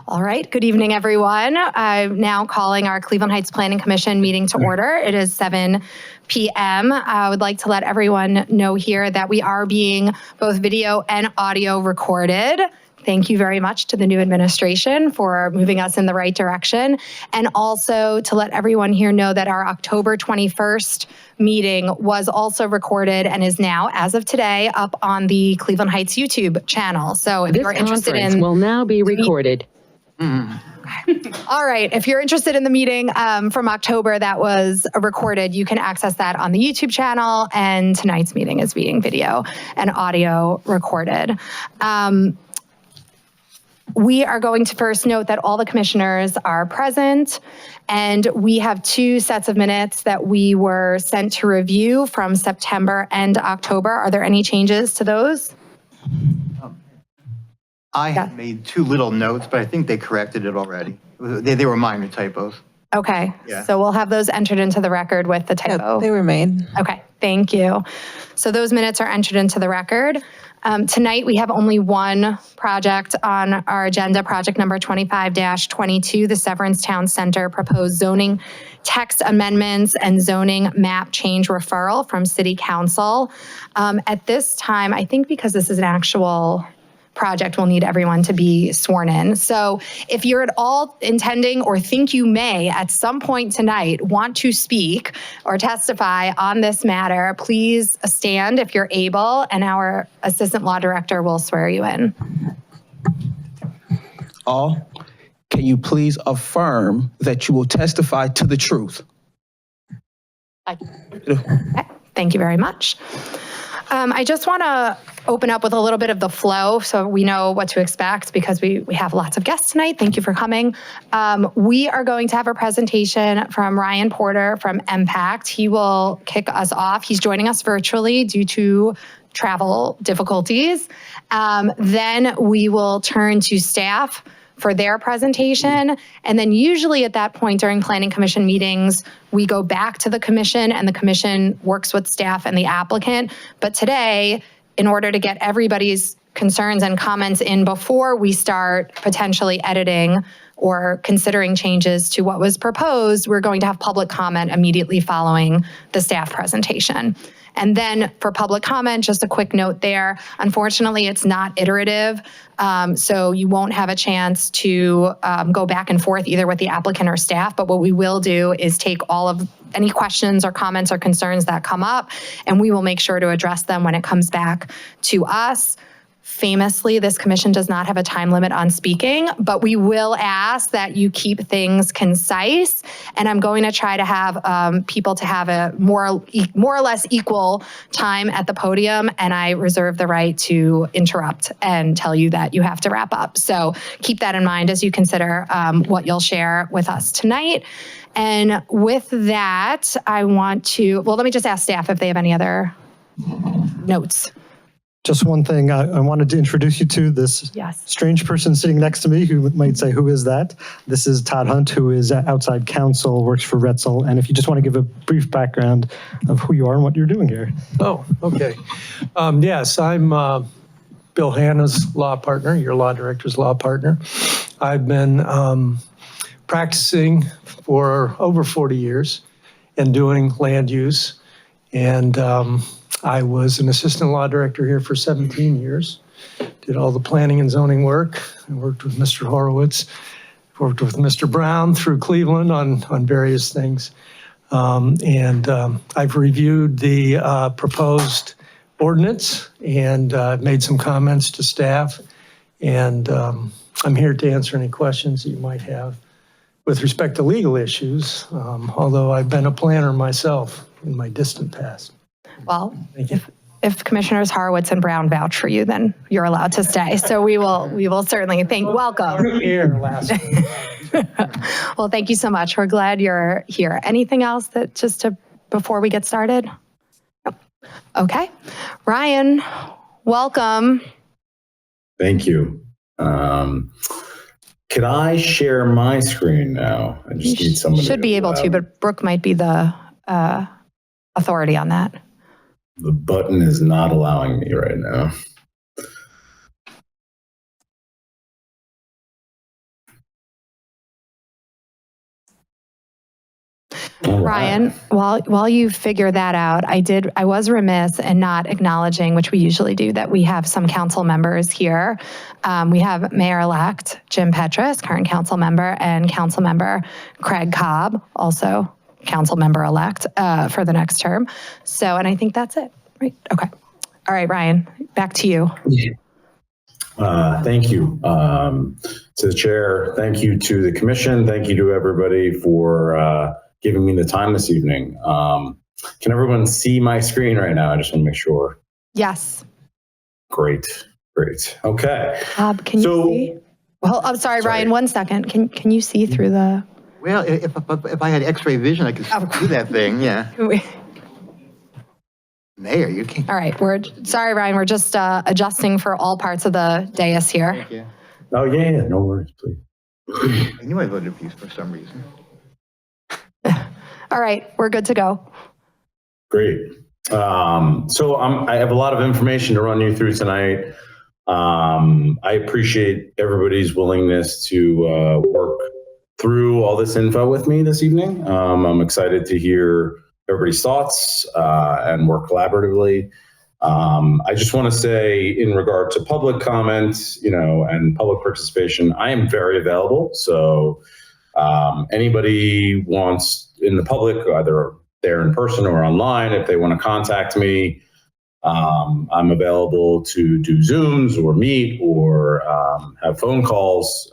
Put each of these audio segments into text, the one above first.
All right. Good evening, everyone. I'm now calling our Cleveland Heights Planning Commission meeting to order. It is 7 p.m. I would like to let everyone know here that we are being both video and audio recorded. Thank you very much to the new administration for moving us in the right direction. And also to let everyone here know that our October 21st meeting was also recorded and is now, as of today, up on the Cleveland Heights YouTube channel. So if you're interested in... will now be recorded. All right. If you're interested in the meeting from October that was recorded, you can access that on the YouTube channel. And tonight's meeting is being video and audio recorded. We are going to first note that all the commissioners are present, and we have 2 sets of minutes that we were sent to review from September and October. Are there any changes to those? I had made 2 little notes, but I think they corrected it already. They were minor typos. Okay, Yeah. So we'll have those entered into the record with the typo. Yeah, they were made. Okay, thank you. So those minutes are entered into the record. Tonight, we have only one project on our agenda, project number 25-22, the Severance Town Center proposed zoning text amendments and zoning map change referral from City Council. At this time, I think because this is an actual project, will need everyone to be sworn in. So if you're at all intending or think you may at some point tonight want to speak or testify on this matter, please stand if you're able, and our Assistant Law Director will swear you in. All, can you please affirm that you will testify to the truth? Okay, thank you very much. I just want to open up with a little bit of the flow so we know what to expect, because we have lots of guests tonight. Thank you for coming. We are going to have a presentation from Ryan Porter from MPACT. He will kick us off. He's joining us virtually due to travel difficulties. Then we will turn to staff for their presentation. And then usually at that point during Planning Commission meetings, we go back to the commission and the commission works with staff and the applicant. But today, in order to get everybody's concerns and comments in before we start potentially editing or considering changes to what was proposed, we're going to have public comment immediately following the staff presentation. And then for public comment, just a quick note there, unfortunately, it's not iterative. So you won't have a chance to go back and forth either with the applicant or staff. But what we will do is take all of any questions or comments or concerns that come up, and we will make sure to address them when it comes back to us. Famously, this commission does not have a time limit on speaking, but we will ask that you keep things concise. And I'm going to try to have people to have a more or less equal time at the podium. And I reserve the right to interrupt and tell you that you have to wrap up. So keep that in mind as you consider what you'll share with us tonight. And with that, I want to, well, let me just ask staff if they have any other notes. Just one thing I wanted to introduce you to, this strange person sitting next to me who might say, who is that? This is Todd Hunt, who is outside counsel, works for Retzel. And if you just want to give a brief background of who you are and what you're doing here. Oh, okay. Yes, I'm Bill Hanna's law partner, your law director's law partner. I've been practicing for over 40 years and doing land use. And I was an assistant law director here for 17 years, did all the planning and zoning work. I worked with Mr. Horowitz, worked with Mr. Brown through Cleveland on various things. I've reviewed the proposed ordinance and made some comments to staff. And I'm here to answer any questions that you might have with respect to legal issues, although I've been a planner myself in my distant past. Well, if Commissioners Horowitz and Brown vouch for you, then you're allowed to stay. So we will certainly welcome. Here last week. Well, thank you so much. We're glad you're here. Anything else that before we get started? Okay. Ryan, welcome. Thank you. Could I share my screen now? I just need somebody. Should be able to, but Brooke might be the authority on that. The button is not allowing me right now. All right. Ryan, while you figure that out, I was remiss in not acknowledging, which we usually do, that we have some council members here. We have Mayor-elect Jim Petrus, current council member, and council member Craig Cobb, also council member-elect for the next term. So, and I think that's it, right? Okay. All right, Ryan, back to you. Thank you to the chair. Thank you to the commission. Thank you to everybody for giving me the time this evening. Can everyone see my screen right now? I just want to make sure. Yes. Great. Okay. Bob, can you see? Well, I'm sorry, Ryan, 1 second. Can you see through the? Well, if I had X-ray vision, I could do that thing, yeah. Mayor, you can't. All right, sorry, Ryan, we're just adjusting for all parts of the dais here. Thank you. Oh, yeah, no worries, please. I knew I voted for you for some reason. All right, we're good to go. Great. So I have a lot of information to run you through tonight. I appreciate everybody's willingness to work through all this info with me this evening. I'm excited to hear everybody's thoughts and work collaboratively. I just want to say, in regard to public comments, and public participation, I am very available. So anybody wants in the public, either there in person or online, if they want to contact me, I'm available to do Zooms or meet or have phone calls.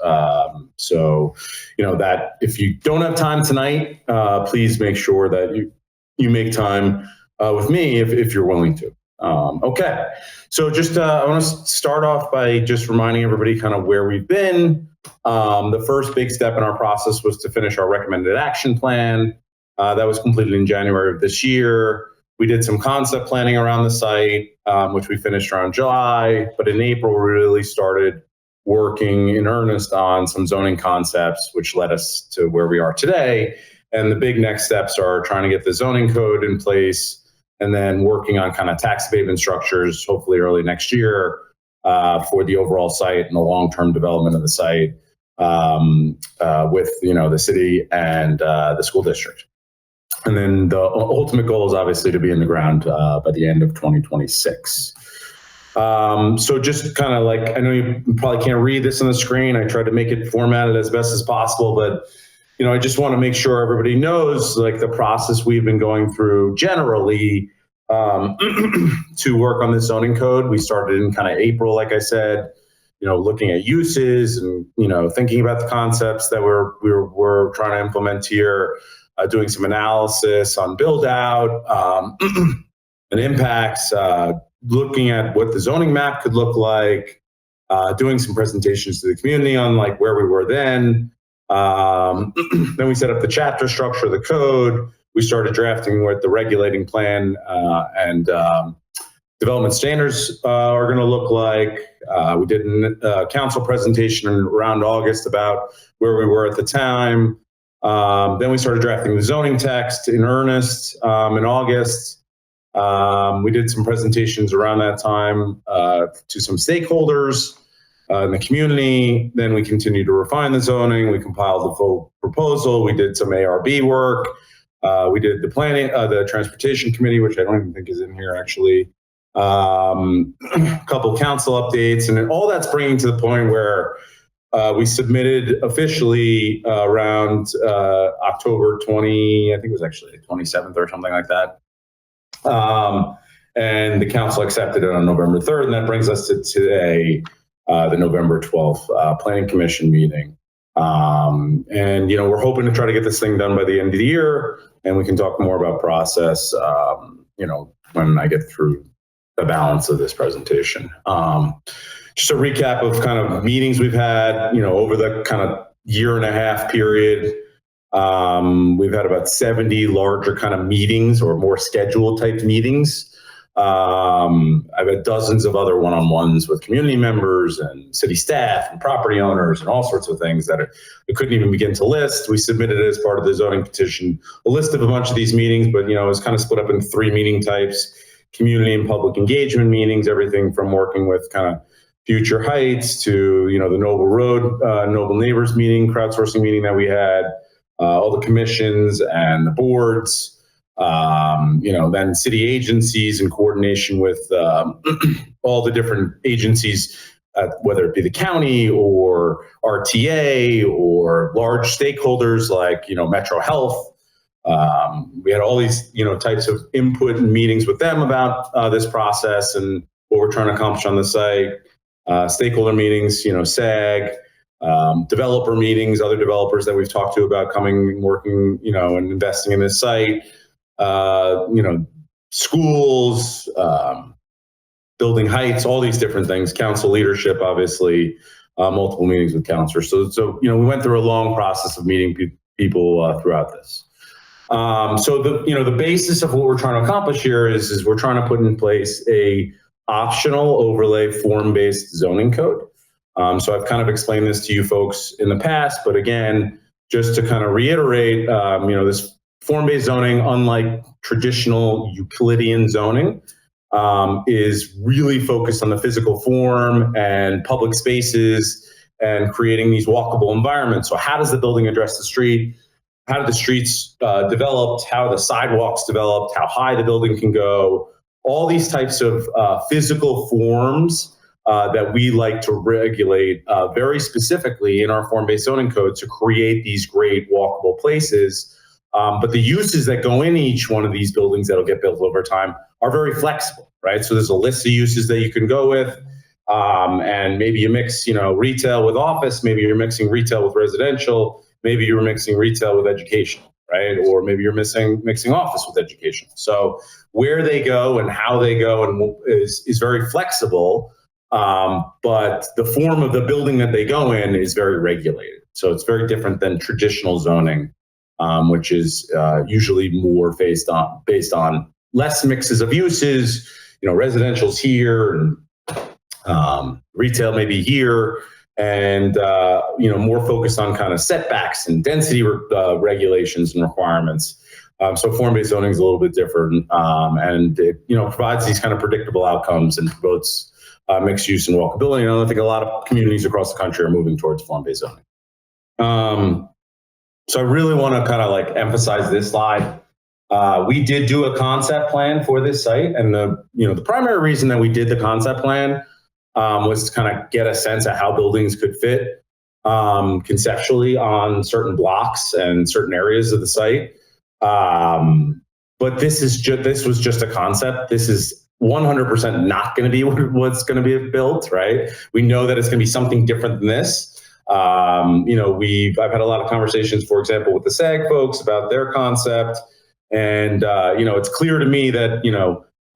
So, that if you don't have time tonight, please make sure that you make time with me if you're willing to. Okay, so just I want to start off by just reminding everybody kind of where we've been. The first big step in our process was to finish our recommended action plan. That was completed in January of this year. We did some concept planning around the site, which we finished around July, but in April, we really started working in earnest on some zoning concepts, which led us to where we are today. And the big next steps are trying to get the zoning code in place and then working on kind of tax abatement structures, hopefully early next year, for the overall site and the long-term development of the site with the city and the school district. And then the ultimate goal is obviously to be in the ground by the end of 2026. So just kind of like, I know you probably can't read this on the screen. I tried to make it formatted as best as possible, but I just want to make sure everybody knows like the process we've been going through generally to work on this zoning code. We started in kind of April, like I said, looking at uses and, thinking about the concepts that we're trying to implement here, doing some analysis on build out and impacts, looking at what the zoning map could look like, doing some presentations to the community on like where we were then. Then we set up the chapter structure of the code. We started drafting what the regulating plan and development standards are going to look like. We did a council presentation around August about where we were at the time. Then we started drafting the zoning text in earnest in August. We did some presentations around that time to some stakeholders in the community. Then we continued to refine the zoning. We compiled the full proposal. We did some ARB work. We did the planning, the transportation committee, which I don't even think is in here actually. A couple council updates, and all that's bringing to the point where we submitted officially around October 20, I think it was actually 27th or something like that. And the council accepted it on November 3rd, and that brings us to today, the November 12th Planning Commission meeting. And, we're hoping to try to get this thing done by the end of the year, and we can talk more about process, when I get through the balance of this presentation. Just a recap of kind of meetings we've had, over the kind of year and a half period. We've had about 70 larger kind of meetings or more scheduled type meetings. I've had dozens of other one-on-ones with community members and city staff and property owners and all sorts of things that I couldn't even begin to list. We submitted as part of the zoning petition a list of a bunch of these meetings, but it was kind of split up in 3 meeting types: community and public engagement meetings, everything from working with kind of Future Heights to the Noble Road, Noble Neighbors meeting, crowdsourcing meeting that we had, all the commissions and the boards, then city agencies in coordination with all the different agencies, whether it be the county or RTA or large stakeholders like, Metro Health. We had all these, types of input and meetings with them about this process and what we're trying to accomplish on the site. Stakeholder meetings, SAG, developer meetings, other developers that we've talked to about coming, working, and investing in this site. Schools, building heights, all these different things. Council leadership, obviously, multiple meetings with councilors. So we went through a long process of meeting people throughout this. So the basis of what we're trying to accomplish here is we're trying to put in place a optional overlay form-based zoning code. So I've kind of explained this to you folks in the past, but again, just to kind of reiterate, this form-based zoning, unlike traditional Euclidean zoning, is really focused on the physical form and public spaces and creating these walkable environments. So how does the building address the street? How do the streets developed? How are the sidewalks developed? How high the building can go? All these types of physical forms that we like to regulate very specifically in our form-based zoning code to create these great walkable places. But the uses that go in each one of these buildings that'll get built over time are very flexible, right? So there's a list of uses that you can go with. And maybe you mix, retail with office. Maybe you're mixing retail with residential. Maybe you're mixing retail with education, right? Or maybe you're mixing office with education. So where they go and how they go is very flexible, but the form of the building that they go in is very regulated. So it's very different than traditional zoning, which is usually more based on less mixes of uses. Residential's here and retail maybe here. And, more focused on kind of setbacks and density regulations and requirements. So form-based zoning is a little bit different, and it, provides these kind of predictable outcomes and promotes mixed use and walkability. And I think a lot of communities across the country are moving towards form-based zoning. So I really want to kind of emphasize this slide. We did do a concept plan for this site, and the primary reason that we did the concept plan was to kind of get a sense of how buildings could fit conceptually on certain blocks and certain areas of the site. But this was just a concept. This is 100% not going to be what's going to be built, right? We know that it's going to be something different than this. I've had a lot of conversations, for example, with the SAG folks about their concept. And, it's clear to me that,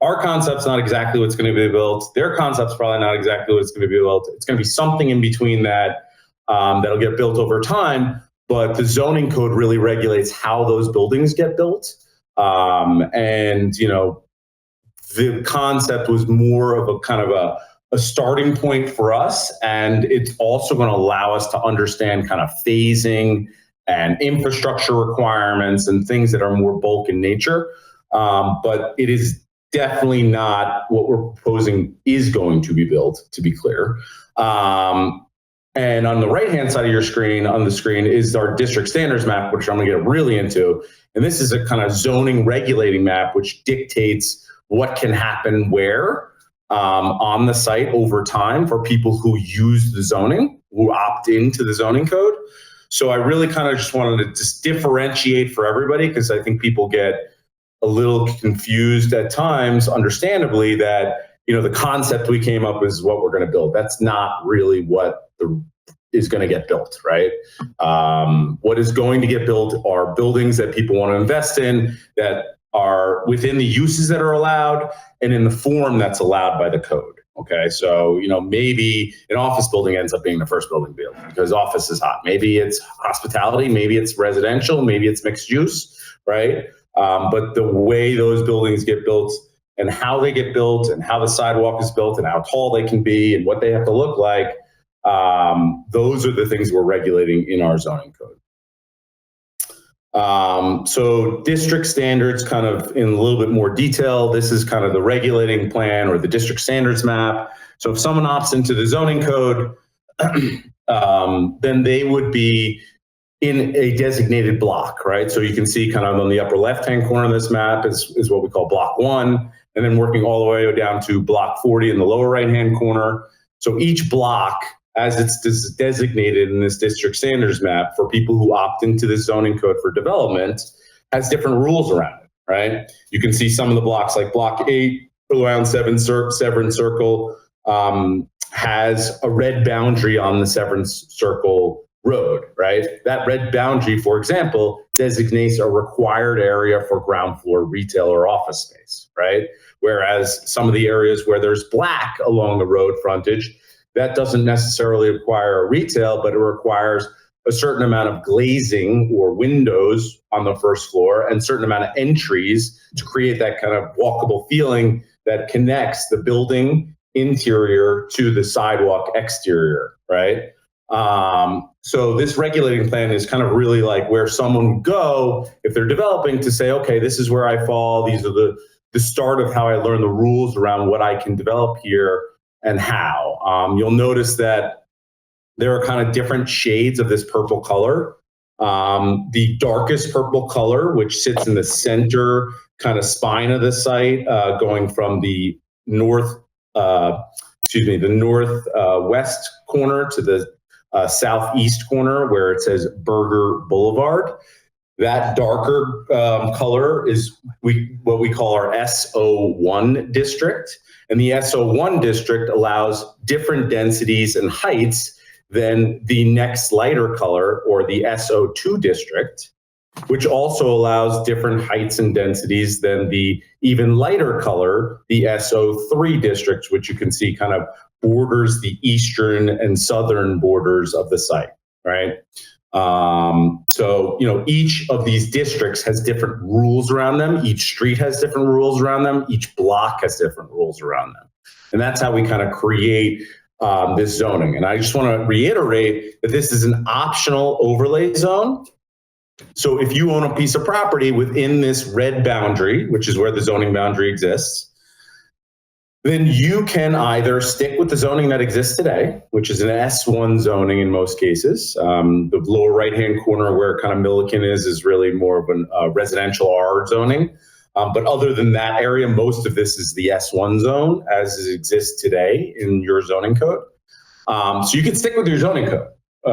our concept's not exactly what's going to be built. Their concept's probably not exactly what's going to be built. It's going to be something in between that that'll get built over time. But the zoning code really regulates how those buildings get built. The concept was more of a kind of a starting point for us. And it's also going to allow us to understand kind of phasing and infrastructure requirements and things that are more bulk in nature. But it is definitely not what we're proposing is going to be built, to be clear. And on the right-hand side of your screen, on the screen, is our district standards map, which I'm going to get really into. And this is a kind of zoning regulating map, which dictates what can happen where on the site over time for people who use the zoning, who opt into the zoning code. So I really kind of just wanted to just differentiate for everybody, because I think people get a little confused at times, understandably, that, the concept we came up with is what we're going to build. That's not really what is going to get built, right? What is going to get built are buildings that people want to invest in, that are within the uses that are allowed and in the form that's allowed by the code. Okay, so, maybe an office building ends up being the first building built because office is hot. Maybe it's hospitality, maybe it's residential, maybe it's mixed use, right? But the way those buildings get built and how they get built and how the sidewalk is built and how tall they can be and what they have to look like, those are the things we're regulating in our zoning code. So district standards kind of in a little bit more detail. This is kind of the regulating plan or the district standards map. So if someone opts into the zoning code, then they would be in a designated block, right? So you can see kind of on the upper left-hand corner of this map is what we call block 1, and then working all the way down to block 40 in the lower right-hand corner. So each block, as it's designated in this district standards map for people who opt into the zoning code for development, has different rules around it, right? You can see some of the blocks like block 8 around Severn Circle has a red boundary on the Severn Circle road, right? That red boundary, for example, designates a required area for ground floor retail or office space, right? Whereas some of the areas where there's black along the road frontage, that doesn't necessarily require retail, but it requires a certain amount of glazing or windows on the first floor and certain amount of entries to create that kind of walkable feeling that connects the building interior to the sidewalk exterior, right? So this regulating plan is kind of really like where someone would go if they're developing to say, okay, this is where I fall. These are the start of how I learn the rules around what I can develop here and how. You'll notice that there are kind of different shades of this purple color. The darkest purple color, which sits in the center kind of spine of the site, going from the northwest corner to the southeast corner where it says Burger Boulevard. That darker color is what we call our SO1 district. And the SO1 district allows different densities and heights than the next lighter color, or the SO2 district, which also allows different heights and densities than the even lighter color, the SO3 district, which you can see kind of borders the eastern and southern borders of the site, right? So, each of these districts has different rules around them. Each street has different rules around them. Each block has different rules around them. And that's how we kind of create this zoning. And I just want to reiterate that this is an optional overlay zone. So if you own a piece of property within this red boundary, which is where the zoning boundary exists, then you can either stick with the zoning that exists today, which is an S1 zoning in most cases. The lower right-hand corner where kind of Milliken is really more of a residential R zoning. But other than that area, most of this is the S1 zone as it exists today in your zoning code. So you can stick with your zoning code.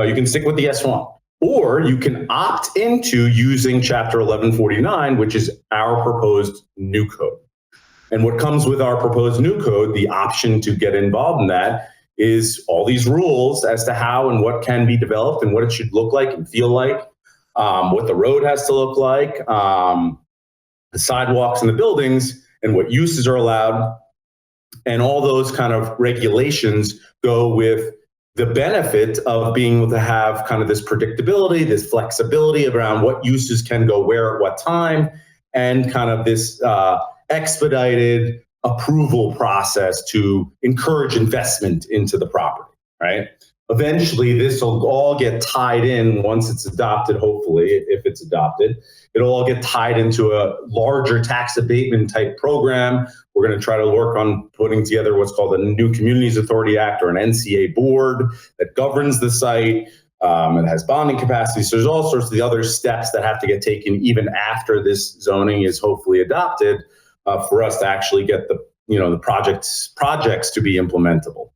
You can stick with the S1. Or you can opt into using Chapter 1149, which is our proposed new code. And what comes with our proposed new code, the option to get involved in that, is all these rules as to how and what can be developed and what it should look like and feel like, what the road has to look like, the sidewalks and the buildings, and what uses are allowed. And all those kind of regulations go with the benefit of being able to have kind of this predictability, this flexibility around what uses can go where at what time, and kind of this expedited approval process to encourage investment into the property, right? Eventually, this will all get tied in once it's adopted, hopefully, if it's adopted. It'll all get tied into a larger tax abatement type program. We're going to try to work on putting together what's called a New Communities Authority Act, or an NCA board that governs the site. It has bonding capacity. So there's all sorts of the other steps that have to get taken even after this zoning is hopefully adopted for us to actually get the projects to be implementable.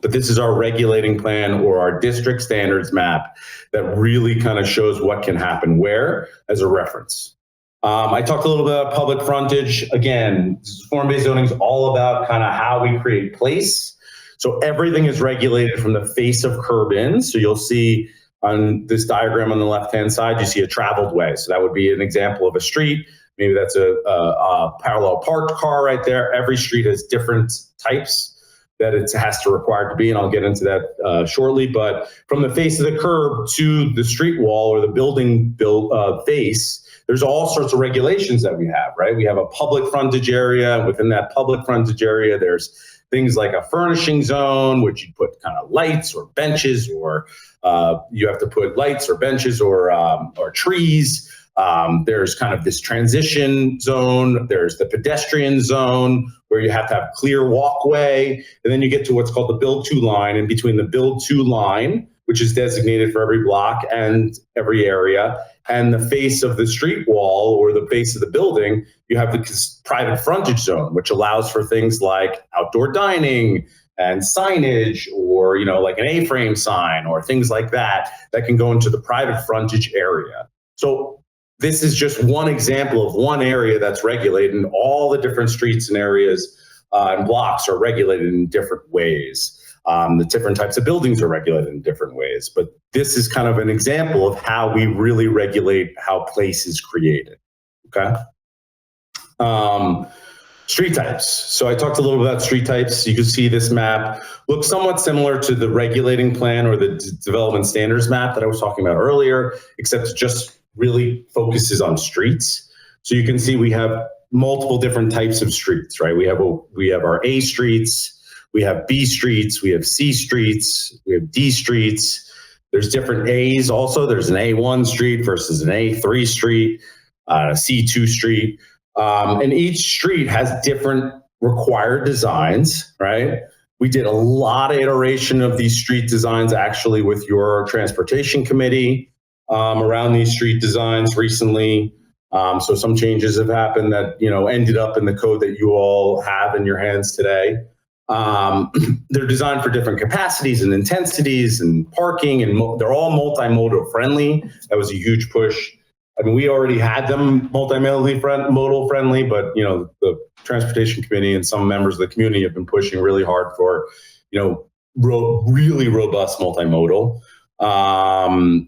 But this is our regulating plan, or our district standards map, that really kind of shows what can happen where as a reference. I talked a little bit about public frontage. Again, form-based zoning is all about kind of how we create place. So everything is regulated from the face of curb in. So you'll see on this diagram on the left-hand side, you see a traveled way. So that would be an example of a street. Maybe that's a parallel parked car right there. Every street has different types that it has to require to be, and I'll get into that shortly. But from the face of the curb to the street wall or the building face, there's all sorts of regulations that we have, right? We have a public frontage area. Within that public frontage area, there's things like a furnishing zone, which you put kind of lights or benches, or you have to put lights or benches or trees. There's kind of this transition zone. There's the pedestrian zone where you have to have clear walkway. And then you get to what's called the build to line. And between the build to line, which is designated for every block and every area. And the face of the street wall or the base of the building, you have the private frontage zone, which allows for things like outdoor dining and signage, or, you know, like an A-frame sign or things like that, that can go into the private frontage area. So this is just one example of one area that's regulated, and all the different streets and areas and blocks are regulated in different ways. The different types of buildings are regulated in different ways, but this is kind of an example of how we really regulate how place is created, okay? Street types. So I talked a little bit about street types. You can see this map looks somewhat similar to the regulating plan or the development standards map that I was talking about earlier, except it just really focuses on streets. So you can see we have multiple different types of streets, right? We have our A streets, we have B streets, we have C streets, we have D streets. There's different A's also. There's an A1 street versus an A3 street, a C2 street. And each street has different required designs, right? We did a lot of iteration of these street designs actually with your transportation committee around these street designs recently. So some changes have happened that, you know, ended up in the code that you all have in your hands today. They're designed for different capacities and intensities and parking, and they're all multimodal friendly. That was a huge push. I mean, we already had them multimodal friendly, but, you know, the transportation committee and some members of the community have been pushing really hard for, you know, really robust multimodal.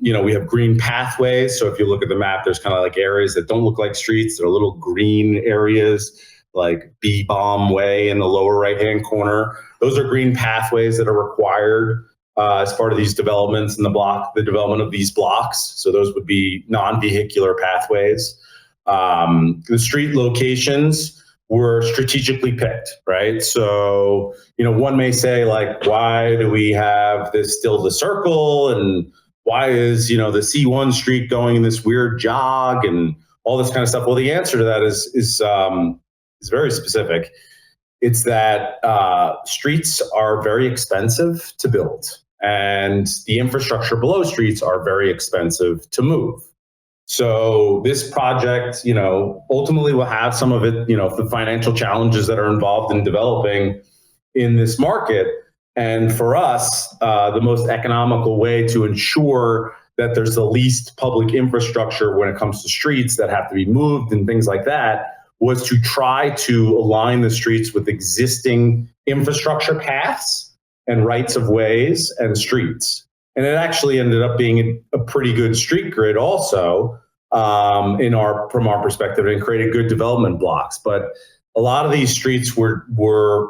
You know, we have green pathways. So if you look at the map, there's kind of like areas that don't look like streets. They're little green areas, like B-Bomb Way in the lower right-hand corner. Those are green pathways that are required as part of these developments in the development of these blocks. So those would be non-vehicular pathways. The street locations were strategically picked, right? So, you know, one may say, like, why do we have this still the circle, and why is, you know, the C1 street going in this weird jog and all this kind of stuff? Well, the answer to that is very specific. It's that streets are very expensive to build, and the infrastructure below streets are very expensive to move. So this project, you know, ultimately will have some of it, you know, the financial challenges that are involved in developing in this market. And for us, the most economical way to ensure that there's the least public infrastructure when it comes to streets that have to be moved and things like that was to try to align the streets with existing infrastructure paths and rights of ways and streets. And it actually ended up being a pretty good street grid also from our perspective, and created good development blocks. But a lot of these streets were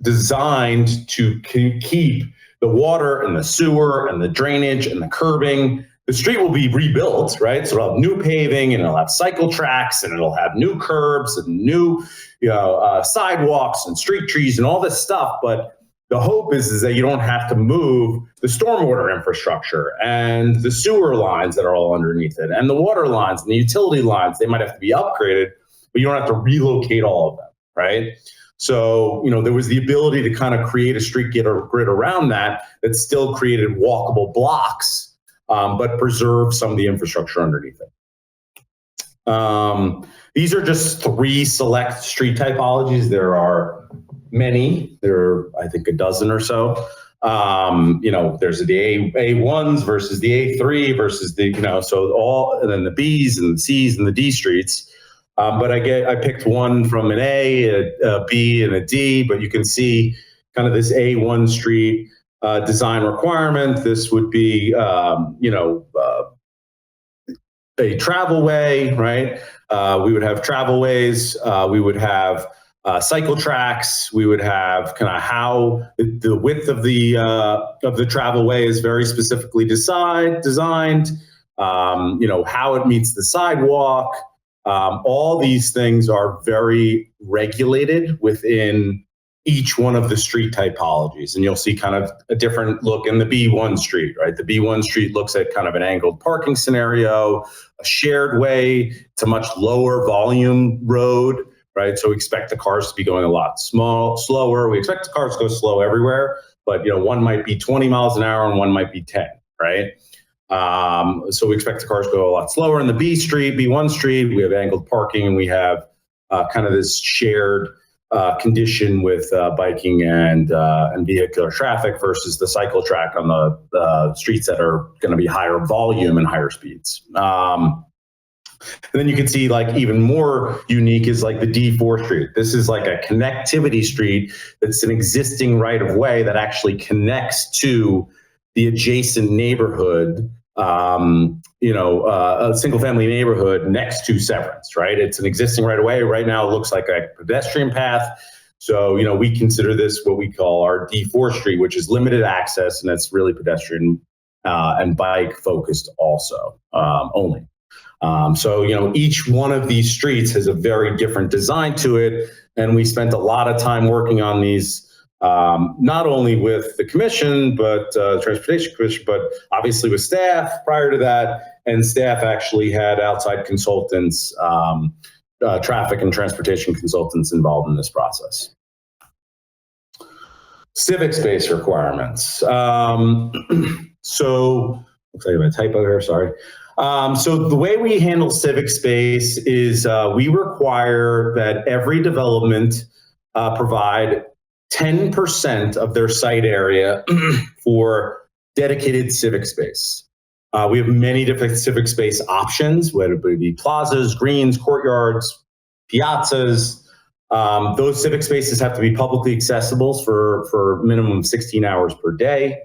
designed to keep the water and the sewer and the drainage and the curbing. The street will be rebuilt, right? So it'll have new paving, and it'll have cycle tracks, and it'll have new curbs and new, you know, sidewalks and street trees and all this stuff. But the hope is that you don't have to move the stormwater infrastructure and the sewer lines that are all underneath it, and the water lines and the utility lines. They might have to be upgraded, but you don't have to relocate all of them, right? So, you know, there was the ability to kind of create a street grid around that still created walkable blocks, but preserve some of the infrastructure underneath it. These are just 3 select street typologies. There are many. There are, I think, a dozen or so. You know, there's the A1s versus the A3 versus the, you know, so all, and then the Bs and the Cs and the D streets. But I picked one from an a B, and a D, but you can see kind of this A1 street design requirement. This would be, you know, a travel way, right? We would have travel ways. We would have cycle tracks. We would have kind of how the width of the travel way is very specifically designed. You know, how it meets the sidewalk. All these things are very regulated within each one of the street typologies. And you'll see kind of a different look in the B1 street, right? The B1 street looks at kind of an angled parking scenario, a shared way. It's a much lower volume road, right? So we expect the cars to be going a lot slower. We expect the cars to go slow everywhere, but one might be 20 miles an hour and one might be 10, right? So we expect the cars to go a lot slower. In the B1 street, we have angled parking, and we have kind of this shared condition with biking and vehicular traffic versus the cycle track on the streets that are going to be higher volume and higher speeds. And then you can see, like, even more unique is like the D4 street. This is like a connectivity street that's an existing right of way that actually connects to the adjacent neighborhood, a single family neighborhood next to Severance, right? It's an existing right of way. Right now it looks like a pedestrian path. So, we consider this what we call our D4 street, which is limited access, and that's really pedestrian and bike focused also, only. So, each one of these streets has a very different design to it. And we spent a lot of time working on these, not only with the commission, but Transportation Commission, but obviously with staff prior to that. And staff actually had outside consultants, traffic and transportation consultants involved in this process. Civic space requirements. So, looks like I have a typo here, sorry. So the way we handle civic space is we require that every development provide 10% of their site area for dedicated civic space. We have many different civic space options, whether it be plazas, greens, courtyards, piazzas. Those civic spaces have to be publicly accessible for minimum of 16 hours per day.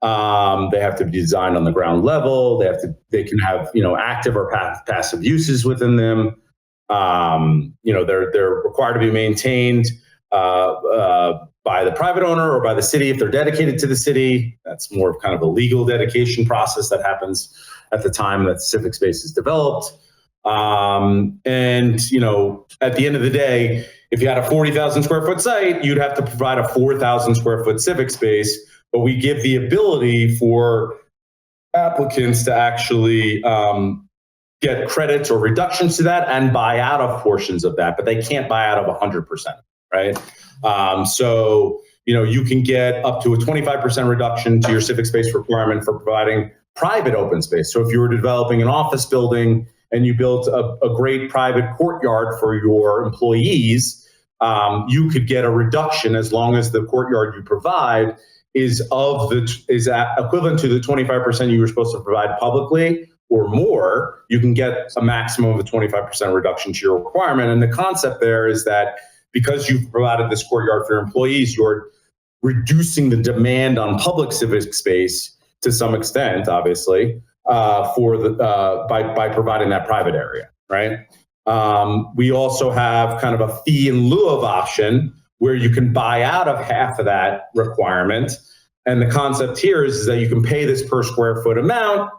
They have to be designed on the ground level. They can have, active or passive uses within them. They're required to be maintained by the private owner or by the city if they're dedicated to the city. That's more of kind of a legal dedication process that happens at the time that civic space is developed. And, at the end of the day, if you had a 40,000 square foot site, you'd have to provide a 4,000 square foot civic space. But we give the ability for applicants to actually get credits or reductions to that and buy out of portions of that, but they can't buy out of 100%, right? So, you can get up to a 25% reduction to your civic space requirement for providing private open space. So if you were developing an office building and you built a great private courtyard for your employees, you could get a reduction as long as the courtyard you provide is equivalent to the 25% you were supposed to provide publicly or more. You can get a maximum of a 25% reduction to your requirement. And the concept there is that because you've provided this courtyard for your employees, you're reducing the demand on public civic space to some extent, obviously, by providing that private area, right? We also have kind of a fee in lieu of option where you can buy out of half of that requirement. And the concept here is that you can pay this per square foot amount.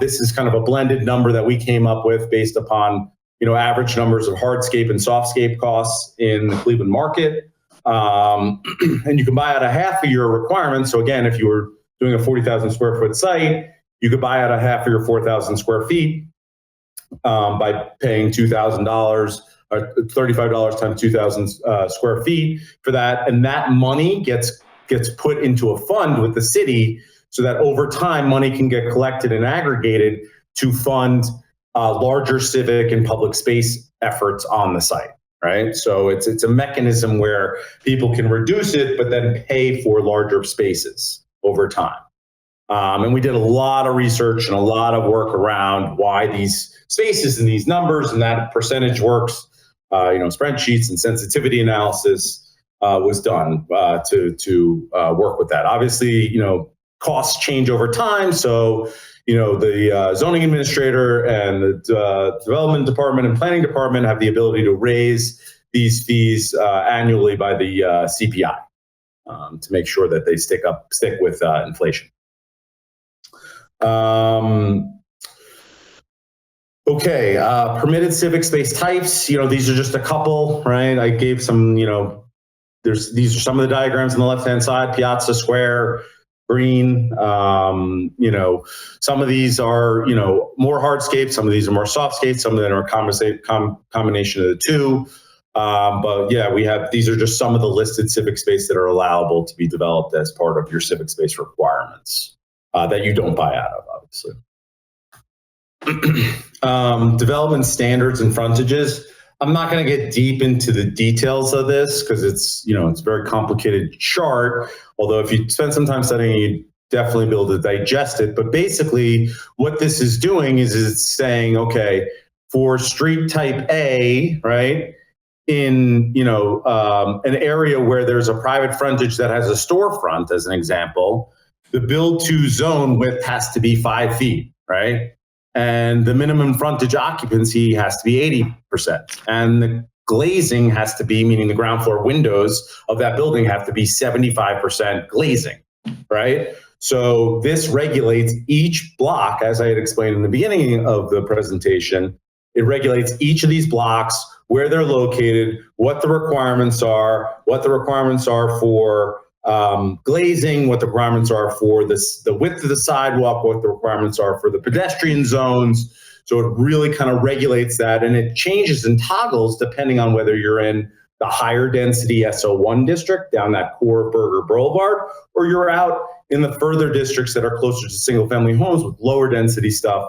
This is kind of a blended number that we came up with based upon, average numbers of hardscape and softscape costs in the Cleveland market. And you can buy out a half of your requirement. So again, if you were doing a 40,000 square foot site, you could buy out a half of your 4,000 square feet by paying $2,000. $35 times 2,000 square feet for that. And that money gets put into a fund with the city so that over time money can get collected and aggregated to fund larger civic and public space efforts on the site, right? So it's a mechanism where people can reduce it, but then pay for larger spaces over time. And we did a lot of research and a lot of work around why these spaces and these numbers and that percentage works. Spreadsheets and sensitivity analysis was done to work with that. Obviously, costs change over time. So, the zoning administrator and the development department and planning department have the ability to raise these fees annually by the CPI to make sure that they stick with inflation. Okay, permitted civic space types. These are just a couple, right? I gave some, these are some of the diagrams on the left-hand side: piazza, square, green. Some of these are, more hardscape. Some of these are more softscape. Some of them are a combination of the two. But yeah, these are just some of the listed civic space that are allowable to be developed as part of your civic space requirements that you don't buy out of, obviously. Development standards and frontages. I'm not going to get deep into the details of this because it's a very complicated chart. Although if you spend some time studying it, you'd definitely be able to digest it. But basically what this is doing is it's saying, okay, for street type A, right, in an area where there's a private frontage that has a storefront, as an example, the build to zone width has to be 5 feet, right? And the minimum frontage occupancy has to be 80%. And the glazing has to be, meaning the ground floor windows of that building have to be 75% glazing, right? So this regulates each block, as I had explained in the beginning of the presentation. It regulates each of these blocks, where they're located, what the requirements are for glazing, what the requirements are for the width of the sidewalk, what the requirements are for the pedestrian zones. So it really kind of regulates that, and it changes and toggles depending on whether you're in the higher density SO1 district down that core Burger Boulevard, or you're out in the further districts that are closer to single family homes with lower density stuff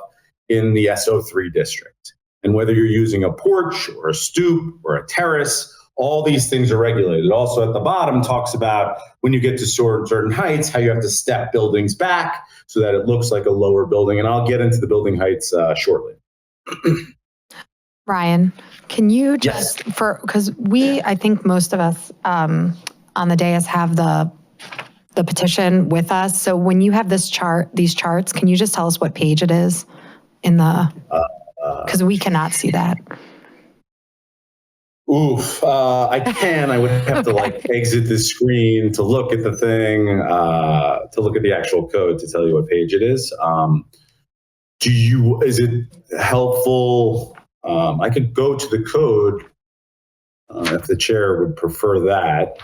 in the SO3 district. And whether you're using a porch or a stoop or a terrace, all these things are regulated. Also at the bottom talks about when you get to certain heights, how you have to step buildings back so that it looks like a lower building. And I'll get into the building heights shortly. Ryan, can you just, because I think most of us on the dais have the petition with us. So when you have these charts, can you just tell us what page it is in the, because we cannot see that. Oof, I can. I would have to exit the screen to look at the thing, to look at the actual code to tell you what page it is. Is it helpful? I could go to the code if the chair would prefer that.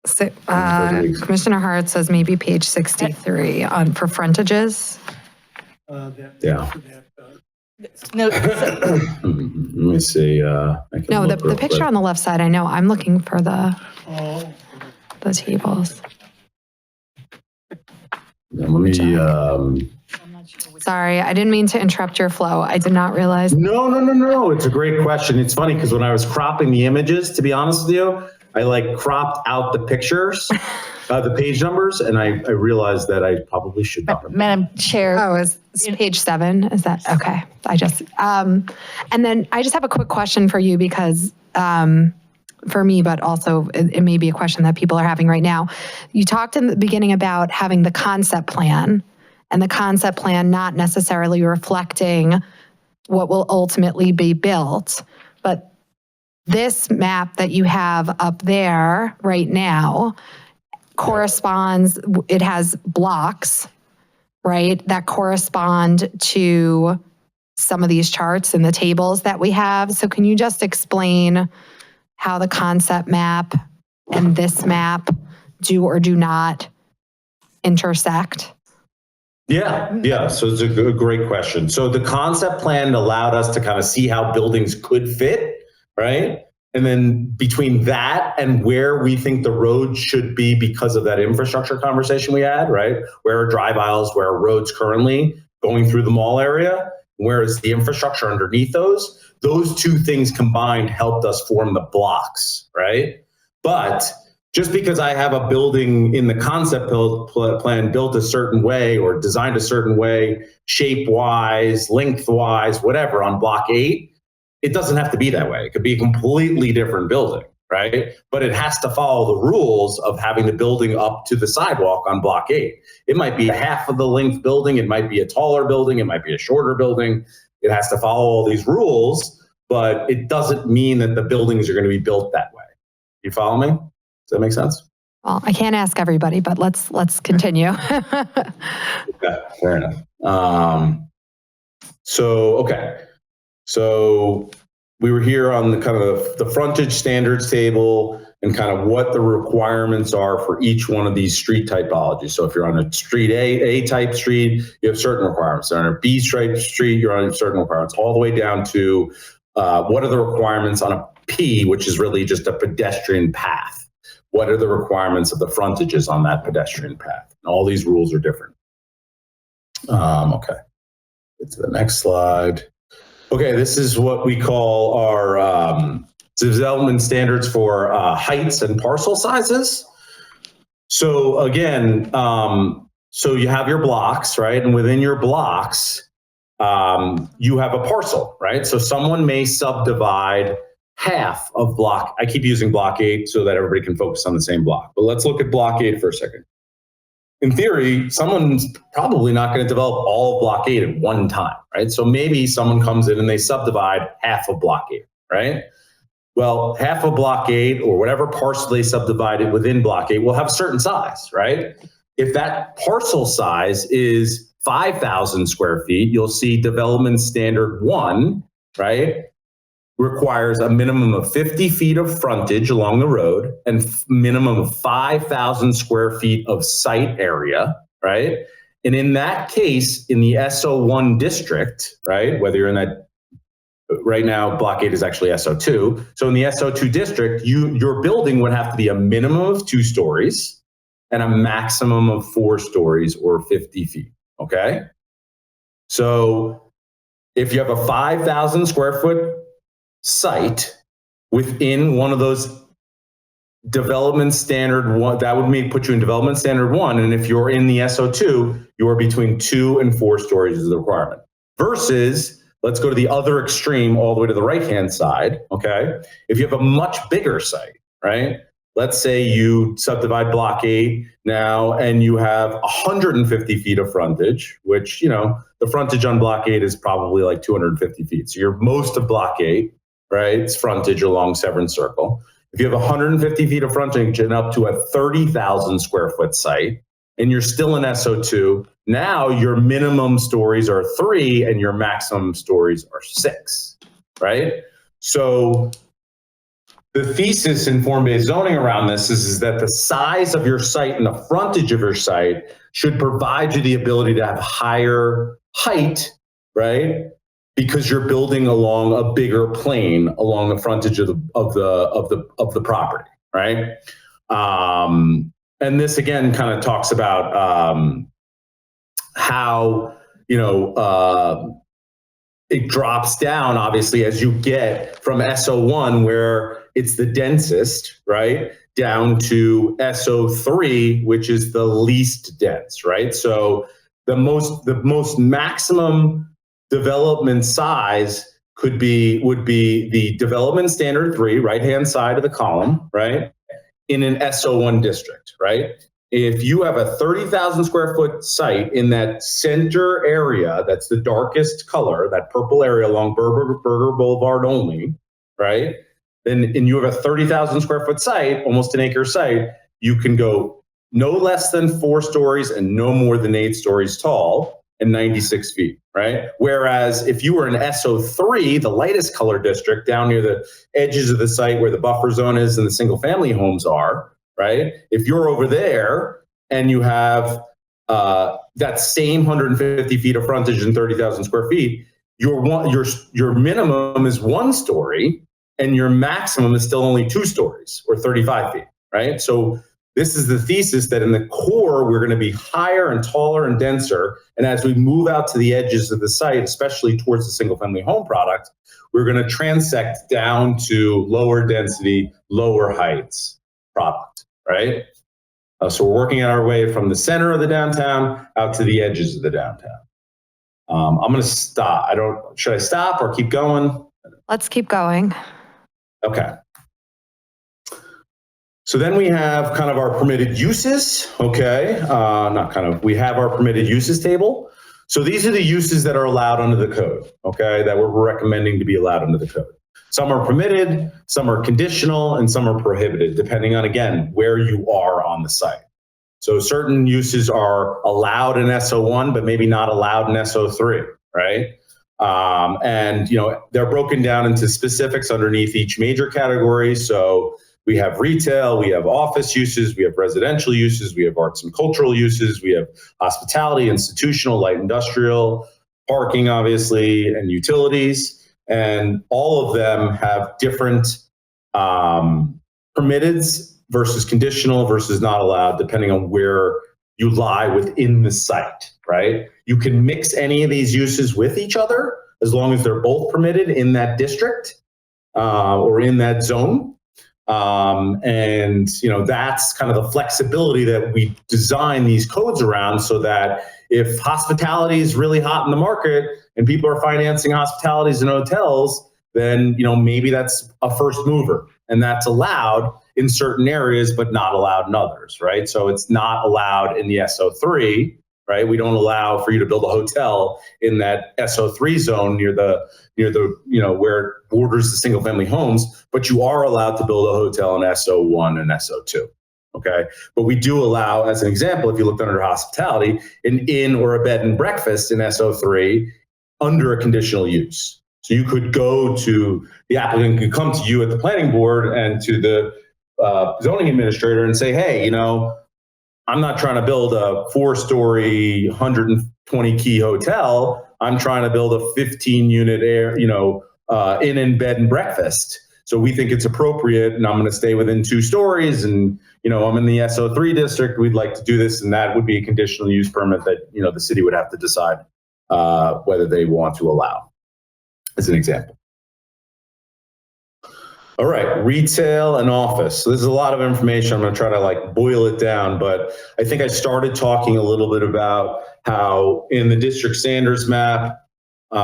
So, Commissioner Hart says maybe page 63 for frontages. Yeah. No, Let me see. No, the picture on the left side, I know. I'm looking for the tables. Let me. Sorry, I didn't mean to interrupt your flow. I did not realize. No. It's a great question. It's funny because when I was cropping the images, to be honest with you, I cropped out the pictures, the page numbers, and I realized that I probably should not. Madam Chair. Oh, it's page 7. Is that okay? And then I just have a quick question for you because for me, but also it may be a question that people are having right now. You talked in the beginning about having the concept plan, and the concept plan not necessarily reflecting what will ultimately be built, but this map that you have up there right now corresponds, it has blocks, right, that correspond to some of these charts and the tables that we have. So can you just explain how the concept map and this map do or do not intersect? Yeah. So it's a great question. So the concept plan allowed us to kind of see how buildings could fit, right? And then between that and where we think the road should be because of that infrastructure conversation we had, right? Where are drive aisles, where are roads currently going through the mall area? Where is the infrastructure underneath those? Those two things combined helped us form the blocks, right? But just because I have a building in the concept plan built a certain way or designed a certain way, shape-wise, length-wise, whatever, on block 8, it doesn't have to be that way. It could be a completely different building, right? But it has to follow the rules of having the building up to the sidewalk on block 8. It might be a half of the length building. It might be a taller building. It might be a shorter building. It has to follow all these rules, but it doesn't mean that the buildings are going to be built that way. You follow me? Does that make sense? Well, I can't ask everybody, but let's continue. Okay, fair enough. So we were here on the kind of the frontage standards table and kind of what the requirements are for each one of these street typologies. So if you're on a street A type street, you have certain requirements. On a B type street, you're on certain requirements, all the way down to what are the requirements on a P, which is really just a pedestrian path? What are the requirements of the frontages on that pedestrian path? And all these rules are different. Okay, get to the next slide. Okay, this is what we call our development standards for heights and parcel sizes. So again, so you have your blocks, right? And within your blocks, you have a parcel, right? So someone may subdivide half of block. I keep using block 8 so that everybody can focus on the same block. But let's look at block 8 for a second. In theory, someone's probably not going to develop all of block 8 at one time, right? So maybe someone comes in and they subdivide half of block 8, right? Well, half of block 8 or whatever parcel they subdivided within block 8 will have a certain size, right? If that parcel size is 5,000 square feet, you'll see development standard 1, right? Requires a minimum of 50 feet of frontage along the road and minimum of 5,000 square feet of site area, right? And in that case, in the SO1 district, right, whether you're in that, right now, block 8 is actually SO2. So in the SO2 district, your building would have to be a minimum of 2 stories and a maximum of 4 stories or 50 feet, okay? So if you have a 5,000 square foot site within one of those development standard 1, that would mean put you in development standard 1. And if you're in the SO2, you are between 2 and 4 stories is the requirement. Versus, let's go to the other extreme all the way to the right-hand side, okay? If you have a much bigger site, right? Let's say you subdivide block 8 now and you have 150 feet of frontage, which, you know, the frontage on block 8 is probably like 250 feet. So you're most of block 8, right? It's frontage along Severn Circle. If you have 150 feet of frontage and up to a 30,000 square foot site, and you're still in SO2, now your minimum stories are 3 and your maximum stories are 6, right? So the thesis in form-based zoning around this is that the size of your site and the frontage of your site should provide you the ability to have higher height, right? Because you're building along a bigger plane along the frontage of the property, right? And this again kind of talks about how, you know, it drops down obviously as you get from SO1 where it's the densest, right, down to SO3, which is the least dense, right? So the most maximum development size would be the development standard 3, right-hand side of the column, right, in an SO1 district, right? If you have a 30,000 square foot site in that center area, that's the darkest color, that purple area along Burger Boulevard only, right? And you have a 30,000 square foot site, almost an acre site, you can go no less than 4 stories and no more than 8 stories tall and 96 feet, right? Whereas if you were in SO3, the lightest color district down near the edges of the site where the buffer zone is and the single family homes are, right? If you're over there and you have that same 150 feet of frontage and 30,000 square feet, your minimum is 1 story and your maximum is still only 2 stories or 35 feet, right? So this is the thesis that in the core, we're going to be higher and taller and denser. And as we move out to the edges of the site, especially towards the single family home product, we're going to transect down to lower density, lower heights product, right? So we're working our way from the center of the downtown out to the edges of the downtown. I'm going to stop. Should I stop or keep going? Let's keep going. Okay. So then we have kind of our permitted uses, okay? We have our permitted uses table. So these are the uses that are allowed under the code, okay? That we're recommending to be allowed under the code. Some are permitted, some are conditional, and some are prohibited, depending on, again, where you are on the site. So certain uses are allowed in SO1, but maybe not allowed in SO3, right? And, you know, they're broken down into specifics underneath each major category. So we have retail, we have office uses, we have residential uses, we have arts and cultural uses, we have hospitality, institutional, light industrial, parking, obviously, and utilities. and all of them have different permitteds versus conditional versus not allowed, depending on where you lie within the site, right? You can mix any of these uses with each other as long as they're both permitted in that district or in that zone. And that's kind of the flexibility that we design these codes around, so that if hospitality is really hot in the market and people are financing hospitalities and hotels, then maybe that's a first mover, and that's allowed in certain areas but not allowed in others, right? So it's not allowed in the SO3, right? We don't allow for you to build a hotel in that SO3 zone near the where it borders the single family homes, but you are allowed to build a hotel in SO1 and SO2. Okay, but we do allow, as an example, if you looked under hospitality, an inn or a bed and breakfast in SO3 under a conditional use. So you could go to the applicant, could come to you at the planning board and to the zoning administrator and say, hey, I'm not trying to build a 4-story, 120 key hotel. I'm trying to build a 15-unit inn and bed and breakfast. So we think it's appropriate, and I'm going to stay within 2 stories, and I'm in the SO3 district. We'd like to do this, and that would be a conditional use permit that the city would have to decide whether they want to allow, as an example. All right, retail and office. So this is a lot of information. I'm going to try to boil it down, but I think I started talking a little bit about how in the district standards map, there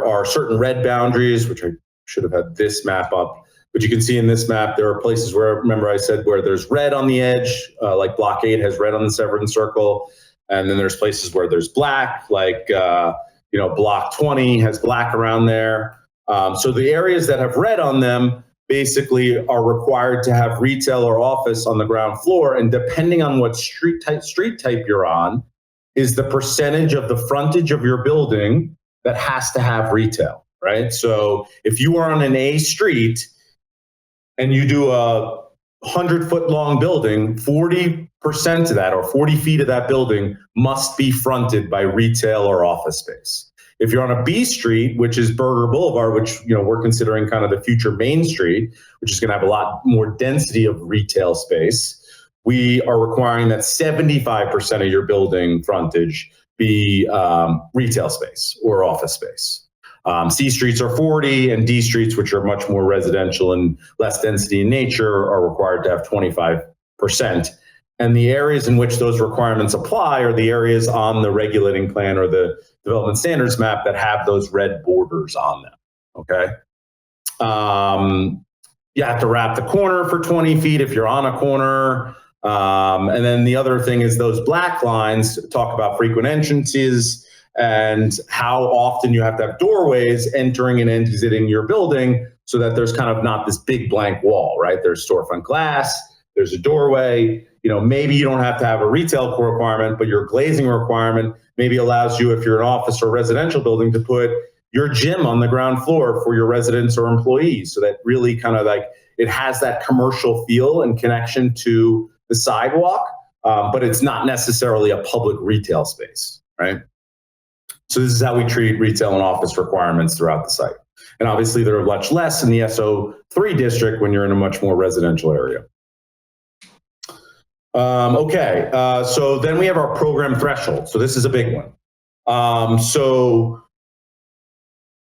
are certain red boundaries, which I should have had this map up, but you can see in this map, there are places where, remember I said, where there's red on the edge, like Block 8 has red on the Severn Circle. And then there's places where there's black, like, Block 20 has black around there. So the areas that have red on them basically are required to have retail or office on the ground floor. And depending on what street type you're on, is the percentage of the frontage of your building that has to have retail, right? So if you are on an A street and you do a 100-foot long building, 40% of that, or 40 feet of that building, must be fronted by retail or office space. If you're on a B street, which is Burger Boulevard, which we're considering kind of the future Main Street, which is going to have a lot more density of retail space, we are requiring that 75% of your building frontage be retail space or office space. C streets are 40, and D streets, which are much more residential and less density in nature, are required to have 25%. And the areas in which those requirements apply are the areas on the regulating plan or the development standards map that have those red borders on them, okay? You have to wrap the corner for 20 feet if you're on a corner. And then the other thing is those black lines talk about frequent entrances and how often you have to have doorways entering and exiting your building so that there's kind of not this big blank wall, right? There's storefront glass, there's a doorway. Maybe you don't have to have a retail requirement, but your glazing requirement maybe allows you, if you're an office or residential building, to put your gym on the ground floor for your residents or employees. So that really kind of it has that commercial feel and connection to the sidewalk, but it's not necessarily a public retail space, right? So this is how we treat retail and office requirements throughout the site. And obviously there are much less in the SO3 district when you're in a much more residential area. So then we have our program threshold. So this is a big one. So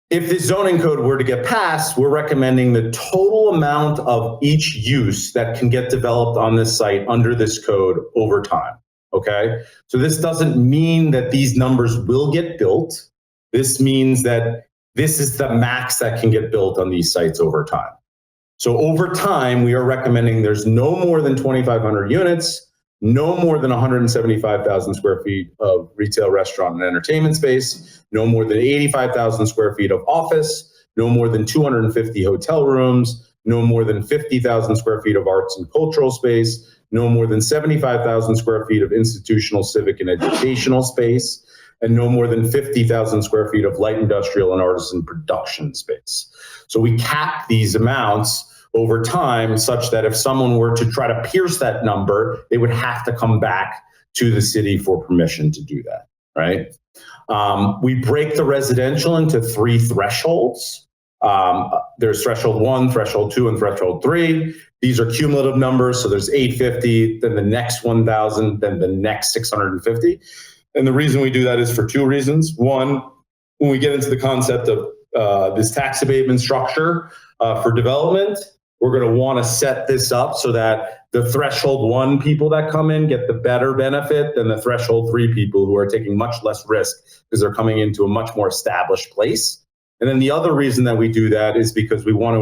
if the zoning code were to get passed, we're recommending the total amount of each use that can get developed on this site under this code over time. Okay, so this doesn't mean that these numbers will get built. This means that this is the max that can get built on these sites over time. So over time, we are recommending there's no more than 2,500 units, no more than 175,000 square feet of retail, restaurant, and entertainment space, no more than 85,000 square feet of office, no more than 250 hotel rooms, no more than 50,000 square feet of arts and cultural space, no more than 75,000 square feet of institutional, civic, and educational space, and no more than 50,000 square feet of light industrial and artisan production space. So we cap these amounts over time such that if someone were to try to pierce that number, they would have to come back to the city for permission to do that. right? We break the residential into 3 thresholds. There's threshold 1, threshold 2, and threshold 3. These are cumulative numbers. So there's 850, then the next 1,000, then the next 650. And the reason we do that is for 2 reasons. One, when we get into the concept of this tax abatement structure for development, we're going to want to set this up so that the threshold 1 people that come in get the better benefit than the threshold 3 people who are taking much less risk because they're coming into a much more established place. And then the other reason that we do that is because we want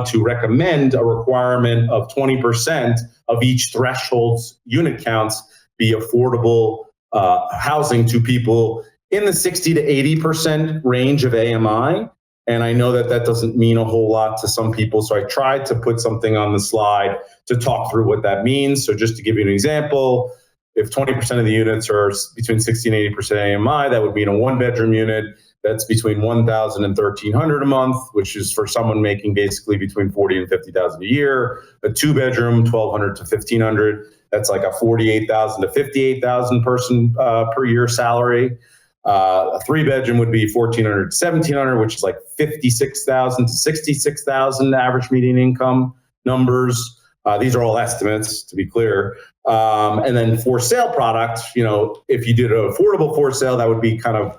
to recommend a requirement of 20% of each threshold's unit counts be affordable housing to people in the 60 to 80% range of AMI. And I know that that doesn't mean a whole lot to some people. So I tried to put something on the slide to talk through what that means. So just to give you an example, if 20% of the units are between 60 and 80% AMI, that would mean a 1-bedroom unit that's between $1,000 and $1,300 a month, which is for someone making basically between $40,000 and $50,000 a year. A 2-bedroom, $1,200 to $1,500. That's like a $48,000 to $58,000 person per year salary. A 3-bedroom would be $1,400 to $1,700, which is like $56,000 to $66,000 average median income numbers. These are all estimates, to be clear. And then for sale product, if you did an affordable for sale, that would be kind of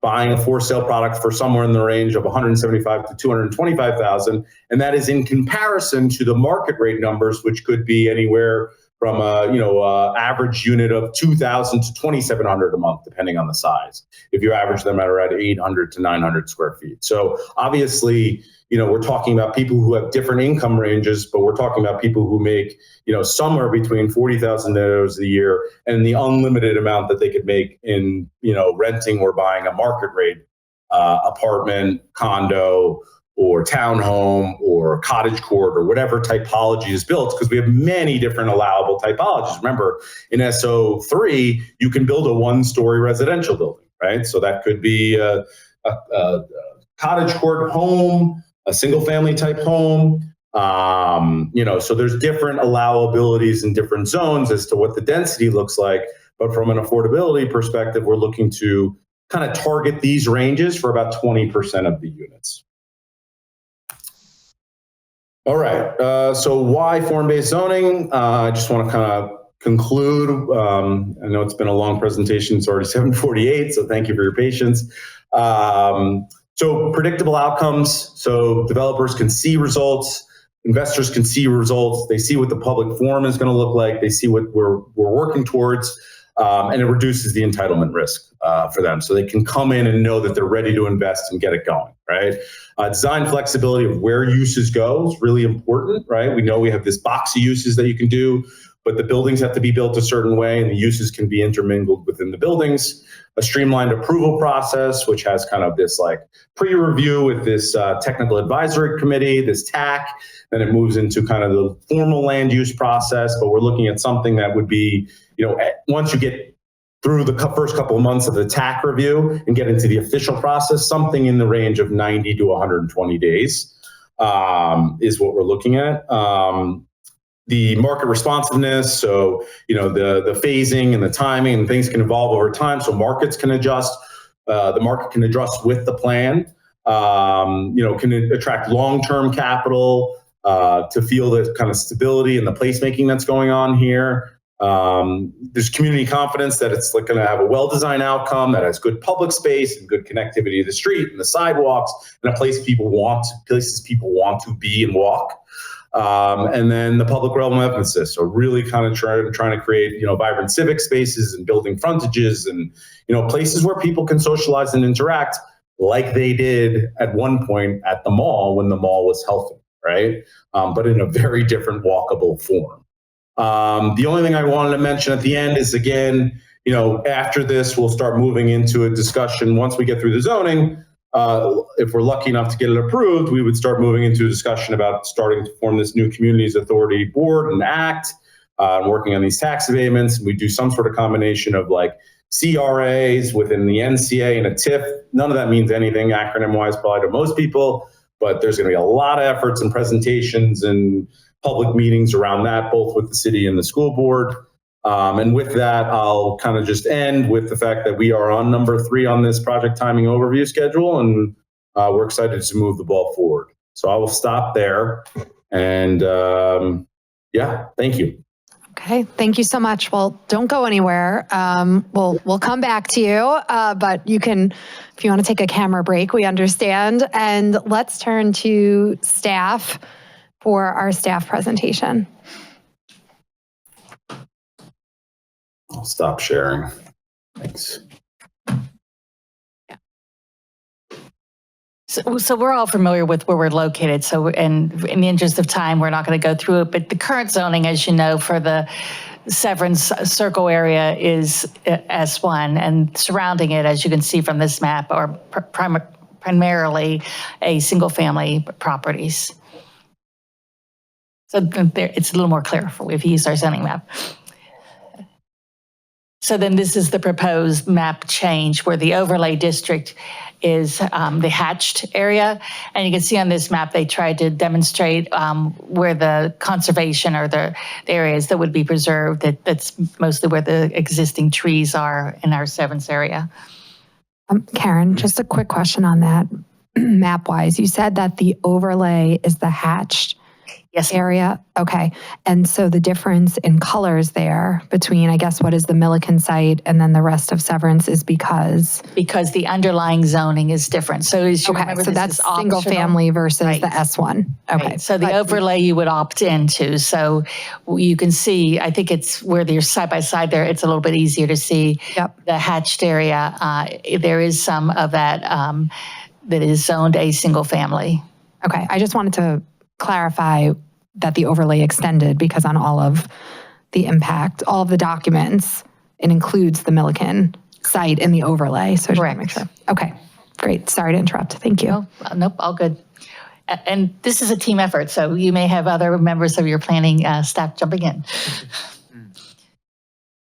buying a for sale product for somewhere in the range of $175,000 to $225,000, and that is in comparison to the market rate numbers, which could be anywhere from a average unit of $2,000 to $2,700 a month, depending on the size. If you average them at around 800 to 900 square feet. So obviously, we're talking about people who have different income ranges, but we're talking about people who make, somewhere between $40,000 a year and the unlimited amount that they could make in, renting or buying a market rate apartment, condo, or townhome or cottage court or whatever typology is built, because we have many different allowable typologies. Remember, in SO3, you can build a 1-story residential building, right? So that could be a cottage court home, a single family type home. So there's different allowabilities in different zones as to what the density looks like. But from an affordability perspective, we're looking to kind of target these ranges for about 20% of the units. All right, so why form-based zoning? I just want to kind of conclude. I know it's been a long presentation. It's already 7:48, so thank you for your patience. So predictable outcomes. So developers can see results. Investors can see results. They see what the public forum is going to look like. They see what we're working towards. And it reduces the entitlement risk for them. So they can come in and know that they're ready to invest and get it going, right? Design flexibility of where uses go is really important, right? We know we have this box of uses that you can do, but the buildings have to be built a certain way and the uses can be intermingled within the buildings. A streamlined approval process, which has kind of this like pre-review with this technical advisory committee, this TAC, then it moves into kind of the formal land use process, but we're looking at something that would be, once you get through the first couple of months of the TAC review and get into the official process, something in the range of 90 to 120 days is what we're looking at. The market responsiveness, so the phasing and the timing and things can evolve over time, so markets can adjust. The market can adjust with the plan. Can attract long-term capital to feel the kind of stability and the placemaking that's going on here. There's community confidence that it's going to have a well-designed outcome that has good public space and good connectivity to the street and the sidewalks and places people want to be and walk. And then the public realm emphasis, so really kind of trying to create, vibrant civic spaces and building frontages and, places where people can socialize and interact like they did at one point at the mall when the mall was healthy, right? But in a very different walkable form. The only thing I wanted to mention at the end is, again, after this, we'll start moving into a discussion once we get through the zoning. If we're lucky enough to get it approved, we would start moving into a discussion about starting to form this new Communities Authority Board and Act, working on these tax abatements. We do some sort of combination of like CRAs within the NCA and a TIF. None of that means anything acronym-wise probably to most people, but there's going to be a lot of efforts and presentations and public meetings around that, both with the city and the school board. And with that, I'll kind of just end with the fact that we are on number 3 on this project timing overview schedule, and we're excited to move the ball forward. So I will stop there. And yeah, thank you. Okay, thank you so much. Well, don't go anywhere. We'll come back to you, but you can, if you want to take a camera break, we understand. And let's turn to staff for our staff presentation. I'll stop sharing. Thanks. So we're all familiar with where we're located. So, and in the interest of time, we're not going to go through it. But the current zoning, as you know, for the Severance Circle area is S1, and surrounding it, as you can see from this map, are primarily a single-family properties. So there, it's a little more clear if you use our zoning map. So then this is the proposed map change where the overlay district is the hatched area. And you can see on this map, they tried to demonstrate where the conservation or the areas that would be preserved. That's mostly where the existing trees are in our Severance area. Karen, just a quick question on that. Map-wise, you said that the overlay is the hatched Yes. area. Okay. And so the difference in colors there between, I guess, what is the Milliken site and then the rest of Severance is because the underlying zoning is different. So as you remember, so this that's is optional. single family versus Right. the S1. Okay. Right. So the But- overlay you would opt into. So you can see, I think it's where they're side by side there, it's a little bit easier to see Yep. the hatched area. There is some of that that is zoned a single family. Okay. I just wanted to clarify that the overlay extended because on all of the impact, all of the documents, it includes the Milliken site in the overlay. So I just want to make sure. Okay. Great. Sorry to interrupt. Thank you. Nope, all good. And this is a team effort, so you may have other members of your planning staff jumping in.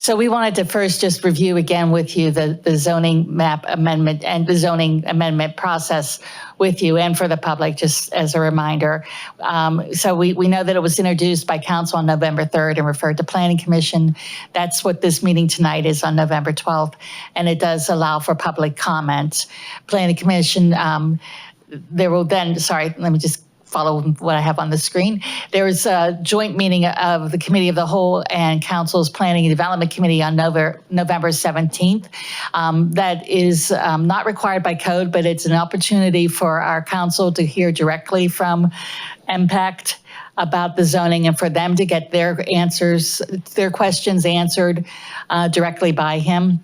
So we wanted to first just review again with you the zoning map amendment and the zoning amendment process with you and for the public, just as a reminder. So we know that it was introduced by council on November 3rd and referred to Planning Commission. That's what this meeting tonight is on November 12th. And it does allow for public comment. Planning Commission, there will then, sorry, let me just follow what I have on the screen. There is a joint meeting of the Committee of the Whole and Council's Planning and Development Committee on November 17th. That is not required by code, but it's an opportunity for our council to hear directly from MPACT about the zoning and for them to get their answers, their questions answered directly by him.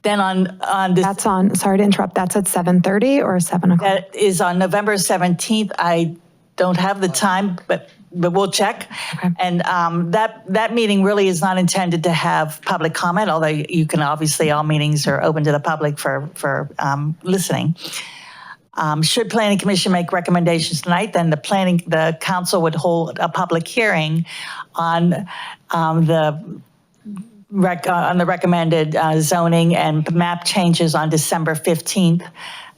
Then on this, That's on, sorry to interrupt, that's at 7:30 or 7 o'clock? that is on November 17th. I don't have the time, but we'll check. Okay. And that meeting really is not intended to have public comment, although you can obviously, all meetings are open to the public for listening. Should Planning Commission make recommendations tonight, then the council would hold a public hearing on the recommended zoning and map changes on December 15th.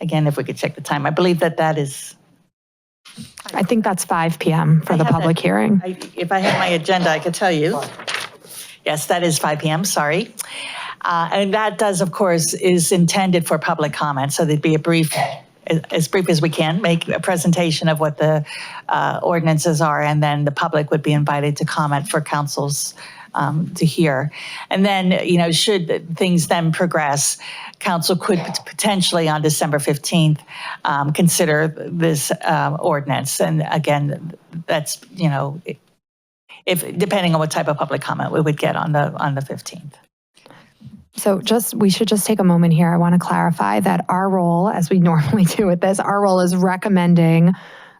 Again, if we could check the time, I believe that is. I think that's 5 p.m. for I the have public that. hearing. If I had my agenda, I could tell you. Yes, that is 5 p.m., sorry. And that does, of course, is intended for public comment. So there'd be a brief, as brief as we can, make a presentation of what the ordinances are, and then the public would be invited to comment for council's to hear. And then, should things then progress, council could potentially on December 15th consider this ordinance. And again, that's, if depending on what type of public comment we would get on the 15th. So we should just take a moment here. I want to clarify that our role, as we normally do with this, our role is recommending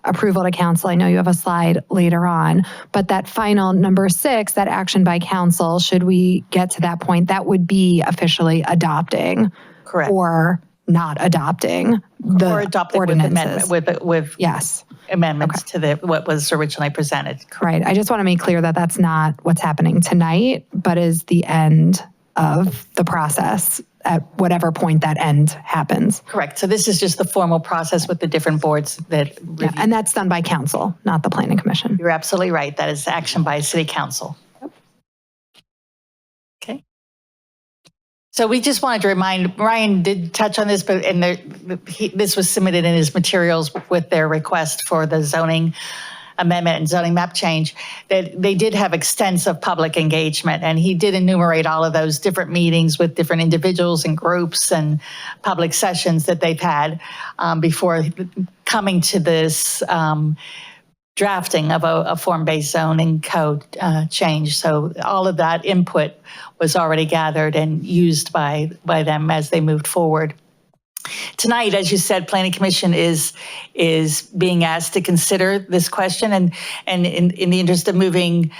approval to council. I know you have a slide later on, but that final number 6, that action by council, should we get to that point, that would be officially adopting. Correct. Or not adopting the Or adopting ordinances. with Yes. amendments to what was originally presented. Right. I just want to make clear that that's not what's happening tonight, but is the end of the process at whatever point that end happens. Correct. So this is just the formal process with the different boards that review. Yeah, and that's done by council, not the planning commission. You're absolutely right. That is action by city council. So we just wanted to remind, Ryan did touch on this, but this was submitted in his materials with their request for the zoning amendment and zoning map change, that they did have extensive public engagement. And he did enumerate all of those different meetings with different individuals and groups and public sessions that they've had before coming to this drafting of a form-based zoning code change. So all of that input was already gathered and used by them as they moved forward. Tonight, as you said, Planning Commission is being asked to consider this question, and in the interest of moving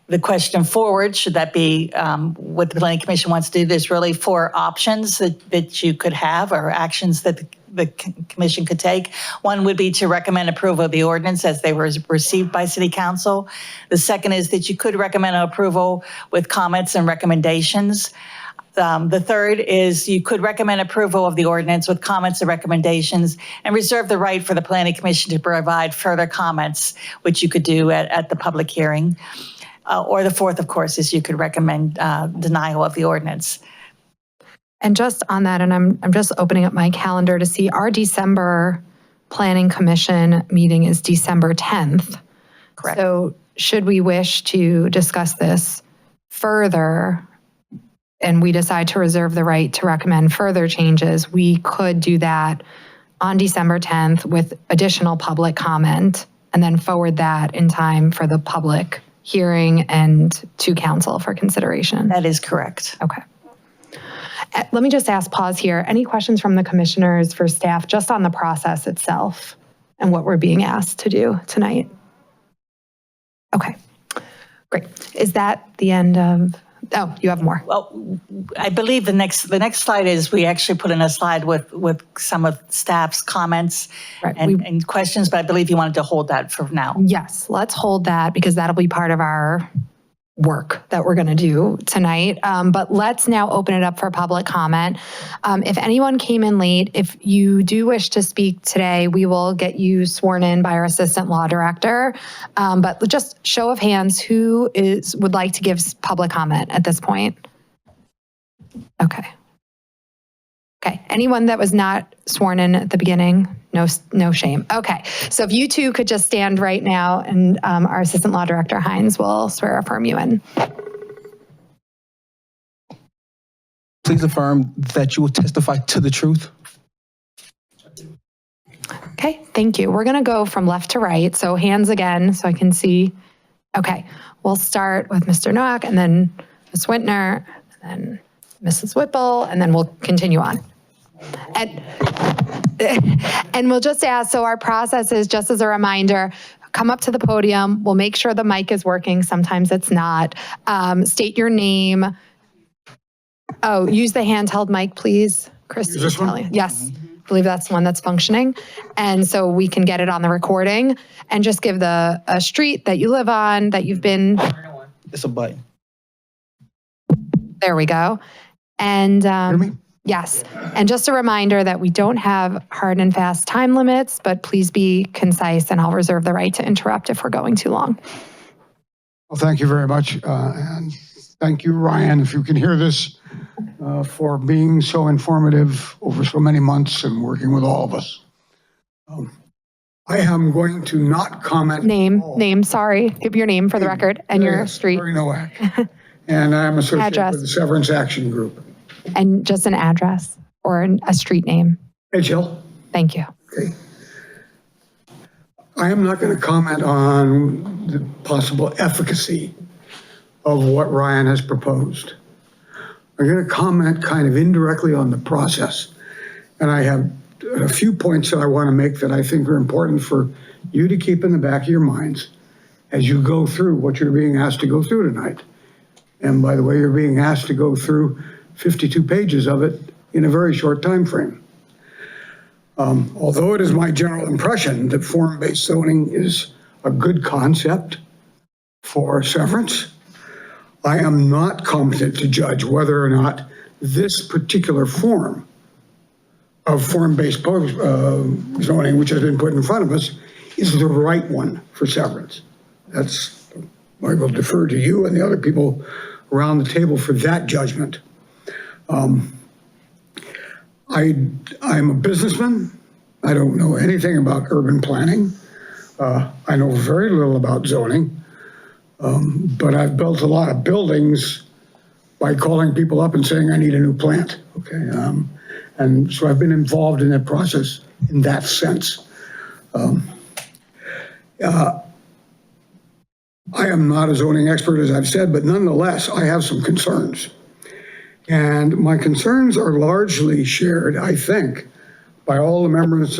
the question forward, should that be what the Planning Commission wants to do? There's really 4 options that you could have, or actions that the commission could take. One would be to recommend approval of the ordinance as they were received by City Council. The second is that you could recommend approval with comments and recommendations. The third is you could recommend approval of the ordinance with comments and recommendations and reserve the right for the Planning Commission to provide further comments, which you could do at the public hearing. Or the fourth, of course, is you could recommend denial of the ordinance. And just on that, and I'm just opening up my calendar to see our December Planning Commission meeting is December 10th. Correct. So should we wish to discuss this further and we decide to reserve the right to recommend further changes, we could do that on December 10th with additional public comment and then forward that in time for the public hearing and to council for consideration. That is correct. Okay. Let me just pause here. Any questions from the commissioners for staff just on the process itself and what we're being asked to do tonight? Okay, great. Is that the end of, oh, you have more. Well, I believe the next slide is, we actually put in a slide with some of staff's comments and questions, but I believe you wanted to hold that for now. Yes, let's hold that because that'll be part of our work that we're going to do tonight. But let's now open it up for public comment. If anyone came in late, if you do wish to speak today, we will get you sworn in by our assistant law director. But just show of hands, who would like to give public comment at this point? Okay. Okay, anyone that was not sworn in at the beginning, no shame. Okay, so if you two could just stand right now and our Assistant Law Director Hines will swear affirm you in. Please affirm that you will testify to the truth. Okay, thank you. We're gonna go from left to right, so hands again so I can see. Okay, we'll start with Mr. Nowak and then Ms. Wintner, and then Mrs. Whipple, and then we'll continue on. And we'll just ask, so our process is, just as a reminder, come up to the podium. We'll make sure the mic is working. Sometimes it's not. State your name. Oh, use the handheld mic, please. Christy, this one? Yes, I believe that's the one that's functioning. And so we can get it on the recording and just give a street that you live on, that you've been. It's a button. There we go. And Hear me? yes, and just a reminder that we don't have hard and fast time limits, but please be concise and I'll reserve the right to interrupt if we're going too long. Well, thank you very much. And thank you, Ryan, if you can hear this, for being so informative over so many months and working with all of us. I am going to not comment. Name, sorry. Give your name for the record and your street. Larry Nowak. And I'm associated Address. with the Severance Action Group. And just an address or a street name. Edge Hill. Thank you. Okay. I am not going to comment on the possible efficacy of what Ryan has proposed. I'm going to comment kind of indirectly on the process. And I have a few points that I want to make that I think are important for you to keep in the back of your minds as you go through what you're being asked to go through tonight. And by the way, you're being asked to go through 52 pages of it in a very short time frame. Although it is my general impression that form-based zoning is a good concept for severance, I am not competent to judge whether or not this particular form of form-based zoning, which has been put in front of us, is the right one for severance. I will defer to you and the other people around the table for that judgment. I'm a businessman. I don't know anything about urban planning. I know very little about zoning, but I've built a lot of buildings by calling people up and saying, I need a new plant, okay? And so I've been involved in that process in that sense. I am not a zoning expert, as I've said, but nonetheless, I have some concerns. And my concerns are largely shared, I think, by all the members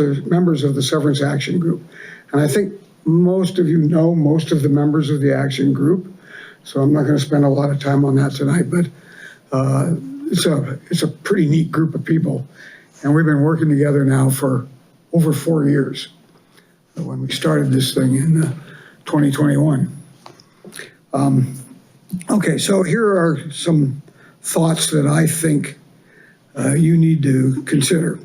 of the Severance Action Group. And I think most of you know most of the members of the Action Group, so I'm not going to spend a lot of time on that tonight, but it's a pretty neat group of people. And we've been working together now for over 4 years when we started this thing in 2021. Okay, so here are some thoughts that I think you need to consider.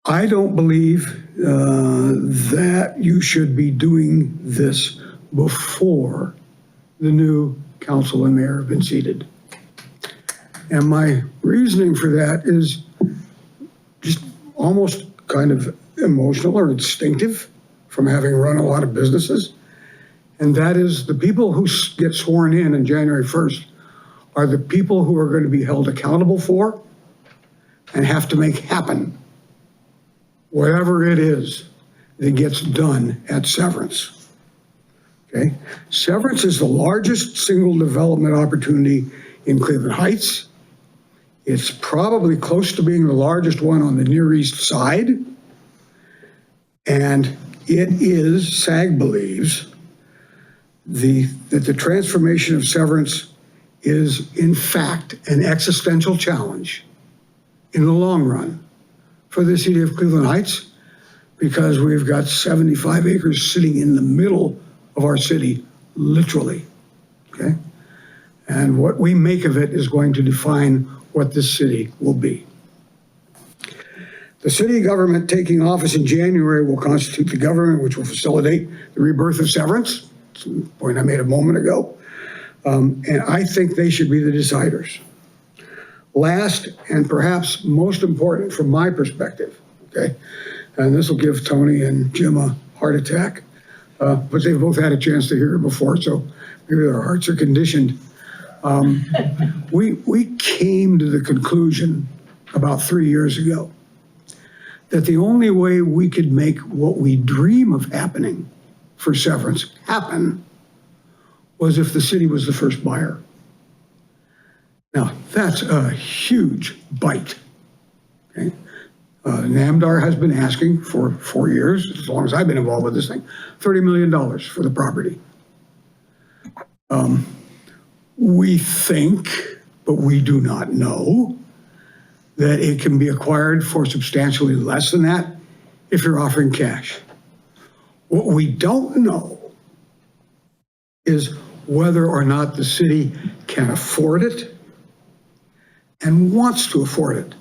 I don't believe that you should be doing this before the new council and mayor have been seated. And my reasoning for that is just almost kind of emotional or instinctive from having run a lot of businesses. And that is the people who get sworn in January 1st are the people who are going to be held accountable for and have to make happen whatever it is that gets done at Severance. Okay? Severance is the largest single development opportunity in Cleveland Heights. It's probably close to being the largest one on the Near East Side. And it is, SAG believes, that the transformation of Severance is in fact an existential challenge in the long run for the city of Cleveland Heights, because we've got 75 acres sitting in the middle of our city, literally, okay? And what we make of it is going to define what this city will be. The city government taking office in January will constitute the government which will facilitate the rebirth of Severance. That's the point I made a moment ago. And I think they should be the deciders. Last, and perhaps most important from my perspective, okay, and this will give Tony and Jim a heart attack, but they've both had a chance to hear it before, so maybe their hearts are conditioned. We came to the conclusion about 3 years ago that the only way we could make what we dream of happening for Severance happen was if the city was the first buyer. Now, that's a huge bite. Okay? NAMDAR has been asking for 4 years, as long as I've been involved with this thing, $30 million for the property. We think, but we do not know, that it can be acquired for substantially less than that if you're offering cash. What we don't know is whether or not the city can afford it and wants to afford it.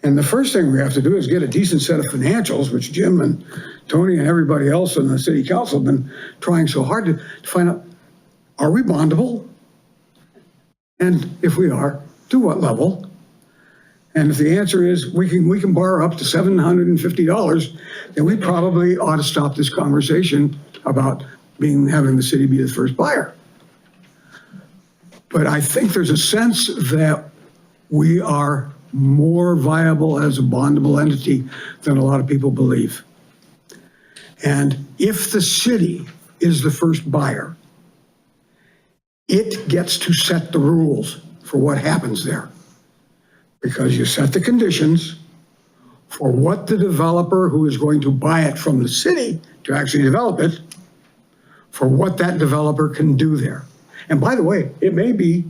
And the first thing we have to do is get a decent set of financials, which Jim and Tony and everybody else in the city council have been trying so hard to find out, are we bondable? And if we are, to what level? And if the answer is we can borrow up to $750, then we probably ought to stop this conversation about having the city be the first buyer. But I think there's a sense that we are more viable as a bondable entity than a lot of people believe. And if the city is the first buyer, it gets to set the rules for what happens there. Because you set the conditions for what the developer who is going to buy it from the city to actually develop it, for what that developer can do there. And by the way, it may be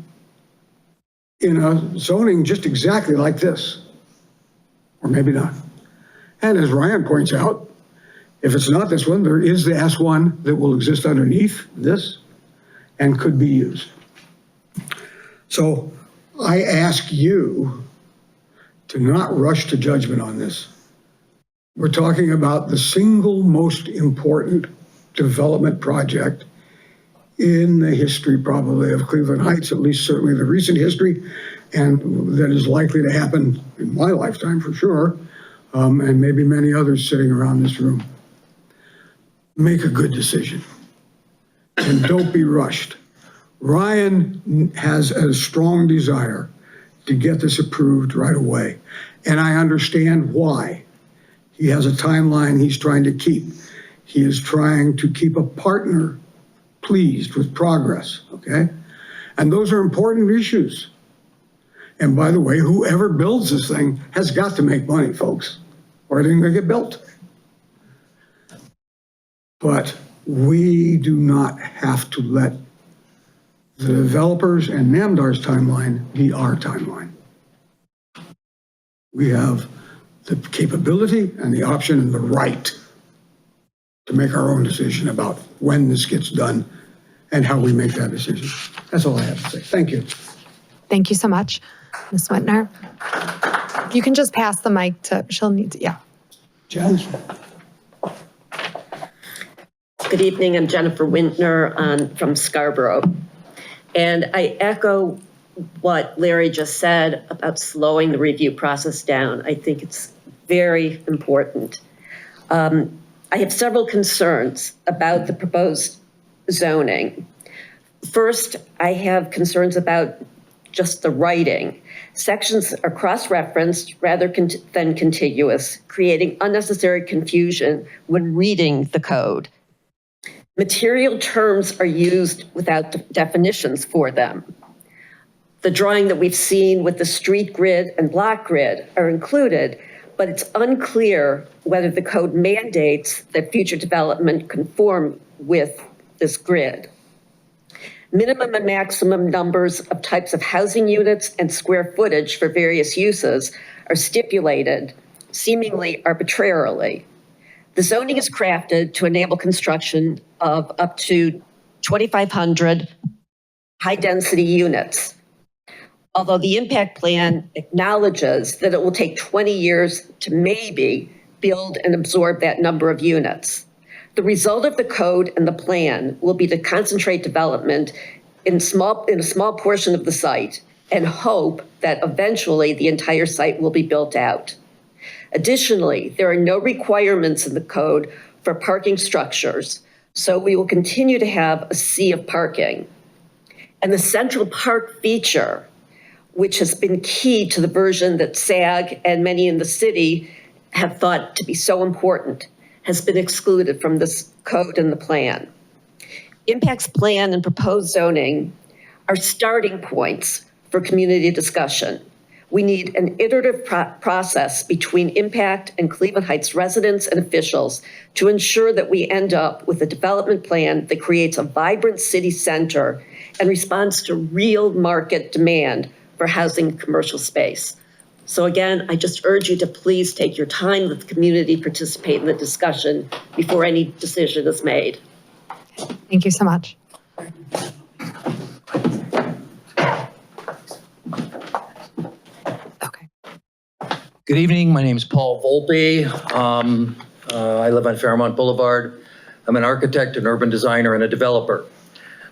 in a zoning just exactly like this, or maybe not. And as Ryan points out, if it's not this one, there is the S1 that will exist underneath this and could be used. So I ask you to not rush to judgment on this. We're talking about the single most important development project in the history probably of Cleveland Heights, at least certainly the recent history, and that is likely to happen in my lifetime for sure, and maybe many others sitting around this room. Make a good decision and don't be rushed. Ryan has a strong desire to get this approved right away, and I understand why. He has a timeline he's trying to keep. He is trying to keep a partner pleased with progress, okay? And those are important issues. And by the way, whoever builds this thing has got to make money, folks, or it ain't gonna get built. But we do not have to let the developers and Namdar's timeline be our timeline. We have the capability and the option and the right to make our own decision about when this gets done and how we make that decision. That's all I have to say. Thank you. Thank you so much, Ms. Wintner. You can just pass the mic to, she'll need to, yeah. Janice? Good evening, I'm Jennifer Wintner from Scarborough. And I echo what Larry just said about slowing the review process down. I think it's very important. I have several concerns about the proposed zoning. First, I have concerns about just the writing. Sections are cross-referenced rather than contiguous, creating unnecessary confusion when reading the code. Material terms are used without definitions for them. The drawing that we've seen with the street grid and block grid are included, but it's unclear whether the code mandates that future development conform with this grid. Minimum and maximum numbers of types of housing units and square footage for various uses are stipulated, seemingly arbitrarily. The zoning is crafted to enable construction of up to 2,500 high-density units. Although the impact plan acknowledges that it will take 20 years to maybe build and absorb that number of units. The result of the code and the plan will be to concentrate development in a small portion of the site and hope that eventually the entire site will be built out. Additionally, there are no requirements in the code for parking structures, so we will continue to have a sea of parking. And the Central Park feature, which has been key to the version that SAG and many in the city have thought to be so important, has been excluded from this code and the plan. Impacts plan and proposed zoning are starting points for community discussion. We need an iterative process between impact and Cleveland Heights residents and officials to ensure that we end up with a development plan that creates a vibrant city center and responds to real market demand for housing and commercial space. So again, I just urge you to please take your time, let the community participate in the discussion before any decision is made. Thank you so much. Okay. Good evening. My name is Paul Volpe. I live on Fairmont Boulevard. I'm an architect, an urban designer, and a developer.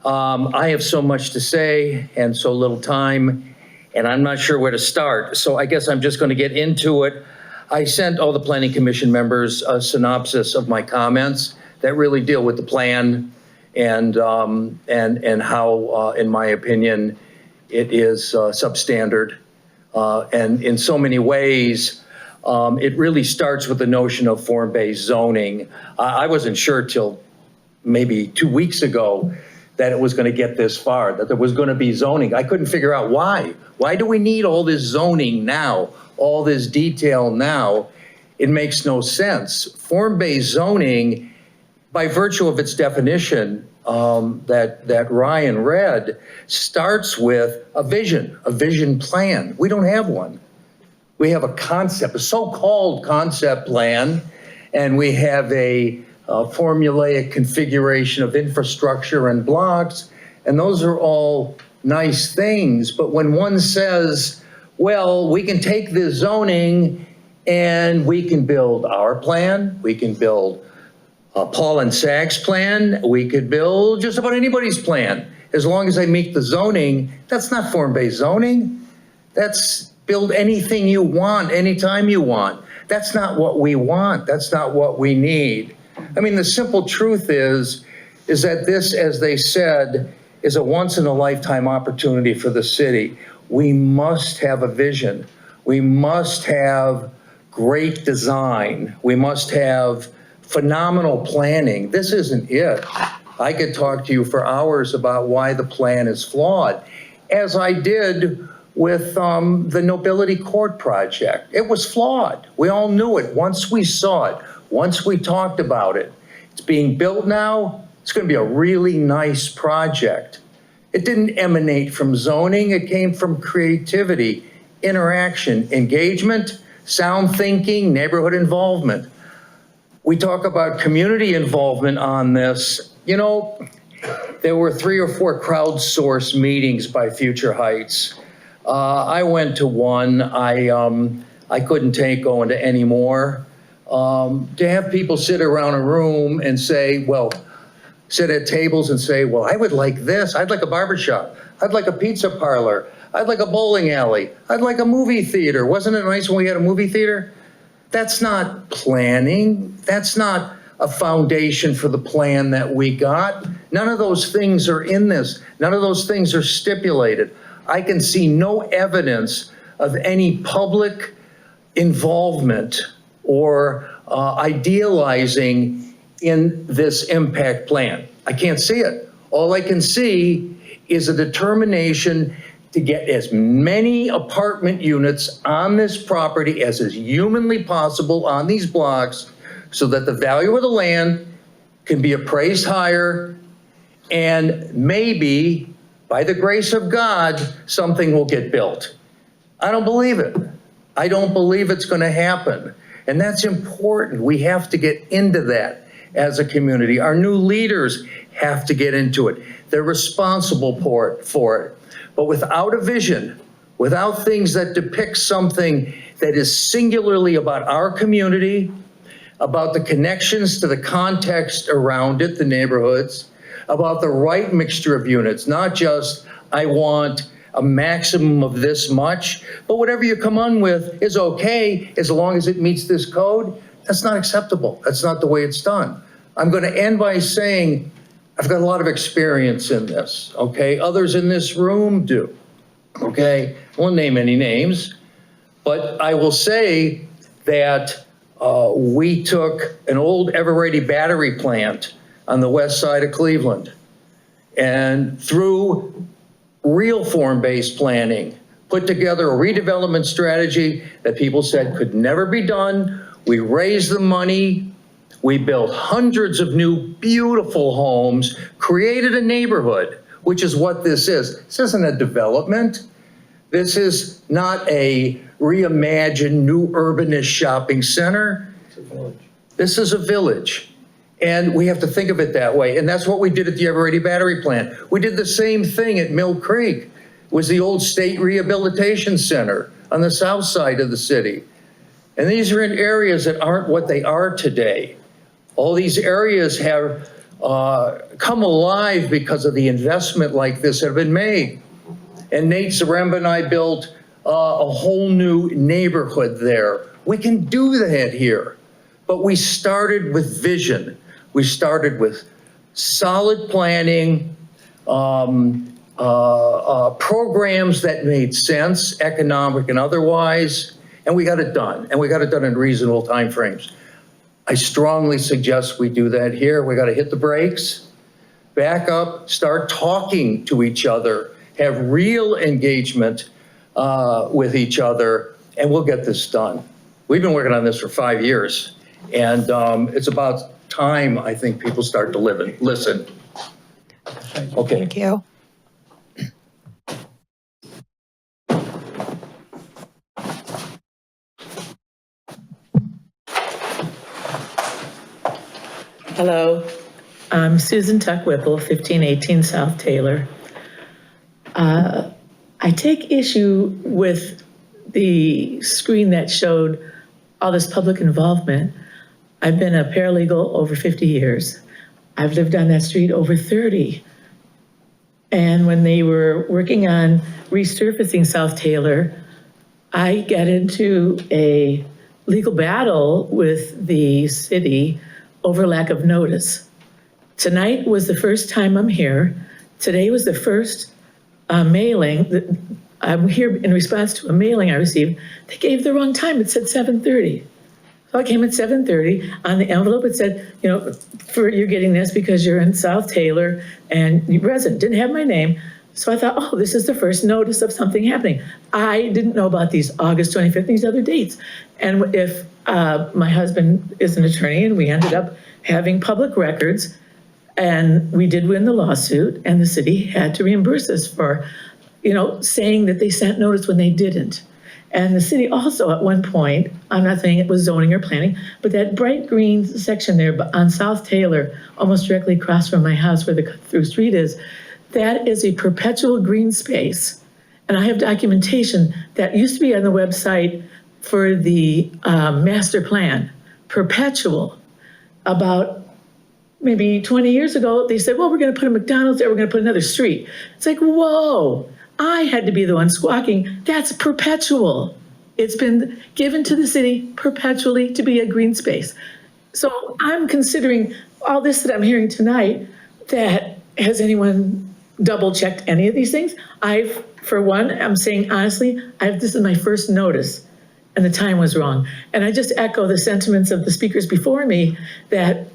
I have so much to say and so little time, and I'm not sure where to start. So I guess I'm just going to get into it. I sent all the Planning Commission members a synopsis of my comments that really deal with the plan and how, in my opinion, it is substandard. And in so many ways, it really starts with the notion of form-based zoning. I wasn't sure till maybe 2 weeks ago that it was going to get this far, that there was going to be zoning. I couldn't figure out why. Why do we need all this zoning now, all this detail now? It makes no sense. Form-based zoning, by virtue of its definition that Ryan read, starts with a vision plan. We don't have one. We have a concept, a so-called concept plan, and we have a formulaic configuration of infrastructure and blocks, and those are all nice things. But when one says, well, we can take this zoning and we can build our plan, we can build Paul and Zach's plan, we could build just about anybody's plan. As long as they meet the zoning, that's not form-based zoning. That's build anything you want, anytime you want. That's not what we want. That's not what we need. I mean, the simple truth is that this, as they said, is a once-in-a-lifetime opportunity for the city. We must have a vision. We must have great design. We must have phenomenal planning. This isn't it. I could talk to you for hours about why the plan is flawed, as I did with the Nobility Court project. It was flawed. We all knew it once we saw it, once we talked about it. It's being built now. It's going to be a really nice project. It didn't emanate from zoning. It came from creativity, interaction, engagement, sound thinking, neighborhood involvement. We talk about community involvement on this. You know, there were 3 or 4 crowdsourced meetings by Future Heights. I went to one. I couldn't take going to any more. To have people sit around a room and say, well, sit at tables and say, well, I would like this. I'd like a barbershop. I'd like a pizza parlor. I'd like a bowling alley. I'd like a movie theater. Wasn't it nice when we had a movie theater? That's not planning. That's not a foundation for the plan that we got. None of those things are in this. None of those things are stipulated. I can see no evidence of any public involvement or idealizing in this impact plan. I can't see it. All I can see is a determination to get as many apartment units on this property as is humanly possible on these blocks so that the value of the land can be appraised higher, and maybe, by the grace of God, something will get built. I don't believe it. I don't believe it's going to happen. And that's important. We have to get into that as a community. Our new leaders have to get into it. They're responsible for it. But without a vision, without things that depict something that is singularly about our community, about the connections to the context around it, the neighborhoods, about the right mixture of units, not just, I want a maximum of this much, but whatever you come on with is okay as long as it meets this code. That's not acceptable. That's not the way it's done. I'm going to end by saying I've got a lot of experience in this, okay? Others in this room do, okay? I won't name any names, but I will say that we took an old Eveready battery plant on the west side of Cleveland, and through real form-based planning, put together a redevelopment strategy that people said could never be done. We raised the money. We built hundreds of new beautiful homes, created a neighborhood, which is what this is. This isn't a development. This is not a reimagined new urbanist shopping center. It's a village. This is a village. And we have to think of it that way. And that's what we did at the Eveready battery plant. We did the same thing at Mill Creek. It was the old state rehabilitation center on the south side of the city. And these are in areas that aren't what they are today. All these areas have come alive because of the investment like this that have been made. And Nate Zaremba and I built a whole new neighborhood there. We can do that here, but we started with vision. We started with solid planning, programs that made sense, economic and otherwise, and we got it done. And we got it done in reasonable timeframes. I strongly suggest we do that here. We got to hit the brakes, back up, start talking to each other, have real engagement with each other, and we'll get this done. We've been working on this for 5 years, and it's about time, I think, people start to listen. Okay. Thank you. Hello, I'm Susan Tuck Whipple, 1518 South Taylor. I take issue with the screen that showed all this public involvement. I've been a paralegal over 50 years. I've lived on that street over 30. And when they were working on resurfacing South Taylor, I got into a legal battle with the city over lack of notice. Tonight was the first time I'm here. Today was the first mailing. I'm here in response to a mailing I received. They gave the wrong time. It said 7:30. So I came at 7:30. On the envelope, it said, you know, for you're getting this because you're in South Taylor and you're resident. Didn't have my name. So I thought, oh, this is the first notice of something happening. I didn't know about these August 25th, these other dates. And if my husband is an attorney and we ended up having public records and we did win the lawsuit and the city had to reimburse us for, you know, saying that they sent notice when they didn't. And the city also at one point, I'm not saying it was zoning or planning, but that bright green section there on South Taylor, almost directly across from my house where the cut-through street is, that is a perpetual green space. And I have documentation that used to be on the website for the master plan, perpetual. About maybe 20 years ago, they said, well, we're gonna put a McDonald's there, we're gonna put another street. It's like, whoa. I had to be the one squawking. That's perpetual. It's been given to the city perpetually to be a green space. So I'm considering all this that I'm hearing tonight, that has anyone double checked any of these things? For one, I'm saying honestly, this is my first notice and the time was wrong. And I just echo the sentiments of the speakers before me that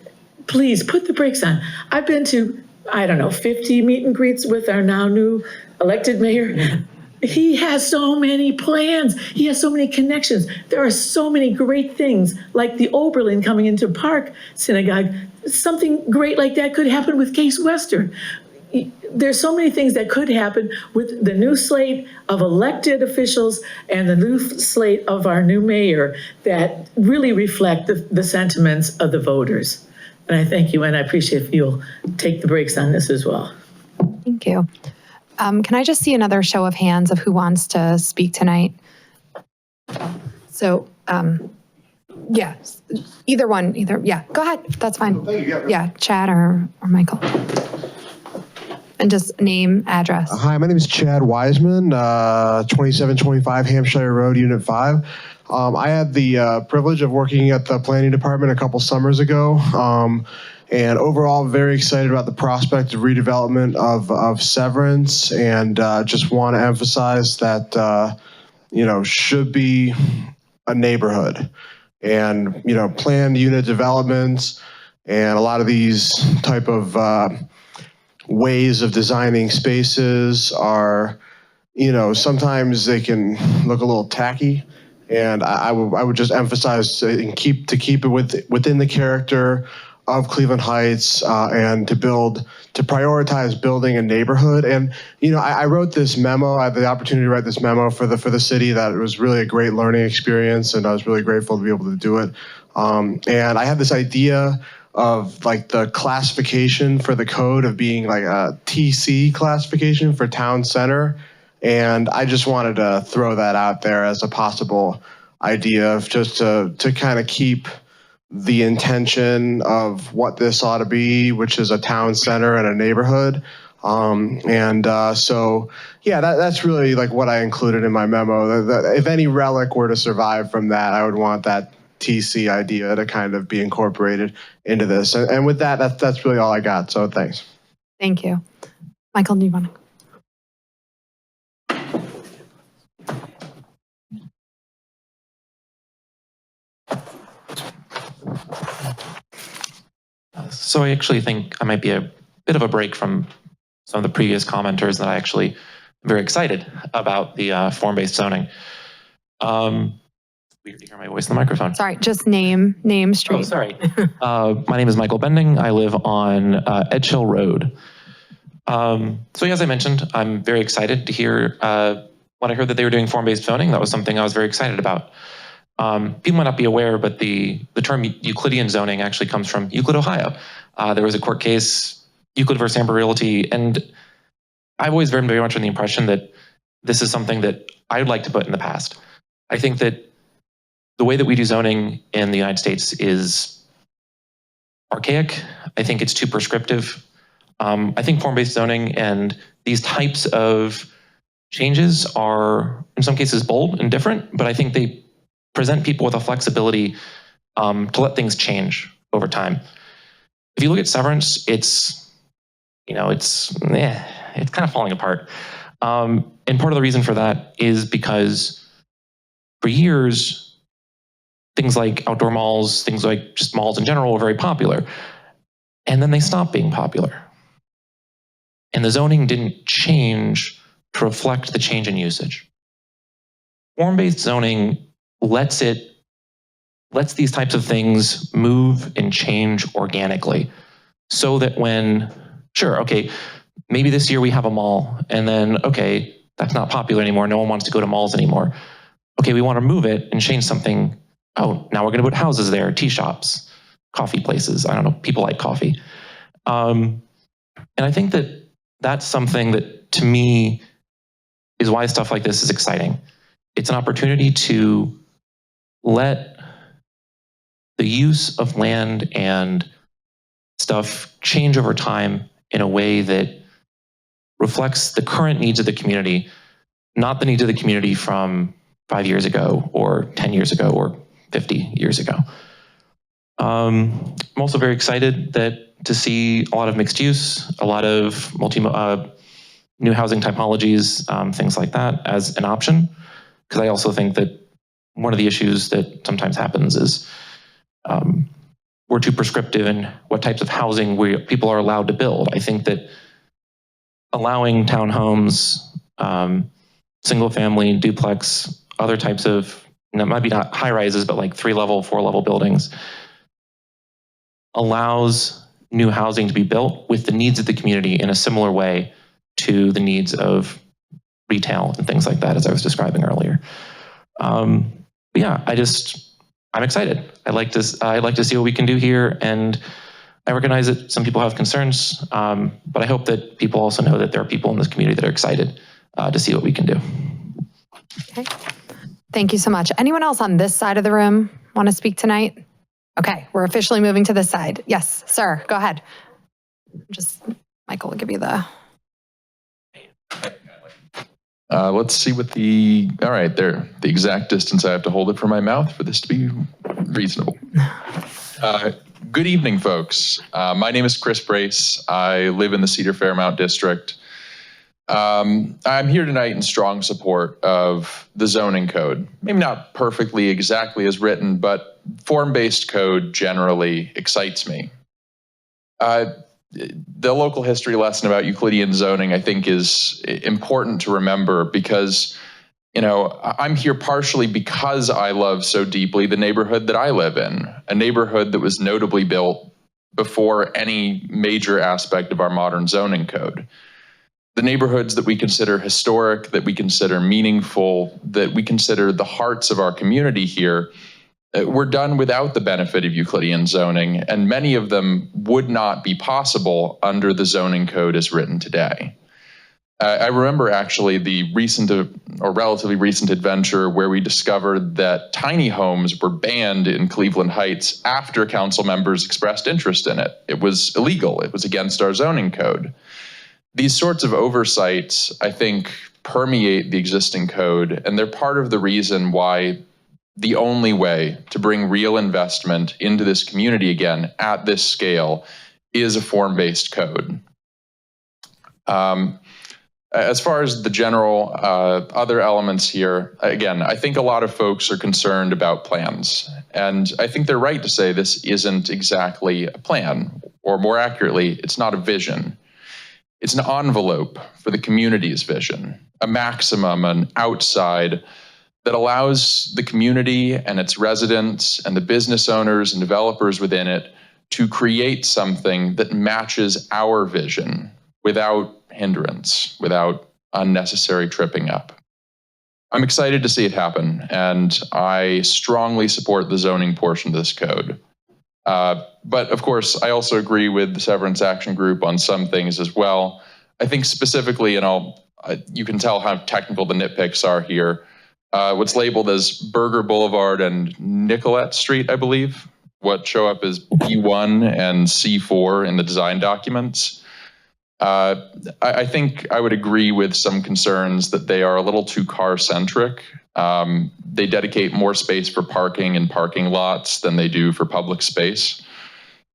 please put the brakes on. I've been to, I don't know, 50 meet and greets with our now new elected mayor. He has so many plans. He has so many connections. There are so many great things like the Oberlin coming into Park Synagogue. Something great like that could happen with Case Western. There's so many things that could happen with the new slate of elected officials and the new slate of our new mayor that really reflect the sentiments of the voters. And I thank you, and I appreciate if you'll take the brakes on this as well. Thank you. Can I just see another show of hands of who wants to speak tonight? So, yeah, either one, yeah, go ahead, that's fine. Yeah, Chad or Michael. And just name, address. Hi, my name is Chad Wiseman, 2725 Hampshire Road, Unit 5. I had the privilege of working at the planning department a couple summers ago. And overall, very excited about the prospect of redevelopment of Severance, and just want to emphasize that, you know, should be a neighborhood. And, you know, planned unit developments and a lot of these type of ways of designing spaces are, you know, sometimes they can look a little tacky. And I would just emphasize and keep it within the character of Cleveland Heights, and to prioritize building a neighborhood. And, you know, I wrote this memo, I had the opportunity to write this memo for the city. That it was really a great learning experience, and I was really grateful to be able to do it. And I had this idea of like the classification for the code of being like a TC classification for town center. And I just wanted to throw that out there as a possible idea of just to kind of keep the intention of what this ought to be, which is a town center and a neighborhood. So yeah, that's really like what I included in my memo. That if any relic were to survive from that, I would want that TC idea to kind of be incorporated into this. And with that's really all I got. So thanks. Thank you. Michael, do you want to? So I actually think I might be a bit of a break from some of the previous commenters, that I actually am very excited about the form-based zoning. Weird to hear my voice in the microphone. Sorry, just name, street. Oh, sorry. My name is Michael Bending. I live on Edge Hill Road. So as I mentioned, I'm very excited to hear when I heard that they were doing form-based zoning. That was something I was very excited about. People might not be aware, but the term Euclidean zoning actually comes from Euclid, Ohio. There was a court case, Euclid versus Amber Realty, and I've always been very much on the impression that this is something that I would like to put in the past. I think that the way that we do zoning in the United States is archaic. I think it's too prescriptive. I think form-based zoning and these types of changes are in some cases bold and different, but I think they present people with a flexibility to let things change over time. If you look at Severance, it's kind of falling apart. And part of the reason for that is because for years, things like outdoor malls, things like just malls in general were very popular. And then they stopped being popular. And the zoning didn't change to reflect the change in usage. Form-based zoning lets these types of things move and change organically so that when, sure, okay, maybe this year we have a mall and then, okay, that's not popular anymore. No one wants to go to malls anymore. Okay, we want to move it and change something. Oh, now we're going to put houses there, tea shops, coffee places. I don't know, people like coffee. And I think that that's something that to me is why stuff like this is exciting. It's an opportunity to let the use of land and stuff change over time in a way that reflects the current needs of the community, not the needs of the community from 5 years ago or 10 years ago or 50 years ago. I'm also very excited to see a lot of mixed use, a lot of new housing typologies, things like that as an option. Because I also think that one of the issues that sometimes happens is we're too prescriptive in what types of housing people are allowed to build. I think that allowing townhomes, single family, duplex, other types of, maybe not high rises, but like 3-level, 4-level buildings, allows new housing to be built with the needs of the community in a similar way to the needs of retail and things like that, as I was describing earlier. But yeah, I'm excited. I'd like to see what we can do here, and I recognize that some people have concerns, but I hope that people also know that there are people in this community that are excited to see what we can do. Okay. Thank you so much. Anyone else on this side of the room want to speak tonight? Okay, we're officially moving to this side. Yes, sir, go ahead. Michael will give you the... Let's see what the exact distance I have to hold it from my mouth for this to be reasonable. Good evening, folks. My name is Chris Brace. I live in the Cedar Fairmount district. I'm here tonight in strong support of the zoning code. Maybe not perfectly exactly as written, but form-based code generally excites me. The local history lesson about Euclidean zoning, I think, is important to remember because, I'm here partially because I love so deeply the neighborhood that I live in, a neighborhood that was notably built before any major aspect of our modern zoning code. The neighborhoods that we consider historic, that we consider meaningful, that we consider the hearts of our community here, were done without the benefit of Euclidean zoning, and many of them would not be possible under the zoning code as written today. I remember actually the recent or relatively recent adventure where we discovered that tiny homes were banned in Cleveland Heights after council members expressed interest in it. It was illegal. It was against our zoning code. These sorts of oversights, I think, permeate the existing code, and they're part of the reason why the only way to bring real investment into this community again at this scale is a form-based code. As far as the general other elements here, again, I think a lot of folks are concerned about plans. And I think they're right to say this isn't exactly a plan, or more accurately, it's not a vision. It's an envelope for the community's vision, a maximum, an outside that allows the community and its residents and the business owners and developers within it to create something that matches our vision without hindrance, without unnecessary tripping up. I'm excited to see it happen, and I strongly support the zoning portion of this code. But of course, I also agree with the Severance Action Group on some things as well. I think specifically, and you can tell how technical the nitpicks are here, what's labeled as Burger Boulevard and Nicolette Street, I believe. what show up as B1 and C4 in the design documents. I think I would agree with some concerns that they are a little too car-centric. They dedicate more space for parking and parking lots than they do for public space.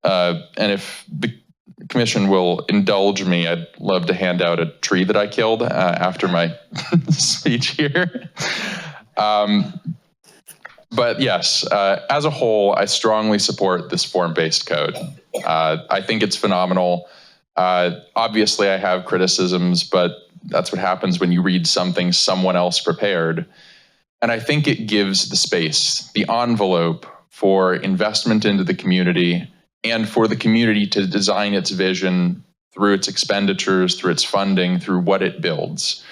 And if the commission will indulge me, I'd love to hand out a tree that I killed after my speech here. But yes, as a whole, I strongly support this form-based code. I think it's phenomenal. Obviously, I have criticisms, but that's what happens when you read something someone else prepared. And I think it gives the space, the envelope for investment into the community and for the community to design its vision through its expenditures, through its funding, through what it builds.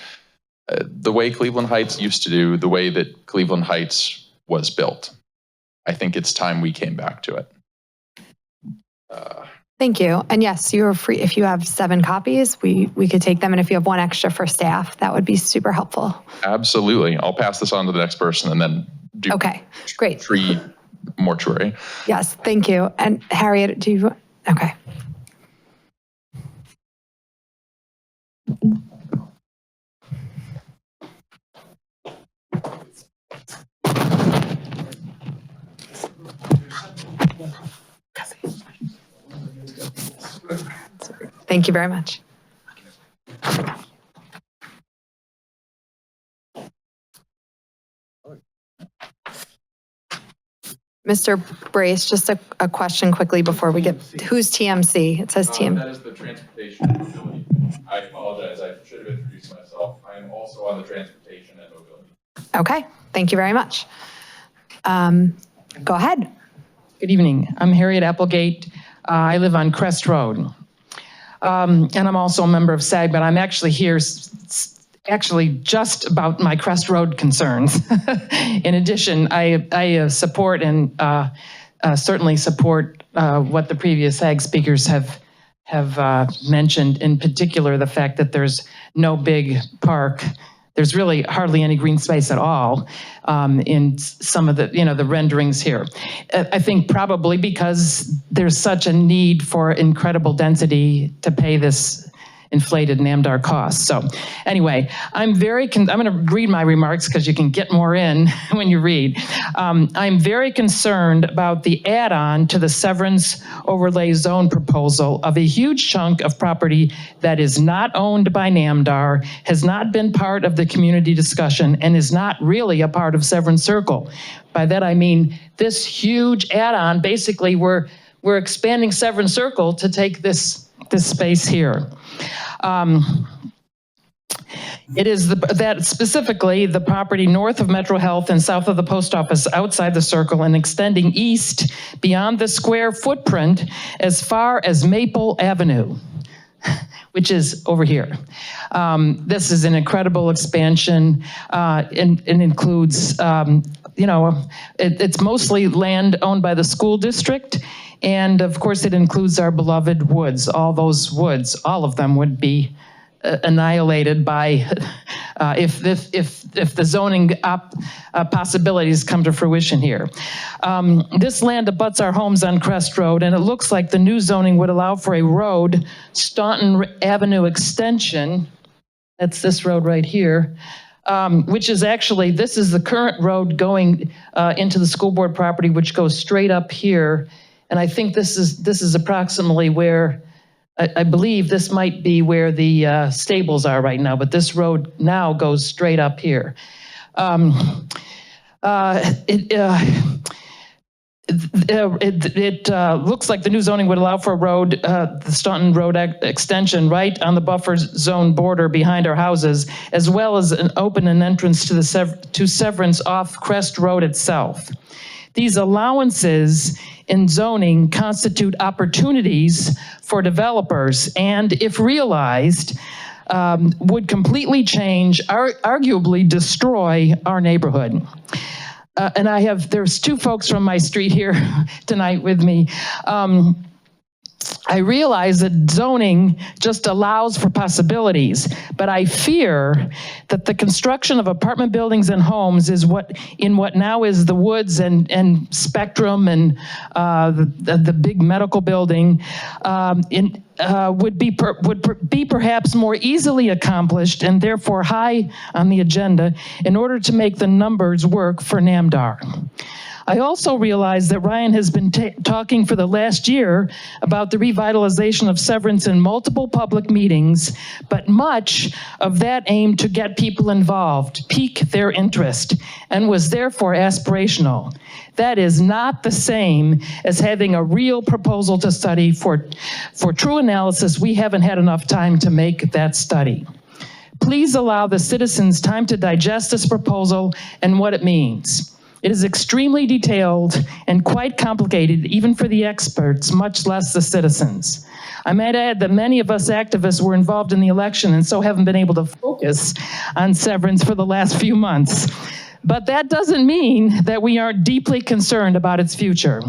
The way Cleveland Heights used to do, the way that Cleveland Heights was built. I think it's time we came back to it. Thank you. And yes, you're free. If you have 7 copies, we could take them. And if you have 1 extra for staff, that would be super helpful. Absolutely. I'll pass this on to the next person and then do Okay, great. tree mortuary. Yes, thank you. And Harriet, do you, okay. Thank you very much. Mr. Brace, just a question quickly before we get, who's TMC? It says TM. That is the Transportation and Mobility. I apologize. I should have introduced myself. I am also on the Transportation and Mobility. Okay, thank you very much. Go ahead. Good evening. I'm Harriet Applegate. I live on Crest Road. And I'm also a member of SAG, but I'm actually here actually just about my Crest Road concerns. In addition, I support and certainly support what the previous SAG speakers have mentioned, in particular the fact that there's no big park. There's really hardly any green space at all in some of the, the renderings here. I think probably because there's such a need for incredible density to pay this inflated NAMDAR cost. So anyway, I'm going to read my remarks because you can get more in when you read. I'm very concerned about the add-on to the Severance Overlay Zone proposal of a huge chunk of property that is not owned by NAMDAR, has not been part of the community discussion, and is not really a part of Severance Circle. By that I mean this huge add-on, basically we're expanding Severance Circle to take this space here. It is that specifically the property north of Metro Health and south of the post office outside the circle and extending east beyond the square footprint as far as Maple Avenue, which is over here. This is an incredible expansion and includes, it's mostly land owned by the school district. And of course, it includes our beloved woods. All those woods, all of them would be annihilated by if the zoning possibilities come to fruition here. This land abuts our homes on Crest Road, and it looks like the new zoning would allow for a road, Staunton Avenue extension. That's this road right here. Which is actually, this is the current road going into the school board property, which goes straight up here. And I think this is approximately where, I believe this might be where the stables are right now, but this road now goes straight up here. It looks like the new zoning would allow for a road, the Staunton Road extension right on the buffer zone border behind our houses, as well as an entrance to Severance off Crest Road itself. These allowances in zoning constitute opportunities for developers and, if realized, would completely change, arguably destroy our neighborhood. And there's 2 folks from my street here tonight with me. I realize that zoning just allows for possibilities, but I fear that the construction of apartment buildings and homes is what now is the Woods and Spectrum and the big medical building would be perhaps more easily accomplished and therefore high on the agenda in order to make the numbers work for NAMDAR. I also realize that Ryan has been talking for the last year about the revitalization of Severance in multiple public meetings, but much of that aimed to get people involved, pique their interest, and was therefore aspirational. That is not the same as having a real proposal to study. For true analysis, we haven't had enough time to make that study. Please allow the citizens time to digest this proposal and what it means. It is extremely detailed and quite complicated, even for the experts, much less the citizens. I might add that many of us activists were involved in the election and so haven't been able to focus on Severance for the last few months. But that doesn't mean that we aren't deeply concerned about its future.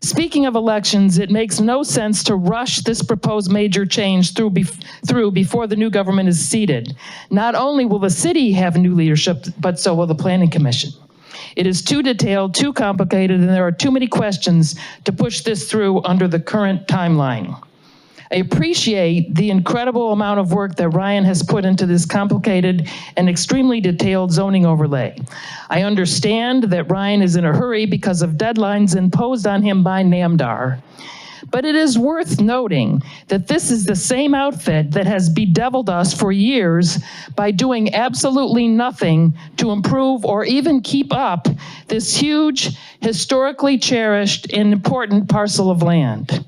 Speaking of elections, it makes no sense to rush this proposed major change through before the new government is seated. Not only will the city have new leadership, but so will the Planning Commission. It is too detailed, too complicated, and there are too many questions to push this through under the current timeline. I appreciate the incredible amount of work that Ryan has put into this complicated and extremely detailed zoning overlay. I understand that Ryan is in a hurry because of deadlines imposed on him by NAMDAR. But it is worth noting that this is the same outfit that has bedeviled us for years by doing absolutely nothing to improve or even keep up this huge, historically cherished and important parcel of land.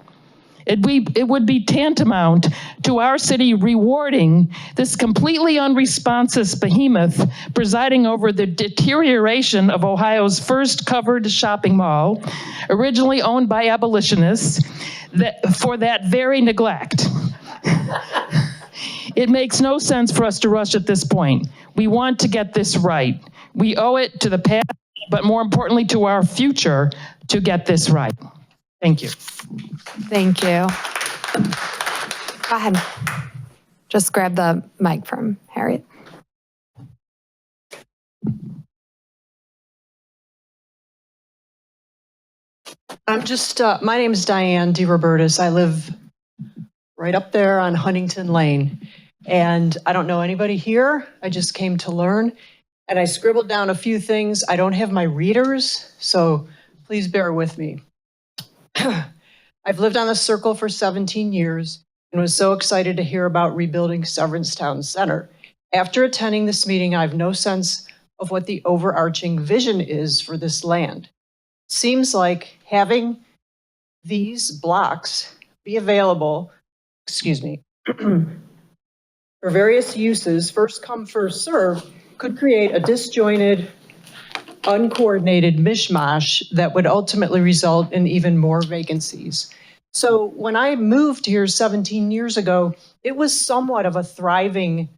It would be tantamount to our city rewarding this completely unresponsive behemoth presiding over the deterioration of Ohio's first covered shopping mall, originally owned by abolitionists, for that very neglect. It makes no sense for us to rush at this point. We want to get this right. We owe it to the past, but more importantly to our future to get this right. Thank you. Thank you. Go ahead. Just grab the mic from Harriet. My name is Diane DeRobertis. I live right up there on Huntington Lane. And I don't know anybody here. I just came to learn. And I scribbled down a few things. I don't have my readers, so please bear with me. I've lived on the Circle for 17 years and was so excited to hear about rebuilding Severance Town Center. After attending this meeting, I have no sense of what the overarching vision is for this land. It seems like having these blocks be available, for various uses, first come, first serve, could create a disjointed, uncoordinated mishmash that would ultimately result in even more vacancies. So when I moved here 17 years ago, it was somewhat of a thriving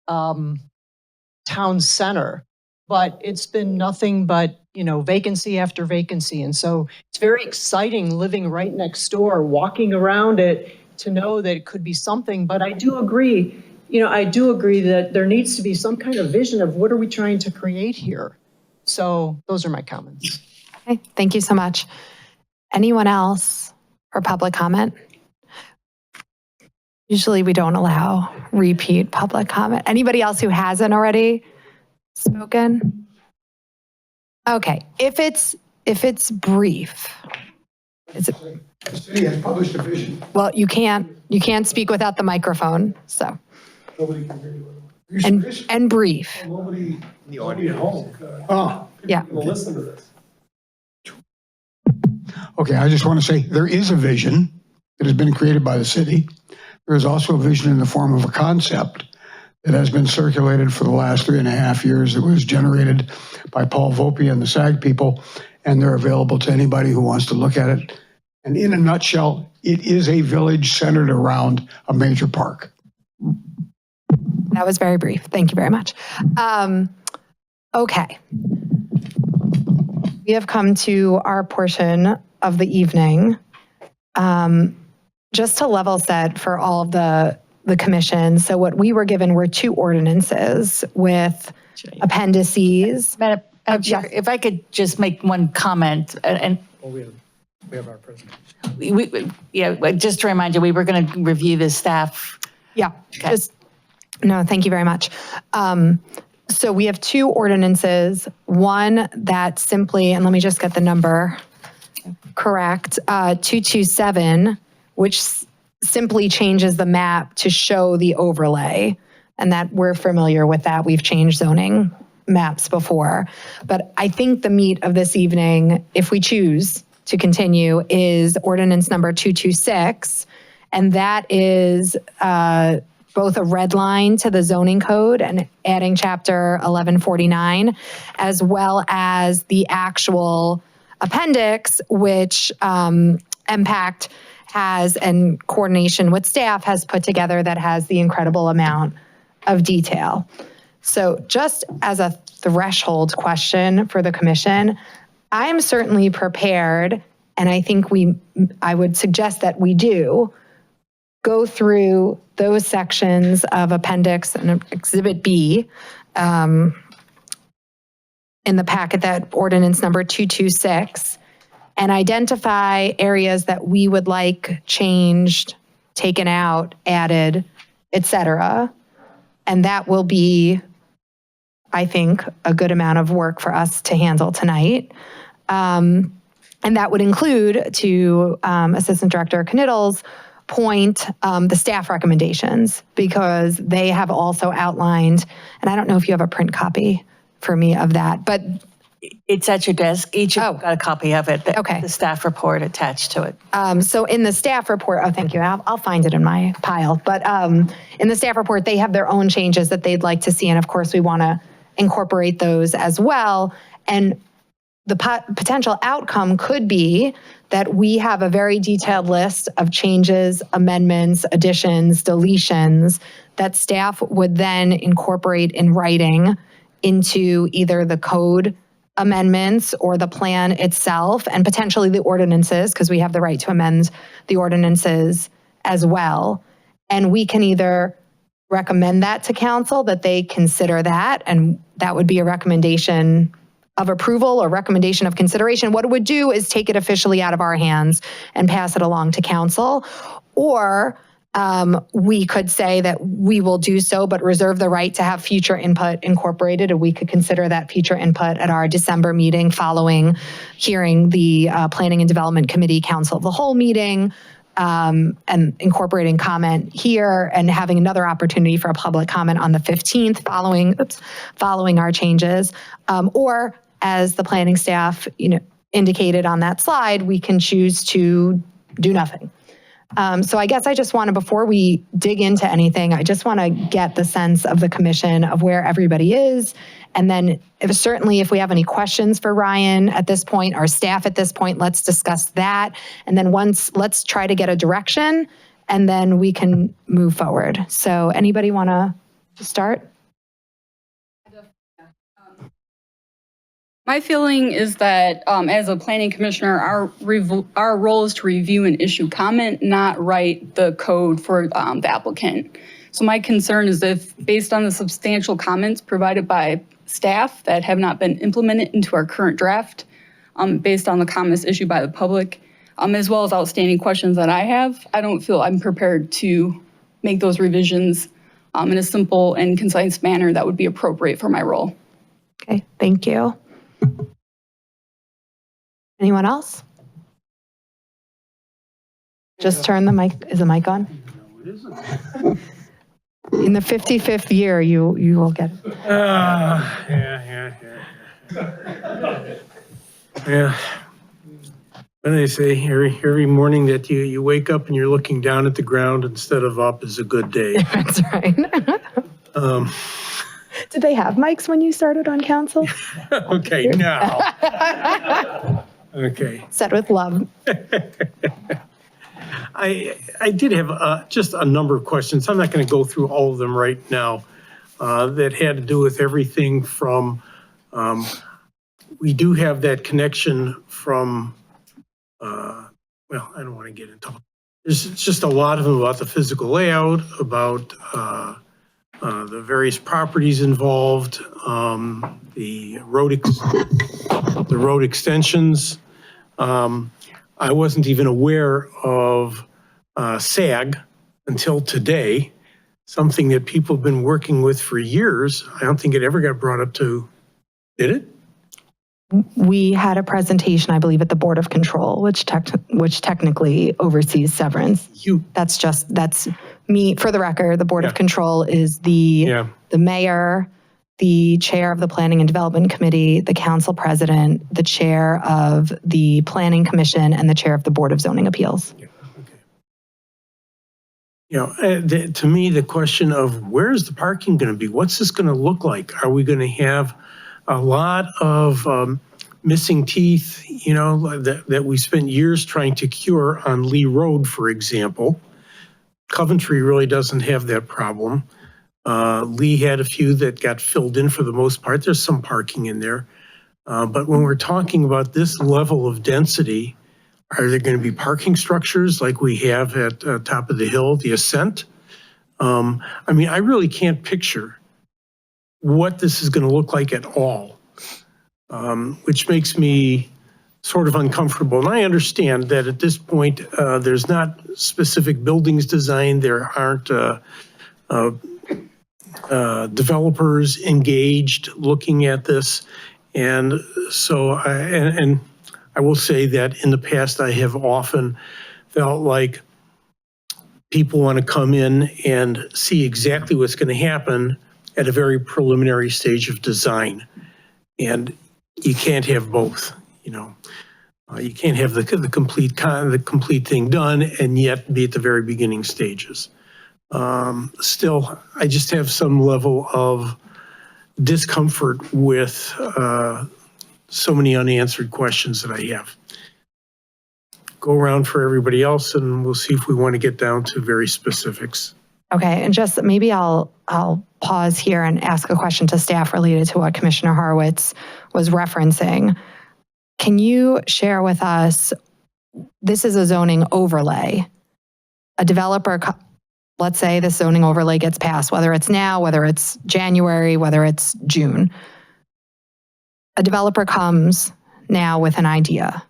town center, but it's been nothing but, vacancy after vacancy. And so it's very exciting living right next door, walking around it to know that it could be something. But I do agree, that there needs to be some kind of vision of what are we trying to create here. So those are my comments. Okay, thank you so much. Anyone else for public comment? Usually we don't allow repeat public comment. Anybody else who hasn't already spoken? Okay, if it's brief. The city has published a vision. Well, you can't speak without the microphone, so. Nobody can hear you. And brief. Nobody The audio. Yeah. will listen to this. Okay, I just want to say there is a vision that has been created by the city. There is also a vision in the form of a concept that has been circulated for the last 3.5 years. It was generated by Paul Volpe and the SAG people, and they're available to anybody who wants to look at it. And in a nutshell, it is a village centered around a major park. That was very brief. Thank you very much. Okay. We have come to our portion of the evening. just to level set for all of the commission, so what we were given were 2 ordinances with appendices. Madam Chair, if I could just make one comment, and Well, we have our presentation. just to remind you, we were going to review the staff. Yeah, no, thank you very much. So we have 2 ordinances, one that simply, and let me just get the number correct, 227, which simply changes the map to show the overlay, and that we're familiar with that. We've changed zoning maps before. But I think the meat of this evening, if we choose to continue, is ordinance number 226, and that is both a red line to the zoning code and adding chapter 1149, as well as the actual appendix, which MPACT has, and coordination with staff has put together, that has the incredible amount of detail. So just as a threshold question for the commission, I'm certainly prepared, and I think I would suggest that we do go through those sections of Appendix and Exhibit B in the packet, that ordinance number 226, and identify areas that we would like changed, taken out, added, et cetera. And that will be, I think, a good amount of work for us to handle tonight. And that would include, to Assistant Director Knittle's point, the staff recommendations, because they have also outlined, and I don't know if you have a print copy for me of that, but it's at your desk. Each of you got a copy of it. Okay. The staff report attached to it. So in the staff report, oh, thank you. I'll find it in my pile. But in the staff report, they have their own changes that they'd like to see. And of course, we want to incorporate those as well. And the potential outcome could be that we have a very detailed list of changes, amendments, additions, deletions that staff would then incorporate in writing into either the code amendments or the plan itself, and potentially the ordinances, because we have the right to amend the ordinances as well. And we can either recommend that to council, that they consider that, and that would be a recommendation of approval or recommendation of consideration. What it would do is take it officially out of our hands and pass it along to council. Or we could say that we will do so, but reserve the right to have future input incorporated, and we could consider that future input at our December meeting following hearing the Planning and Development Committee Council of the Whole meeting, and incorporating comment here and having another opportunity for a public comment on the 15th following our changes. Or as the planning staff indicated on that slide, we can choose to do nothing. So I guess I just want to, before we dig into anything, I just want to get the sense of the commission of where everybody is. And then certainly if we have any questions for Ryan at this point, our staff at this point, let's discuss that. And then let's try to get a direction, and then we can move forward. So anybody want to start? My feeling is that as a planning commissioner, our role is to review and issue comment, not write the code for the applicant. So my concern is if, based on the substantial comments provided by staff that have not been implemented into our current draft, based on the comments issued by the public, as well as outstanding questions that I have, I don't feel I'm prepared to make those revisions in a simple and concise manner that would be appropriate for my role. Okay, thank you. Anyone else? Just turn the mic. Is the mic on? No, it isn't. In the 55th year, you will get it. Yeah. When they say every morning that you wake up and you're looking down at the ground instead of up is a good day. That's right. Did they have mics when you started on council? Okay, now. Okay. Said with love. I did have just a number of questions. I'm not going to go through all of them right now. That had to do with everything from, we do have that connection from, well, I don't want to get into there's just a lot of them about the physical layout, about the various properties involved, the road extensions. I wasn't even aware of SAG until today, something that people have been working with for years. I don't think it ever got brought up to, did it? We had a presentation, I believe, at the Board of Control, which technically oversees severance. That's me. For the record, the Board of Control is the mayor, the chair of the Planning and Development Committee, the council president, the chair of the Planning Commission, and the chair of the Board of Zoning Appeals. To me, the question of where's the parking going to be? What's this going to look like? Are we going to have a lot of missing teeth, that we spent years trying to cure on Lee Road, for example? Coventry really doesn't have that problem. Lee had a few that got filled in for the most part. There's some parking in there. But when we're talking about this level of density, are there going to be parking structures like we have at top of the hill, the Ascent? I really can't picture what this is going to look like at all, which makes me sort of uncomfortable. And I understand that at this point, there's not specific buildings designed. There aren't developers engaged looking at this. And so, I will say that in the past, I have often felt like people want to come in and see exactly what's going to happen at a very preliminary stage of design. And you can't have both, you can't have the complete thing done and yet be at the very beginning stages. Still, I just have some level of discomfort with so many unanswered questions that I have. Go around for everybody else and we'll see if we want to get down to very specifics. Okay, and just maybe I'll pause here and ask a question to staff related to what Commissioner Horowitz was referencing. Can you share with us, this is a zoning overlay. A developer, let's say this zoning overlay gets passed, whether it's now, whether it's January, whether it's June. A developer comes now with an idea.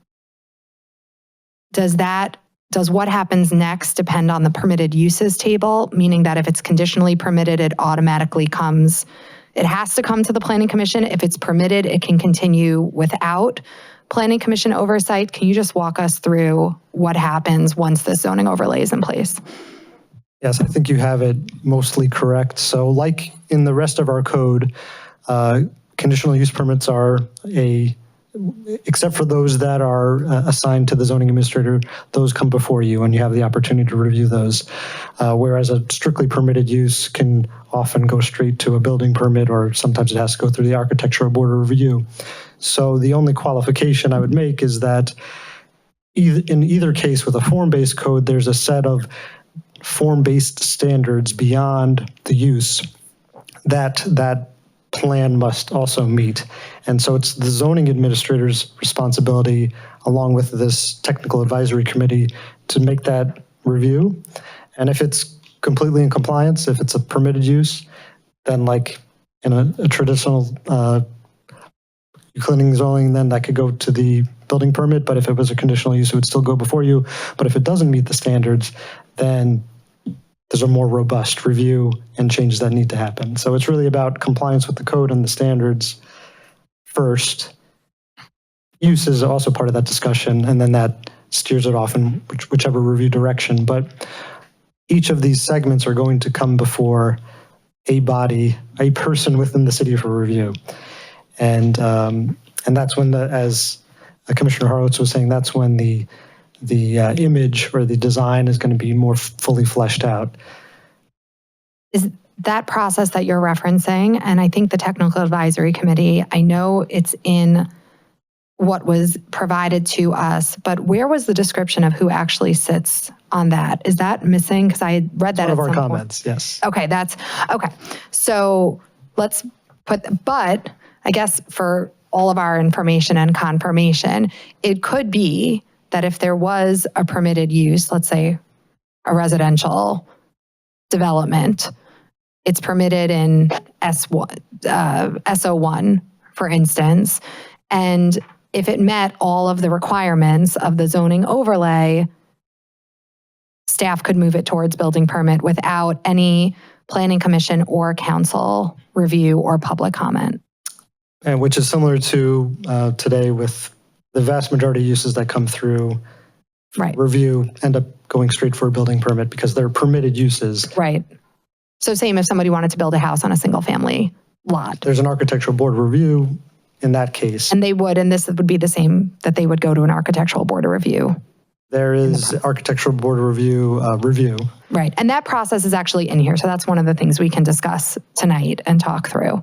Does what happens next depend on the permitted uses table, meaning that if it's conditionally permitted, it automatically comes, it has to come to the Planning Commission. If it's permitted, it can continue without Planning Commission oversight. Can you just walk us through what happens once the zoning overlay is in place? Yes, I think you have it mostly correct. So like in the rest of our code, conditional use permits are except for those that are assigned to the zoning administrator, those come before you and you have the opportunity to review those. Whereas a strictly permitted use can often go straight to a building permit, or sometimes it has to go through the architectural board of review. So the only qualification I would make is that in either case with a form-based code, there's a set of form-based standards beyond the use that plan must also meet. And so it's the zoning administrator's responsibility, along with this technical advisory committee, to make that review. And if it's completely in compliance, if it's a permitted use, then like in a traditional Euclidean zoning, then that could go to the building permit. But if it was a conditional use, it would still go before you. But if it doesn't meet the standards, then there's a more robust review and changes that need to happen. So it's really about compliance with the code and the standards first. Use is also part of that discussion, and then that steers it off in whichever review direction. But each of these segments are going to come before a body, a person within the city for review. And that's when, as Commissioner Horowitz was saying, that's when the image or the design is going to be more fully fleshed out. Is that process that you're referencing, and I think the Technical Advisory Committee, I know it's in what was provided to us, but where was the description of who actually sits on that? Is that missing? Because I had read that One of at our some comments, point. yes. Okay, okay. So let's but I guess for all of our information and confirmation, it could be that if there was a permitted use, let's say a residential development. It's permitted in SO1, for instance. And if it met all of the requirements of the zoning overlay, staff could move it towards building permit without any planning commission or council review or public comment. And which is similar to today with the vast majority of uses that come through review end up going straight for a building permit because they're permitted uses. Right. So same if somebody wanted to build a house on a single family lot. There's an architectural board review in that case. And they would, and this would be the same, that they would go to an architectural board of review. There is architectural board of review. Right. And that process is actually in here. So that's one of the things we can discuss tonight and talk through.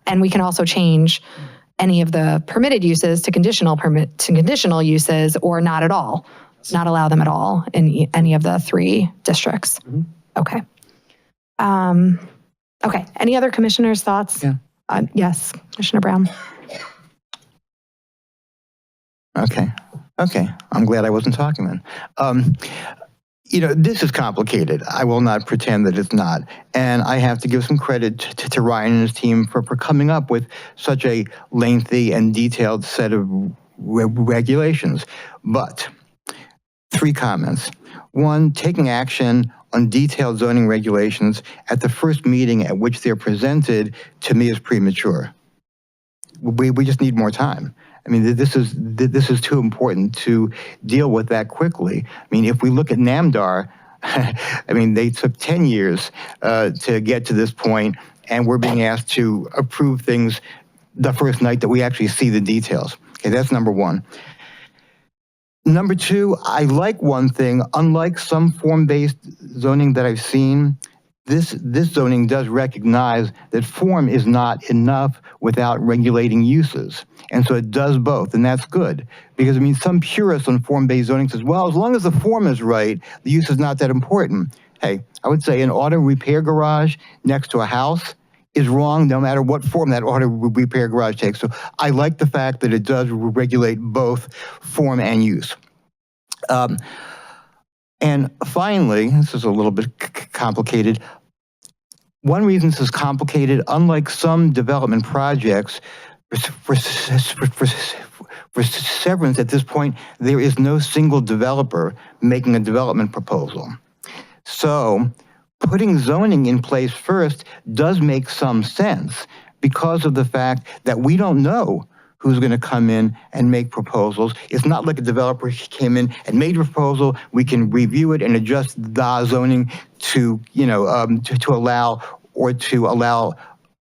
And we can also change any of the permitted uses to conditional uses or not at all, not allow them at all in any of the 3 districts. Okay. Okay. Any other commissioners' thoughts? Yeah. Yes, Commissioner Brown. Okay. I'm glad I wasn't talking then. This is complicated. I will not pretend that it's not. And I have to give some credit to Ryan and his team for coming up with such a lengthy and detailed set of regulations. But 3 comments. 1, taking action on detailed zoning regulations at the first meeting at which they're presented, to me, is premature. We just need more time. I mean, this is too important to deal with that quickly. I mean, if we look at NAMDAR, I mean, they took 10 years to get to this point, and we're being asked to approve things the first night that we actually see the details. Okay, that's number 1. Number 2, I like one thing. Unlike some form-based zoning that I've seen, this zoning does recognize that form is not enough without regulating uses. And so it does both, and that's good. Because, I mean, some purists on form-based zoning says, well, as long as the form is right, the use is not that important. Hey, I would say an auto repair garage next to a house is wrong no matter what form that auto repair garage takes. So I like the fact that it does regulate both form and use. And finally, this is a little bit complicated. One reason this is complicated, unlike some development projects, for severance at this point, there is no single developer making a development proposal. So putting zoning in place first does make some sense because of the fact that we don't know who's going to come in and make proposals. It's not like a developer came in and made a proposal. We can review it and adjust the zoning to, to allow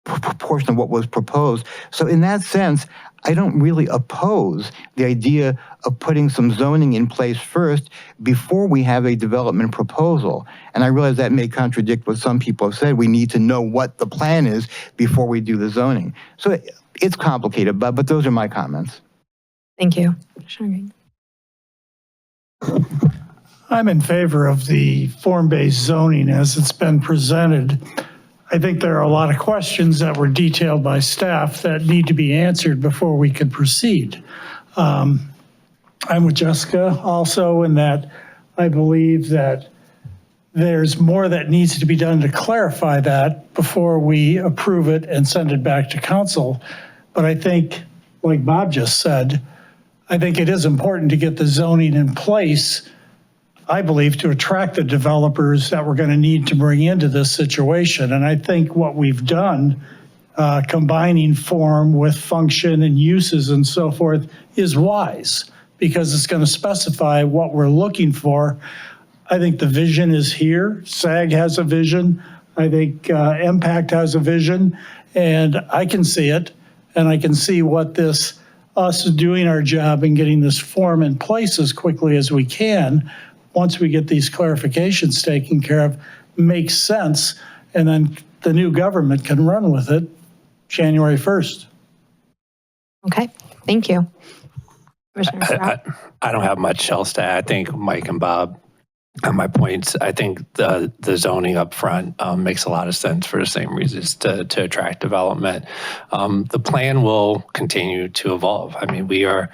a portion of what was proposed. So in that sense, I don't really oppose the idea of putting some zoning in place first before we have a development proposal. And I realize that may contradict what some people have said. We need to know what the plan is before we do the zoning. So it's complicated, but those are my comments. Thank you. I'm in favor of the form-based zoning as it's been presented. I think there are a lot of questions that were detailed by staff that need to be answered before we can proceed. I'm with Jessica also in that I believe that there's more that needs to be done to clarify that before we approve it and send it back to council. But I think, like Bob just said, I think it is important to get the zoning in place, I believe, to attract the developers that we're going to need to bring into this situation. And I think what we've done, combining form with function and uses and so forth, is wise because it's going to specify what we're looking for. I think the vision is here. SAG has a vision. I think MPACT has a vision, and I can see it. And I can see what us doing our job and getting this form in place as quickly as we can, once we get these clarifications taken care of, makes sense. And then the new government can run with it January 1st. Okay, thank you. I don't have much else to add. I think Mike and Bob my points. I think the zoning up front makes a lot of sense for the same reasons to attract development. The plan will continue to evolve. I mean, we are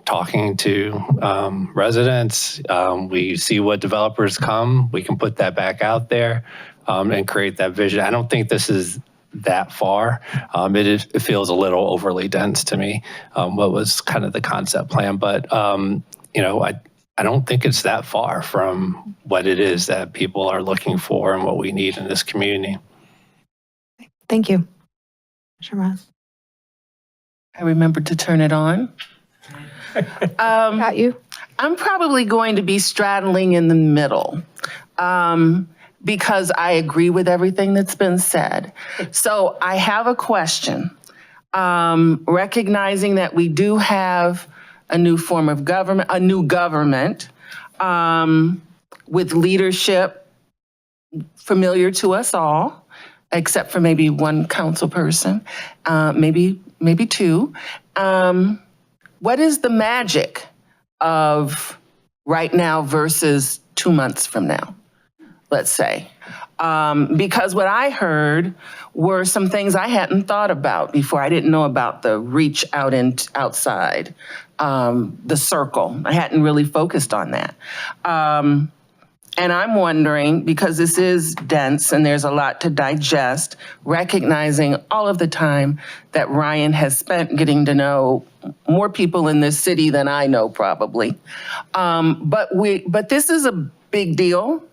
talking to residents. We see what developers come. We can put that back out there and create that vision. I don't think this is that far. It feels a little overly dense to me, what was kind of the concept plan. But, you know, I don't think it's that far from what it is that people are looking for and what we need in this community. Thank you. Shamaz. I remembered to turn it on. Got you. I'm probably going to be straddling in the middle because I agree with everything that's been said. So I have a question. Recognizing that we do have a new form of government, a new government with leadership familiar to us all, except for maybe one council person, maybe two. What is the magic of right now versus 2 months from now, let's say? Because what I heard were some things I hadn't thought about before. I didn't know about the reach out and outside, the circle. I hadn't really focused on that. And I'm wondering, because this is dense and there's a lot to digest, recognizing all of the time that Ryan has spent getting to know more people in this city than I know probably. But this is a big deal,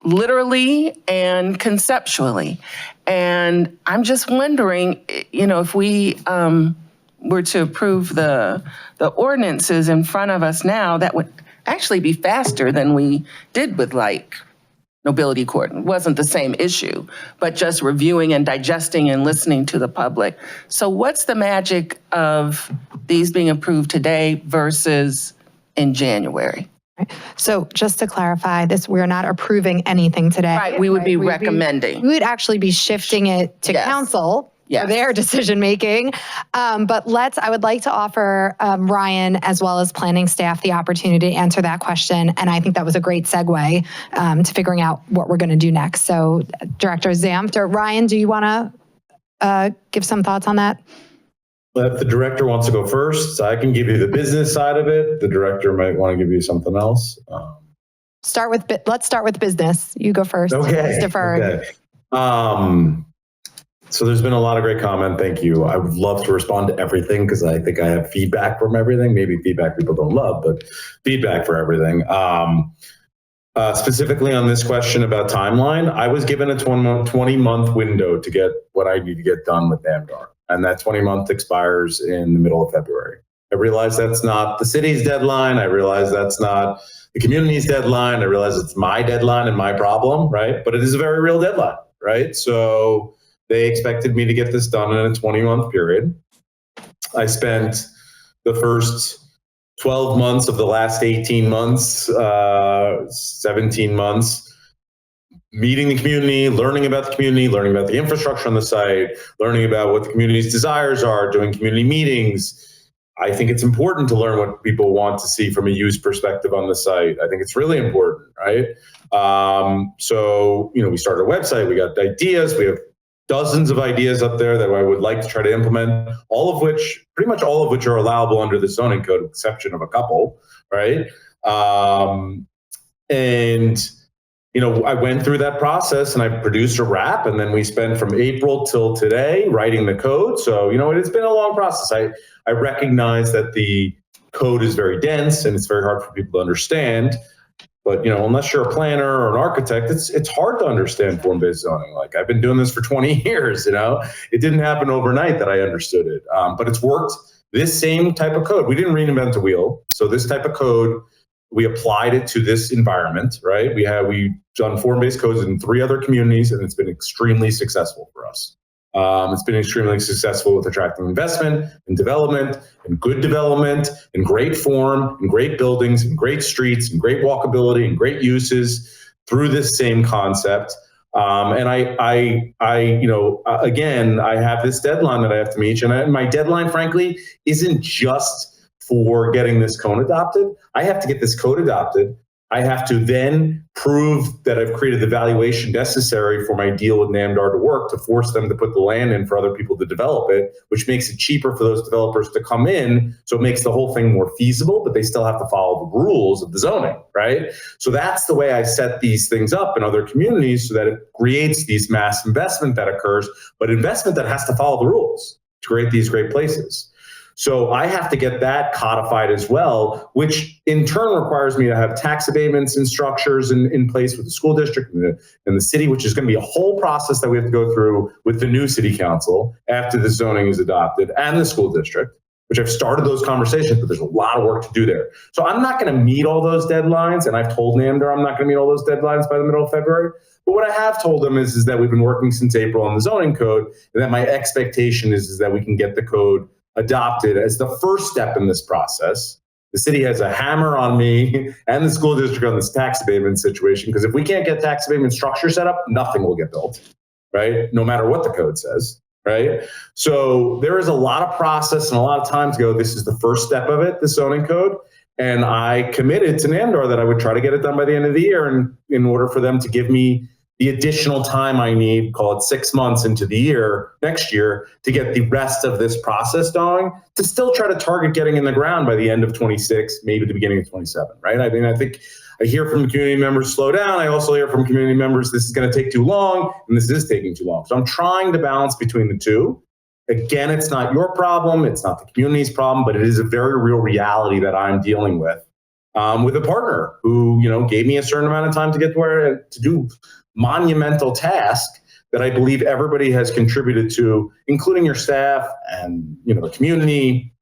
literally and conceptually. And I'm just wondering, you know, if we were to approve the ordinances in front of us now, that would actually be faster than we did with like nobility court. It wasn't the same issue, but just reviewing and digesting and listening to the public. So what's the magic of these being approved today versus in January? So just to clarify this, we're not approving anything today. Right, we would be recommending. We would actually be shifting it to council for their decision making. But I would like to offer Ryan as well as planning staff the opportunity to answer that question. And I think that was a great segue to figuring out what we're going to do next. So Director Zampt or Ryan, do you want to give some thoughts on that? If the director wants to go first, I can give you the business side of it. The director might want to give you something else. Let's start with business. You go first. Okay. Deferred. Okay. So there's been a lot of great comment. Thank you. I would love to respond to everything because I think I have feedback from everything. Maybe feedback people don't love, but feedback for everything. Specifically on this question about timeline, I was given a 20-month window to get what I need to get done with NAMDAR. And that 20-month expires in the middle of February. I realize that's not the city's deadline. I realize that's not the community's deadline. I realize it's my deadline and my problem, right? But it is a very real deadline, right? So they expected me to get this done in a 20-month period. I spent the first 12 months of the last 18 months, 17 months, meeting the community, learning about the community, learning about the infrastructure on the site, learning about what the community's desires are, doing community meetings. I think it's important to learn what people want to see from a use perspective on the site. I think it's really important, right? So, you know, we started a website, we got ideas, we have dozens of ideas up there that I would like to try to implement, pretty much all of which are allowable under the zoning code, with the exception of a couple, right? And you know, I went through that process and I produced a wrap, and then we spent from April till today writing the code. So, you know, it's been a long process. I recognize that the code is very dense and it's very hard for people to understand. But, you know, unless you're a planner or an architect, it's hard to understand form-based zoning. Like, I've been doing this for 20 years, you know. It didn't happen overnight that I understood it, but it's worked. This same type of code, we didn't reinvent the wheel. So this type of code, we applied it to this environment, right? We've done form-based codes in 3 other communities, and it's been extremely successful for us. It's been extremely successful with attracting investment and development and good development and great form and great buildings and great streets and great walkability and great uses through this same concept. And again, I have this deadline that I have to meet, and my deadline, frankly, isn't just for getting this code adopted. I have to get this code adopted. I have to then prove that I've created the valuation necessary for my deal with NAMDAR to work, to force them to put the land in for other people to develop it, which makes it cheaper for those developers to come in. So it makes the whole thing more feasible, but they still have to follow the rules of the zoning, right? So that's the way I set these things up in other communities, so that it creates these mass investment that occurs, but investment that has to follow the rules to create these great places. So I have to get that codified as well, which in turn requires me to have tax abatements and structures in place with the school district and the city, which is going to be a whole process that we have to go through with the new city council after the zoning is adopted, and the school district, which I've started those conversations, but there's a lot of work to do there. So I'm not going to meet all those deadlines, and I've told NAMDAR I'm not going to meet all those deadlines by the middle of February. But what I have told them is that we've been working since April on the zoning code, and that my expectation is that we can get the code adopted as the first step in this process. The city has a hammer on me and the school district on this tax abatement situation, because if we can't get tax abatement structure set up, nothing will get built, right? No matter what the code says, right? So there is a lot of process and a lot of time to go. This is the first step of it, the zoning code. And I committed to NAMDAR that I would try to get it done by the end of the year, and in order for them to give me the additional time I need, call it 6 months into the year, next year, to get the rest of this process going, to still try to target getting in the ground by the end of 26, maybe the beginning of 27, right? I mean, I think I hear from community members, slow down. I also hear from community members, this is going to take too long, and this is taking too long. So I'm trying to balance between the two. Again, it's not your problem, it's not the community's problem, but it is a very real reality that I'm dealing with a partner who, gave me a certain amount of time to get to do monumental task that I believe everybody has contributed to, including your staff and the community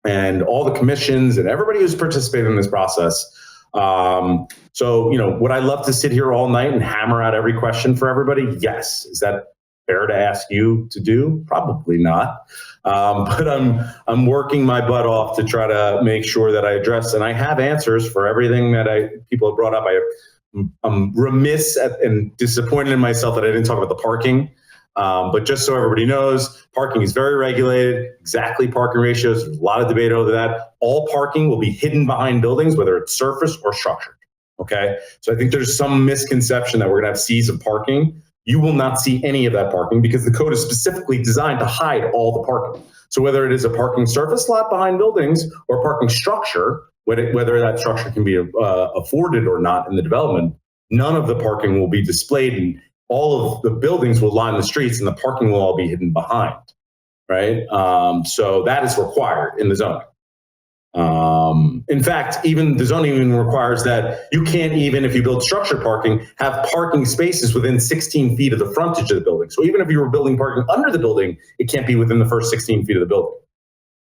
and all the commissions and everybody who's participated in this process. So would I love to sit here all night and hammer out every question for everybody? Yes. Is that fair to ask you to do? Probably not. But I'm working my butt off to try to make sure that I address, and I have answers for everything that people have brought up. I'm remiss and disappointed in myself that I didn't talk about the parking. But just so everybody knows, parking is very regulated, exactly parking ratios. There's a lot of debate over that. All parking will be hidden behind buildings, whether it's surface or structured. Okay. So I think there's some misconception that we're going to have seas of parking. You will not see any of that parking because the code is specifically designed to hide all the parking. So whether it is a parking surface lot behind buildings or parking structure, whether that structure can be afforded or not in the development, none of the parking will be displayed, and all of the buildings will line the streets and the parking will all be hidden behind, right? So that is required in the zoning. In fact, even the zoning even requires that you can't even, if you build structured parking, have parking spaces within 16 feet of the frontage of the building. So even if you were building parking under the building, it can't be within the first 16 feet of the building,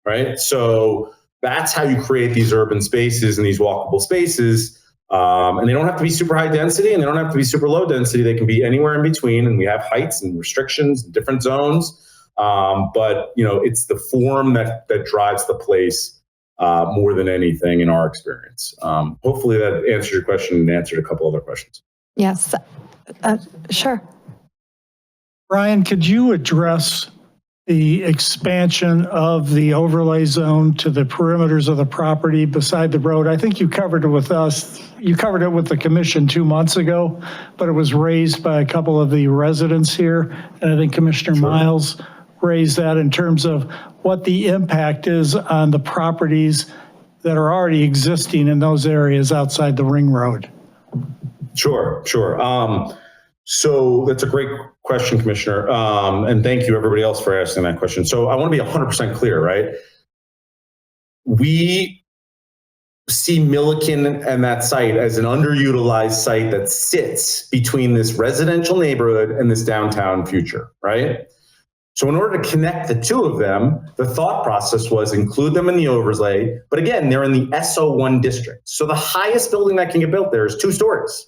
right? So that's how you create these urban spaces and these walkable spaces. And they don't have to be super high density and they don't have to be super low density. They can be anywhere in between. And we have heights and restrictions and different zones. But it's the form that drives the place more than anything in our experience. Hopefully that answers your question and answered a couple other questions. Yes, sure. Ryan, could you address the expansion of the overlay zone to the perimeters of the property beside the road? I think you covered it with us. You covered it with the commission 2 months ago, but it was raised by a couple of the residents here. And I think Commissioner Miles raised that in terms of what the impact is on the properties that are already existing in those areas outside the ring road. Sure. So that's a great question, Commissioner. And thank you everybody else for asking that question. So I want to be 100% clear, right? We see Milliken and that site as an underutilized site that sits between this residential neighborhood and this downtown future, right? So in order to connect the two of them, the thought process was include them in the overlay. But again, they're in the SO1 district. So the highest building that can get built there is 2 stories,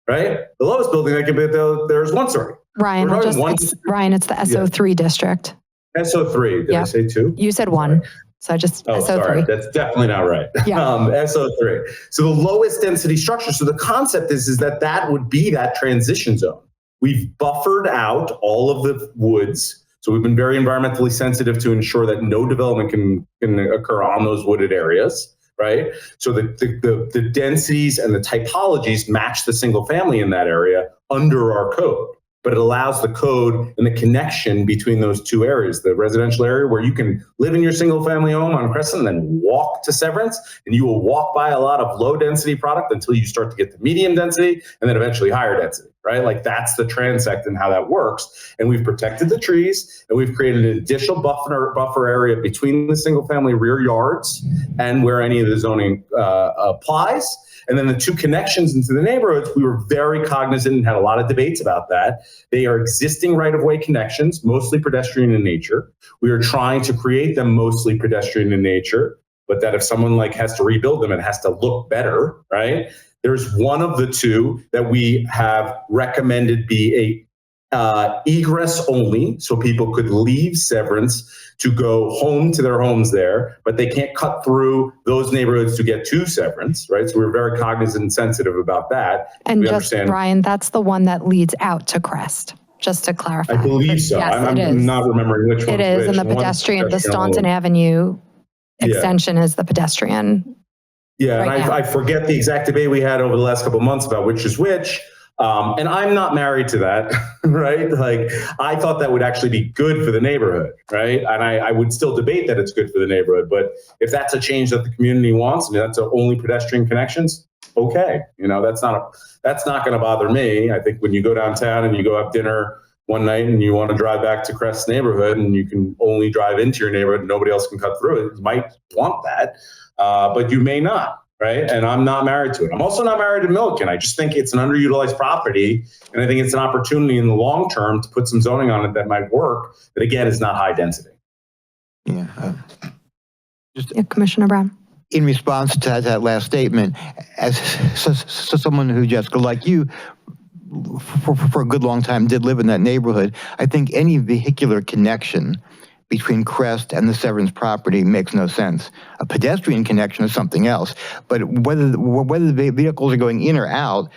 right? The lowest building that can be built there is 1 story. Ryan, it's the SO3 district. SO3, did I say 2? You said 1. So I just, SO3. Sorry, that's definitely not right. Yeah. SO3. So the lowest density structure. So the concept is that would be that transition zone. We've buffered out all of the woods. So we've been very environmentally sensitive to ensure that no development can occur on those wooded areas. right? So the densities and the typologies match the single family in that area under our code. But it allows the code and the connection between those two areas, the residential area where you can live in your single family home on Crescent and then walk to Severance, and you will walk by a lot of low density product until you start to get to medium density and then eventually higher density, right? Like that's the transect and how that works. And we've protected the trees and we've created an additional buffer area between the single family rear yards and where any of the zoning applies. And then the two connections into the neighborhoods, we were very cognizant and had a lot of debates about that. They are existing right-of-way connections, mostly pedestrian in nature. We are trying to create them mostly pedestrian in nature, but that if someone like has to rebuild them, it has to look better, right? There's one of the two that we have recommended be a egress only, so people could leave Severance to go home to their homes there, but they can't cut through those neighborhoods to get to Severance, right? So we're very cognizant and sensitive about that. And we just, understand. Ryan, that's the one that leads out to Crest, just to clarify. I believe so. Yes, it is. I'm not remembering which one. It is, and the pedestrian, the Staunton Avenue extension is the pedestrian. Yeah, right and now. I forget the exact debate we had over the last couple of months about which is which. And I'm not married to that, right? Like, I thought that would actually be good for the neighborhood, right? And I would still debate that it's good for the neighborhood. But if that's a change that the community wants, and that's only pedestrian connections, okay. You know, that's not going to bother me. I think when you go downtown and you go have dinner one night and you want to drive back to Crest neighborhood and you can only drive into your neighborhood and nobody else can cut through it, you might want that, but you may not. Right. And I'm not married to it. I'm also not married to Milliken. I just think it's an underutilized property. And I think it's an opportunity in the long term to put some zoning on it that might work. That, again, is not high density. Yeah. Commissioner Brown. In response to that last statement, as someone who, Jessica, like you, for a good long time did live in that neighborhood, I think any vehicular connection between Crest and the Severance property makes no sense. A pedestrian connection is something else, but whether the vehicles are going in or out,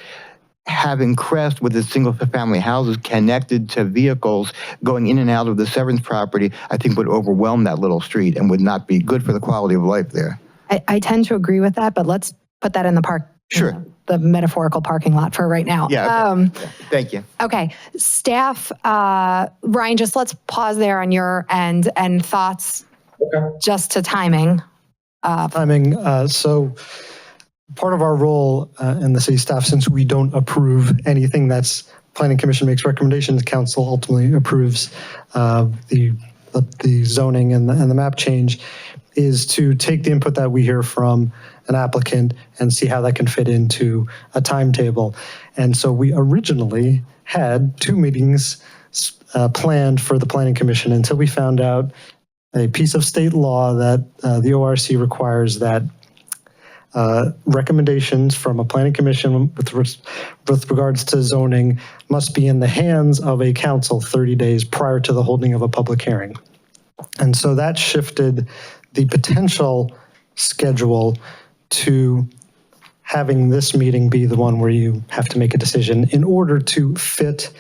having Crest with its single-family houses connected to vehicles going in and out of the Severance property, I think would overwhelm that little street and would not be good for the quality of life there. I tend to agree with that, but let's put that in the park. Sure. The metaphorical parking lot for right now. Yeah. Okay. Thank you. Okay, staff, Ryan, just let's pause there on your end and thoughts just to timing. So part of our role in the city staff, since we don't approve anything that's Planning Commission makes recommendations, council ultimately approves the zoning and the map change, is to take the input that we hear from an applicant and see how that can fit into a timetable. And so we originally had 2 meetings planned for the Planning Commission until we found out a piece of state law that the ORC requires that recommendations from a Planning Commission with regards to zoning must be in the hands of a council 30 days prior to the holding of a public hearing. And so that shifted the potential schedule to having this meeting be the one where you have to make a decision in order to fit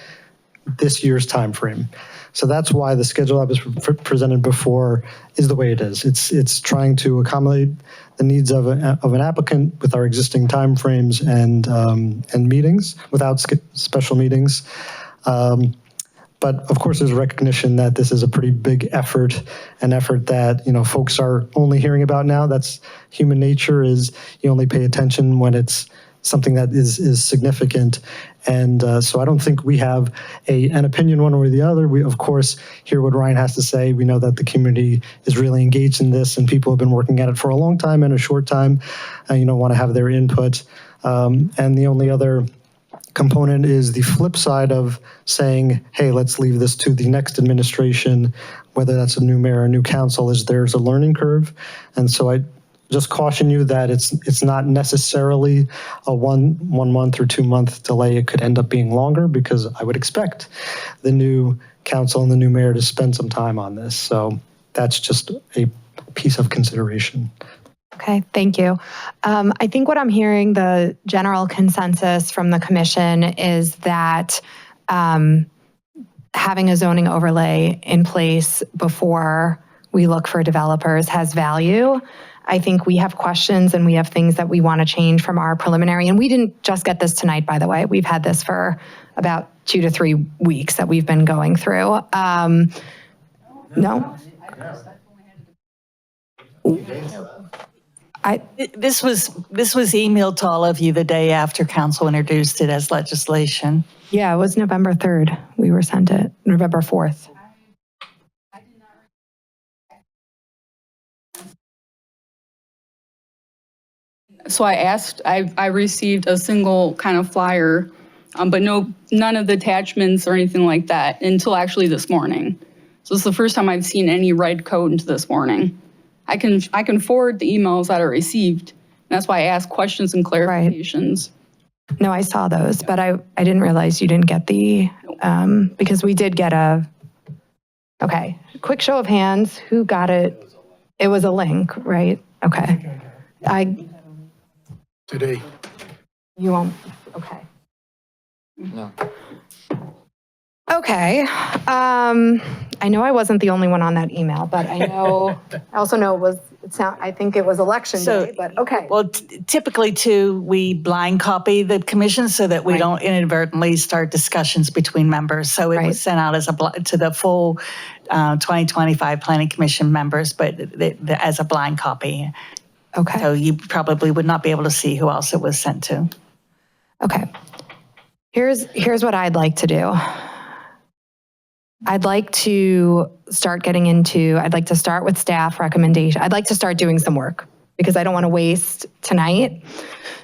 this year's time frame. So that's why the schedule that was presented before is the way it is. It's trying to accommodate the needs of an applicant with our existing timeframes and meetings without special meetings. But of course, there's recognition that this is a pretty big effort, an effort that, you know, folks are only hearing about now. That's human nature, is you only pay attention when it's something that is significant. And so I don't think we have an opinion one way or the other. We, of course, hear what Ryan has to say. We know that the community is really engaged in this and people have been working at it for a long time and a short time, want to have their input. And the only other component is the flip side of saying, hey, let's leave this to the next administration, whether that's a new mayor or a new council, is there's a learning curve. And so I just caution you that it's not necessarily a one month or 2 month delay. It could end up being longer because I would expect the new council and the new mayor to spend some time on this. So that's just a piece of consideration. Okay, thank you. I think what I'm hearing, the general consensus from the commission is that having a zoning overlay in place before we look for developers has value. I think we have questions and we have things that we want to change from our preliminary. And we didn't just get this tonight, by the way. We've had this for about 2 to 3 weeks that we've been going through. No? This was emailed to all of you the day after council introduced it as legislation. Yeah, it was November 3rd. We were sent it, November 4th. So I asked, I received a single kind of flyer, but none of the attachments or anything like that until actually this morning. So it's the first time I've seen any red code until this morning. I can forward the emails that I received. And that's why I asked questions and clarifications. Right. No, I saw those, but I didn't realize you didn't get the, because we did get okay, quick show of hands, who got it? It was a link, right? Okay. Today. You won't, okay. No. Okay. I know I wasn't the only one on that email, but I also know I think it was election day, but okay. Well, typically too, we blind copy the commission so that we don't inadvertently start discussions between members. So it was sent out to the full 2025 Planning Commission members, but as a blind copy. Okay. So you probably would not be able to see who else it was sent to. Okay. Here's what I'd like to do. I'd like to start with staff recommendation. I'd like to start doing some work because I don't want to waste tonight.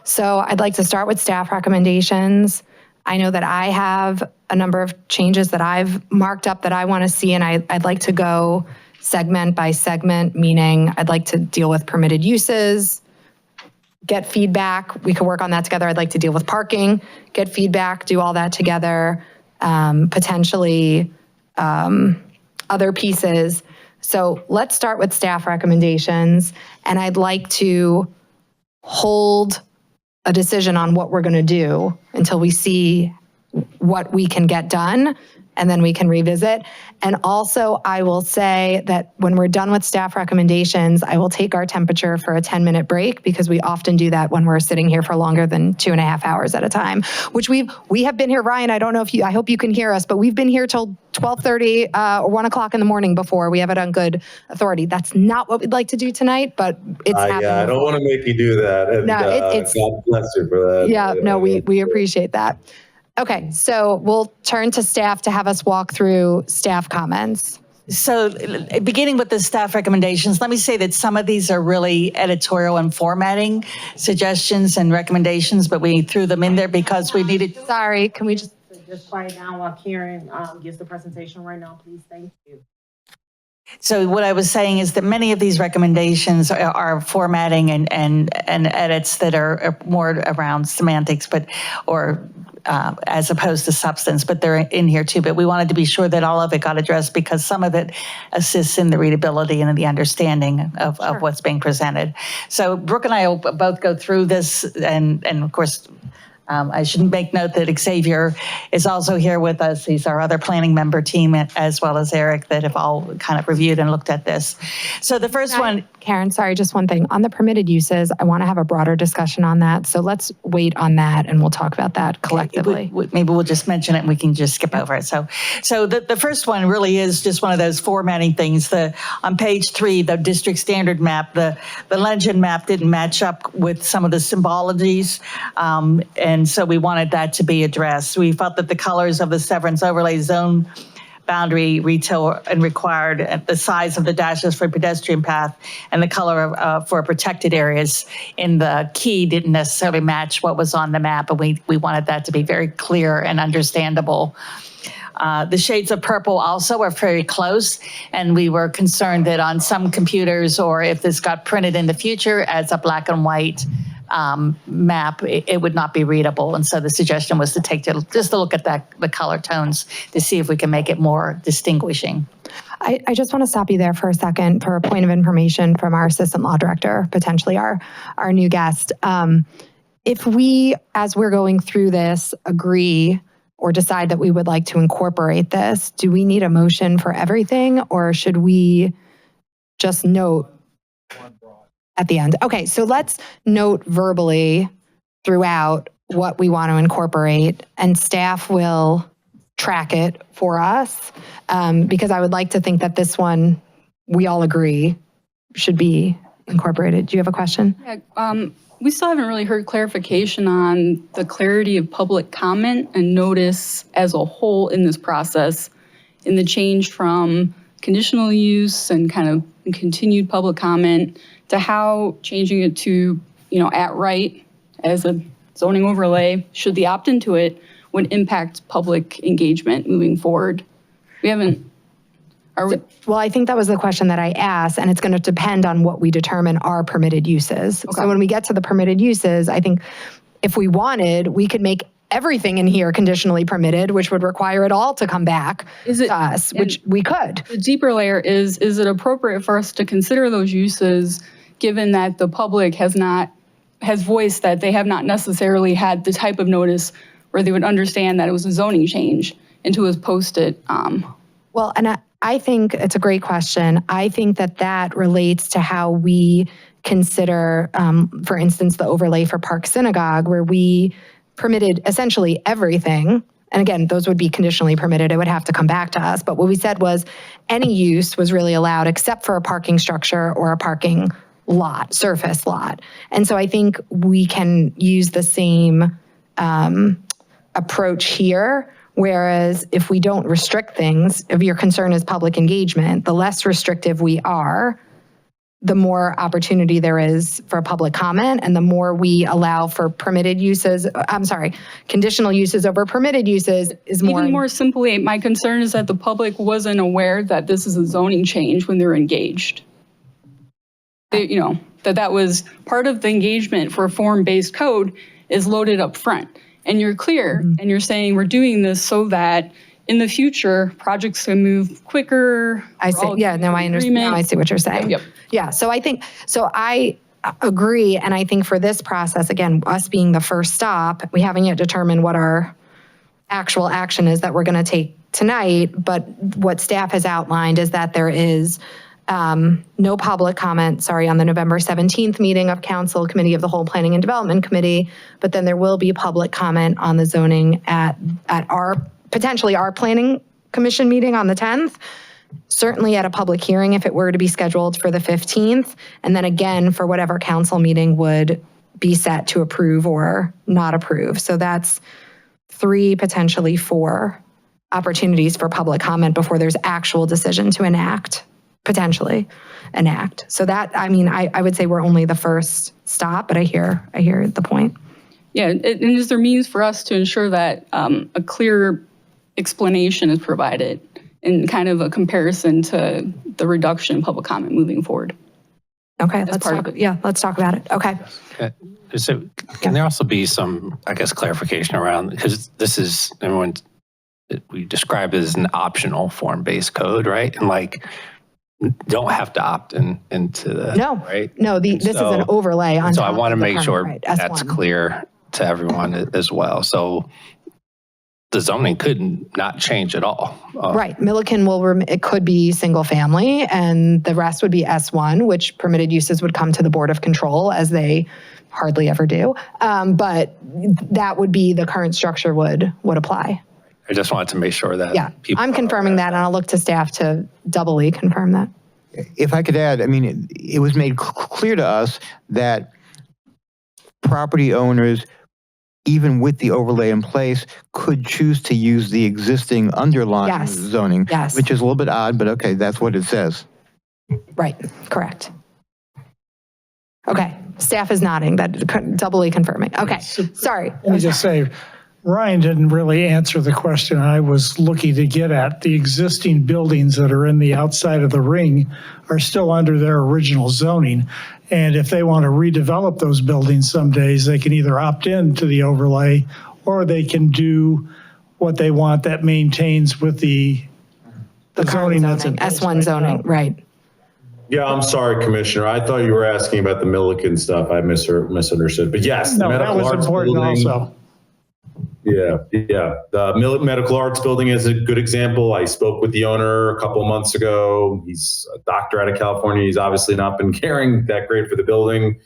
So I'd like to start with staff recommendations. I know that I have a number of changes that I've marked up that I want to see, and I'd like to go segment by segment, meaning I'd like to deal with permitted uses, get feedback. We could work on that together. I'd like to deal with parking, get feedback, do all that together, potentially other pieces. So let's start with staff recommendations, and I'd like to hold a decision on what we're going to do until we see what we can get done, and then we can revisit. And also, I will say that when we're done with staff recommendations, I will take our temperature for a 10-minute break because we often do that when we're sitting here for longer than 2.5 hours at a time, which we have been here, Ryan, I don't know if I hope you can hear us, but we've been here till 12:30 or 1 o'clock in the morning before. We have it on good authority. That's not what we'd like to do tonight, but it's happening. Yeah, I don't want to make you do that. And, no, it's God bless you for that. Yeah, no, we appreciate that. Okay, so we'll turn to staff to have us walk through staff comments. So beginning with the staff recommendations, let me say that some of these are really editorial and formatting suggestions and recommendations, but we threw them in there because we needed. Sorry, can we just quiet down while Karen gives the presentation right now, please? Thank you. So what I was saying is that many of these recommendations are formatting and edits that are more around semantics, as opposed to substance, but they're in here too. But we wanted to be sure that all of it got addressed because some of it assists in the readability and the understanding of what's being presented. So Brooke and I will both go through this, and of course, I should make note that Xavier is also here with us. He's our other planning member team, as well as Eric, that have all kind of reviewed and looked at this. So the first one, Karen, sorry, just one thing. On the permitted uses, I want to have a broader discussion on that. So let's wait on that and we'll talk about that collectively. Maybe we'll just mention it and we can just skip over it. So the first one really is just one of those formatting things. On page 3, the district standard map, the legend map didn't match up with some of the symbologies. And so we wanted that to be addressed. We felt that the colors of the Severance Overlay Zone boundary, retail and required, the size of the dashes for pedestrian path, and the color for protected areas in the key didn't necessarily match what was on the map, and we wanted that to be very clear and understandable. The shades of purple also are very close, and we were concerned that on some computers, or if this got printed in the future as a black and white map, it would not be readable. And so the suggestion was just to look at the color tones to see if we can make it more distinguishing. I just want to stop you there for a second for a point of information from our assistant law director, potentially our new guest. If we, as we're going through this, agree or decide that we would like to incorporate this, do we need a motion for everything, or should we just note at the end. Okay, so let's note verbally throughout what we want to incorporate, and staff will track it for us, because I would like to think that this one, we all agree, should be incorporated. Do you have a question? Yeah, we still haven't really heard clarification on the clarity of public comment and notice as a whole in this process, in the change from conditional use and kind of continued public comment to how changing it to, at right as a zoning overlay, should the opt into it, would impact public engagement moving forward. We haven't, Well, I think that was the question that I asked, and it's going to depend on what we determine are permitted uses. Okay. So when we get to the permitted uses, I think if we wanted, we could make everything in here conditionally permitted, which would require it all to come back to us, which we could. the deeper layer is it appropriate for us to consider those uses given that the public has voiced that they have not necessarily had the type of notice where they would understand that it was a zoning change and to have posted. Well, and I think it's a great question. I think that relates to how we consider, for instance, the overlay for Park Synagogue, where we permitted essentially everything. And again, those would be conditionally permitted. It would have to come back to us. But what we said was any use was really allowed except for a parking structure or a parking lot, surface lot. And so I think we can use the same approach here. Whereas if we don't restrict things, if your concern is public engagement, the less restrictive we are, the more opportunity there is for public comment, and the more we allow for permitted uses, conditional uses over permitted uses is more. Even more simply, my concern is that the public wasn't aware that this is a zoning change when they're engaged. That was part of the engagement for a form-based code is loaded up front. And you're clear, and you're saying we're doing this so that in the future, projects can move quicker. I see. Yeah, no, I understand. Now I see what you're saying. Yep. Yeah, so I agree. And I think for this process, again, us being the first stop, we haven't yet determined what our actual action is that we're going to take tonight. But what staff has outlined is that there is no public comment, on the November 17th meeting of Council Committee of the Whole Planning and Development Committee, but then there will be public comment on the zoning at potentially our Planning Commission meeting on the 10th, certainly at a public hearing if it were to be scheduled for the 15th, and then again for whatever council meeting would be set to approve or not approve. So that's 3, potentially 4 opportunities for public comment before there's actual decision to potentially enact. So that, I would say we're only the first stop, but I hear the point. Yeah, and is there means for us to ensure that a clear explanation is provided in kind of a comparison to the reduction in public comment moving forward? Okay, let's talk about it. Okay. So can there also be some, clarification around, because this is, we describe it as an optional form-based code, right? And don't have to opt into the, right? No, this is an overlay on So top I want to of the make sure permit, right, that's S1. clear to everyone as well. So the zoning could not change at all. Right, Milliken it could be single family, and the rest would be S1, which permitted uses would come to the Board of Control, as they hardly ever do. But that would be the current structure would apply. I just wanted to make sure that. Yeah, I'm confirming that, and I'll look to staff to doubly confirm that. If I could add, it was made clear to us that property owners, even with the overlay in place, could choose to use the existing underlying zoning, which is a little bit odd, but okay, that's what it says. Right, correct. Okay, staff is nodding, that doubly confirming. Okay, sorry. Let me just say, Ryan didn't really answer the question I was looking to get at. The existing buildings that are in the outside of the ring are still under their original zoning. And if they want to redevelop those buildings some days, they can either opt in to the overlay, or they can do what they want that maintains with the zoning that's in place S1 zoning, right. Yeah, I'm sorry, Commissioner. I thought you were asking about the Milliken stuff. I misunderstood. But yes, the No, that medical was arts important building. also. Yeah. The Medical Arts Building is a good example. I spoke with the owner a couple of months ago. He's a doctor out of California. He's obviously not been caring that great for the building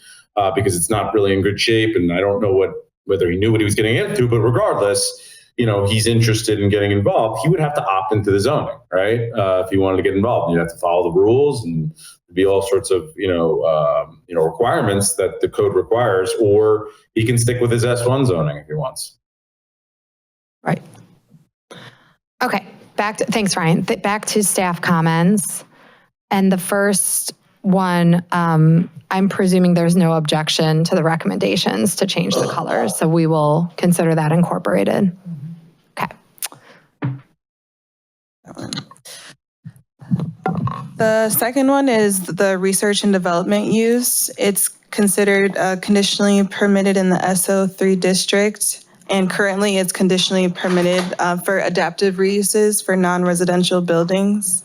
because it's not really in good shape. And I don't know whether he knew what he was getting into, but regardless, he's interested in getting involved. He would have to opt into the zoning, right? If he wanted to get involved, you'd have to follow the rules and be all sorts of, requirements that the code requires, or he can stick with his S1 zoning if he wants. Right. Okay, thanks, Ryan. Back to staff comments. And the first one, I'm presuming there's no objection to the recommendations to change the colors, so we will consider that incorporated. Okay. The second one is the research and development use. It's considered conditionally permitted in the SO3 district, and currently it's conditionally permitted for adaptive reuses for non-residential buildings.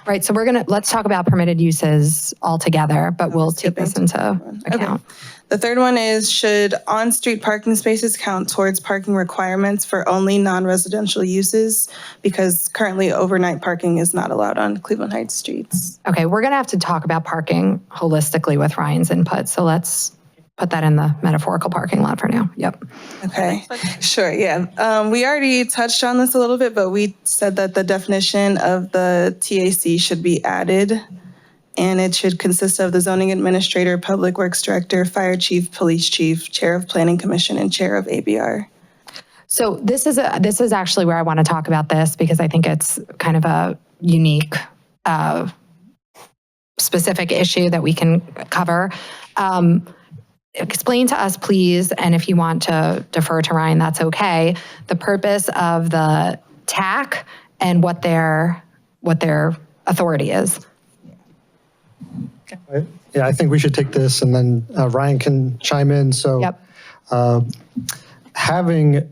Right, so let's talk about permitted uses altogether, but we'll take this into account. Okay. The third one is, should on-street parking spaces count towards parking requirements for only non-residential uses? Because currently overnight parking is not allowed on Cleveland Heights streets. Okay, we're gonna have to talk about parking holistically with Ryan's input, so let's put that in the metaphorical parking lot for now. Yep. Okay, sure, yeah. We already touched on this a little bit, but we said that the definition of the TAC should be added, and it should consist of the zoning administrator, public works director, fire chief, police chief, chair of planning commission, and chair of ABR. So this is actually where I want to talk about this, because I think it's kind of a unique, specific issue that we can cover. Explain to us, please, and if you want to defer to Ryan, that's okay, the purpose of the TAC and what their authority is. Yeah, I think we should take this and then Ryan can chime in. So having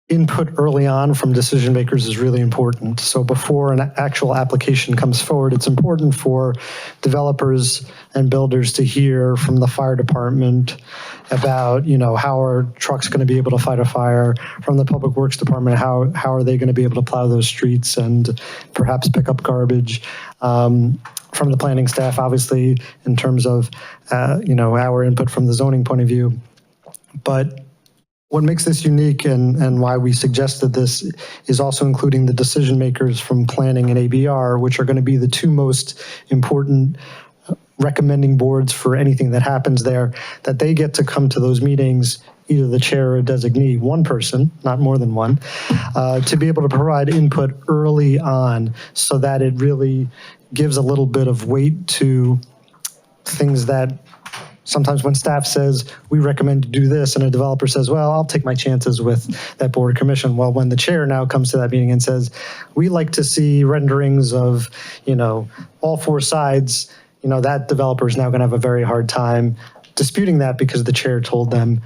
input early on from decision makers is really important. So before an actual application comes forward, it's important for developers and builders to hear from the fire department about, how are trucks going to be able to fight a fire, from the public works department, how are they going to be able to plow those streets and perhaps pick up garbage. From the planning staff, obviously, in terms of, our input from the zoning point of view. But what makes this unique and why we suggested this is also including the decision makers from planning and ABR, which are going to be the two most important recommending boards for anything that happens there, that they get to come to those meetings, either the chair or a designee, one person, not more than one, to be able to provide input early on so that it really gives a little bit of weight to things that sometimes when staff says, we recommend to do this, and a developer says, well, I'll take my chances with that board or commission. Well, when the chair now comes to that meeting and says, we like to see renderings of, all four sides, that developer is now going to have a very hard time disputing that because the chair told them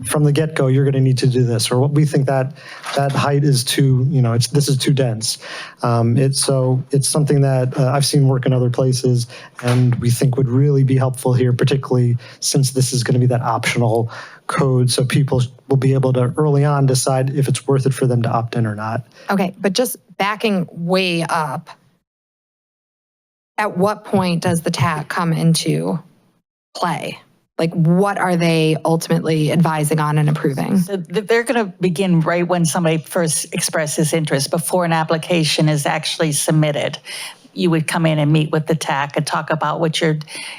from the get-go, you're going to need to do this, or we think that height is too, this is too dense. It's something that I've seen work in other places, and we think would really be helpful here, particularly since this is going to be that optional code, so people will be able to early on decide if it's worth it for them to opt in or not. Okay, but just backing way up, at what point does the TAC come into play? Like, what are they ultimately advising on and approving? So they're going to begin right when somebody first expresses interest, before an application is actually submitted. You would come in and meet with the TAC and talk about what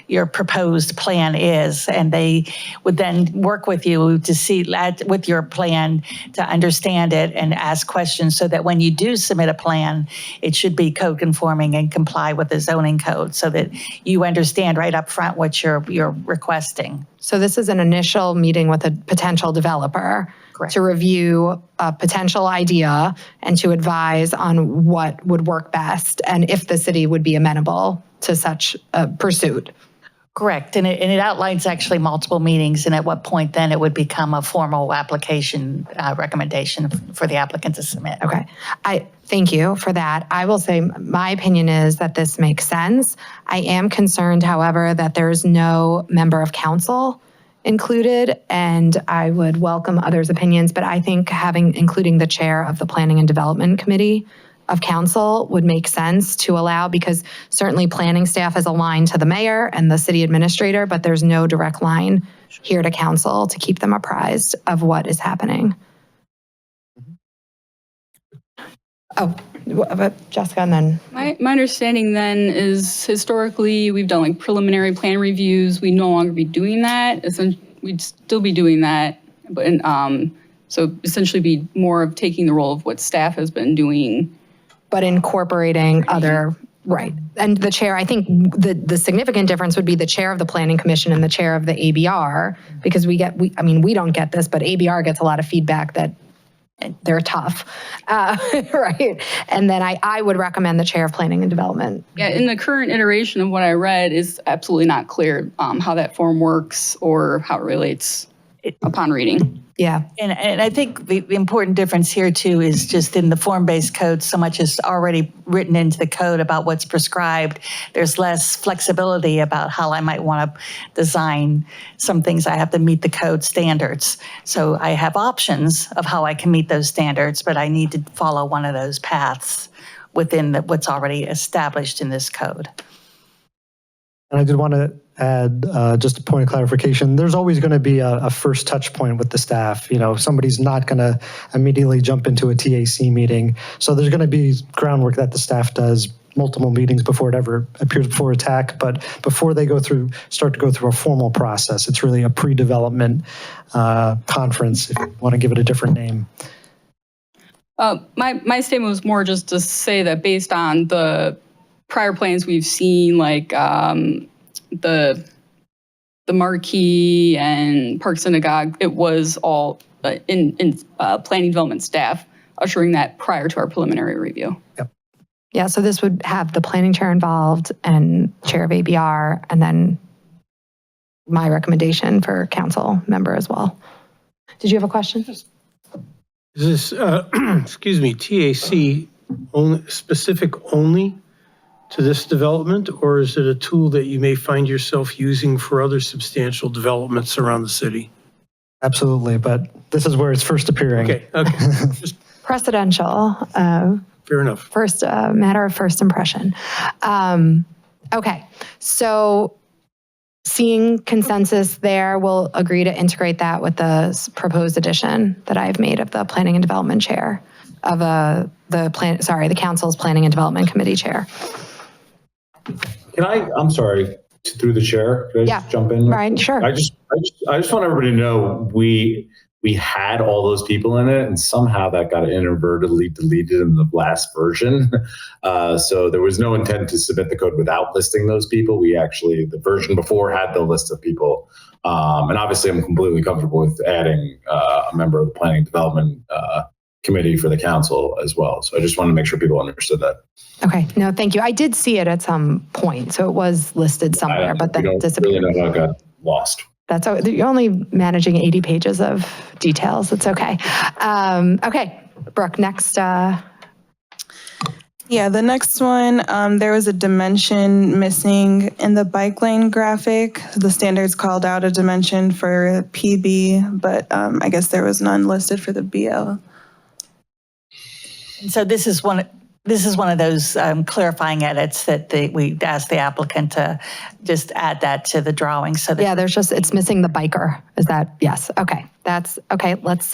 your proposed plan is, and they would then work with you to see with your plan to understand it and ask questions, so that when you do submit a plan, it should be code conforming and comply with the zoning code, so that you understand right up front what you're requesting. So this is an initial meeting with a potential developer. Correct. To review a potential idea and to advise on what would work best and if the city would be amenable to such a pursuit. Correct, and it outlines actually multiple meetings, and at what point then it would become a formal application recommendation for the applicant to submit. Okay, I thank you for that. I will say my opinion is that this makes sense. I am concerned, however, that there is no member of council included, and I would welcome others' opinions, but I think including the chair of the Planning and Development Committee of Council would make sense to allow, because certainly planning staff is aligned to the mayor and the city administrator, but there's no direct line here to council to keep them apprised of what is happening. Oh, but Jessica, and then. My understanding then is historically, we've done like preliminary plan reviews. We no longer be doing that. We'd still be doing that, but so essentially be more of taking the role of what staff has been doing. But incorporating other, right. And the chair, I think the significant difference would be the chair of the Planning Commission and the chair of the ABR, because we don't get this, but ABR gets a lot of feedback that they're tough, right? And then I would recommend the chair of Planning and Development. Yeah, in the current iteration of what I read is absolutely not clear how that form works or how it relates upon reading. Yeah. And I think the important difference here too is just in the form-based code, so much is already written into the code about what's prescribed. There's less flexibility about how I might want to design some things. I have to meet the code standards. So I have options of how I can meet those standards, but I need to follow one of those paths within what's already established in this code. And I did want to add just a point of clarification. There's always going to be a first touch point with the staff. You know, somebody's not going to immediately jump into a TAC meeting. So there's going to be groundwork that the staff does, multiple meetings before it ever appears before TAC. But before they start to go through a formal process, it's really a pre-development conference, if you want to give it a different name. My statement was more just to say that based on the prior plans we've seen, like the Marquee and Park Synagogue, it was all in planning development staff ushering that prior to our preliminary review. Yep. Yeah, so this would have the planning chair involved and chair of ABR, and then my recommendation for council member as well. Did you have a question? Is this, excuse me, TAC only, specific only to this development, or is it a tool that you may find yourself using for other substantial developments around the city? Absolutely, but this is where it's first appearing. Okay. Just Precedential. fair enough. First, matter of first impression. Okay, so seeing consensus there, we'll agree to integrate that with the proposed addition that I've made of the Planning and Development Chair of the Council's Planning and Development Committee Chair. I'm sorry, through the chair, could I just jump in? Right, sure. I just want everybody to know we had all those people in it, and somehow that got inadvertently deleted in the last version. So there was no intent to submit the code without listing those people. The version before had the list of people. And obviously I'm completely comfortable with adding a member of the Planning and Development Committee for the council as well. So I just wanted to make sure people understood that. Okay, no, thank you. I did see it at some point, so it was listed somewhere, but then it disappeared. I don't really know how it got lost. You're only managing 80 pages of details. It's okay. Okay, Brooke, next. Yeah, the next one, there was a dimension missing in the bike lane graphic. The standards called out a dimension for PB, but I guess there was none listed for the BL. And so this is one of those clarifying edits that we asked the applicant to just add that to the drawing. So that it's missing the biker. Is that, yes, okay. That's, okay, let's,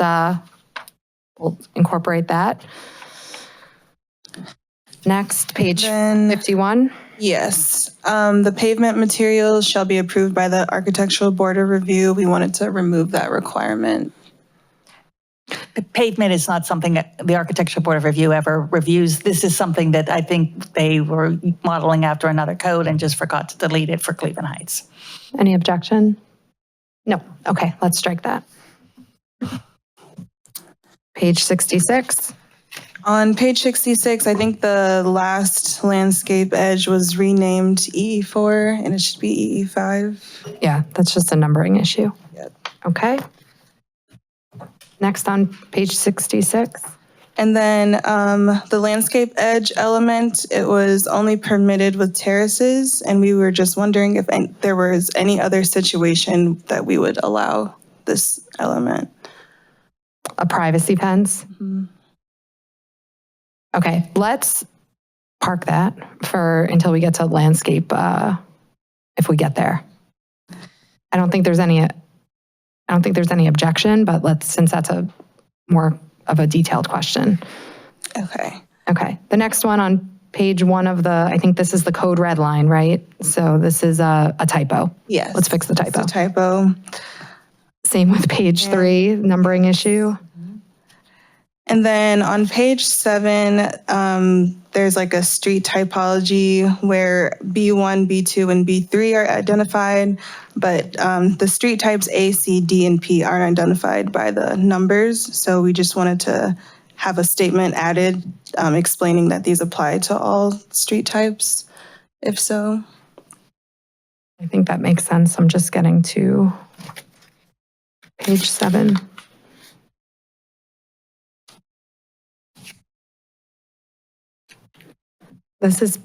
we'll incorporate that. Next, page 51. Yes, the pavement materials shall be approved by the Architectural Board of Review. We wanted to remove that requirement. The pavement is not something that the Architectural Board of Review ever reviews. This is something that I think they were modeling after another code and just forgot to delete it for Cleveland Heights. Any objection? No. Okay, let's strike that. Page 66. On page 66, I think the last landscape edge was renamed EE4 and it should be EE5. Yeah, that's just a numbering issue. Yep. Okay. Next on page 66. And then the landscape edge element, it was only permitted with terraces, and we were just wondering if there was any other situation that we would allow this element. A privacy fence? Okay, let's park that until we get to landscape, if we get there. I don't think there's any objection, but since that's a more of a detailed question. Okay. Okay, the next one on page 1 of I think this is the code red line, right? So this is a typo. Yes. Let's fix the typo. It's a typo. Same with page 3, numbering issue. And then on page 7, there's like a street typology where B1, B2, and B3 are identified, but the street types A, C, D, and P aren't identified by the numbers. So we just wanted to have a statement added explaining that these apply to all street types, if so. I think that makes sense. I'm just getting to page 7. This is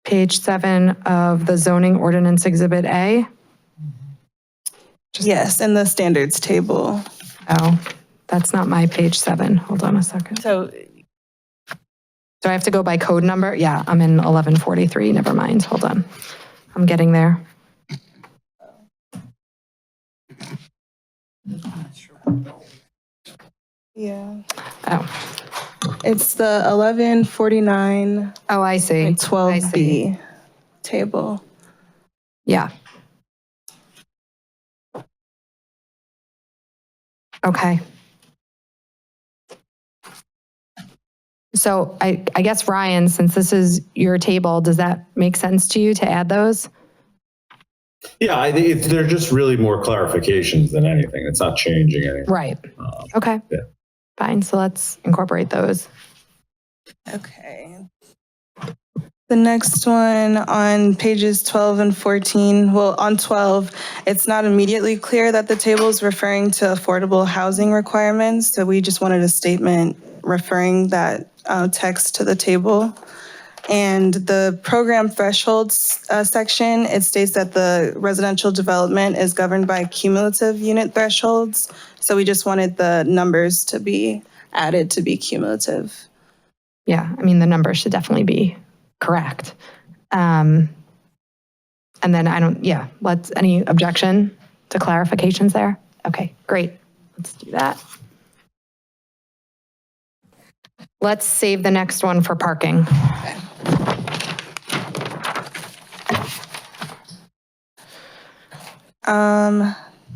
page 7 of the zoning ordinance exhibit A. Yes, in the standards table. Oh, that's not my page 7. Hold on a second. So Do I have to go by code number? Yeah, I'm in 1143. Never mind. Hold on. I'm getting there. Yeah. Oh. It's the 1149. Oh, I see. And 12B table. Yeah. Okay. So I guess, Ryan, since this is your table, does that make sense to you to add those? Yeah, I think they're just really more clarifications than anything. It's not changing anything. Right. Okay. Yeah. Fine. So let's incorporate those. Okay. The next one on pages 12 and 14, well, on 12, it's not immediately clear that the table is referring to affordable housing requirements. So we just wanted a statement referring that text to the table. And the program thresholds section, it states that the residential development is governed by cumulative unit thresholds. So we just wanted the numbers to be added to be cumulative. Yeah, I mean, the numbers should definitely be correct. And then any objection to clarifications there? Okay, great. Let's do that. Let's save the next one for parking.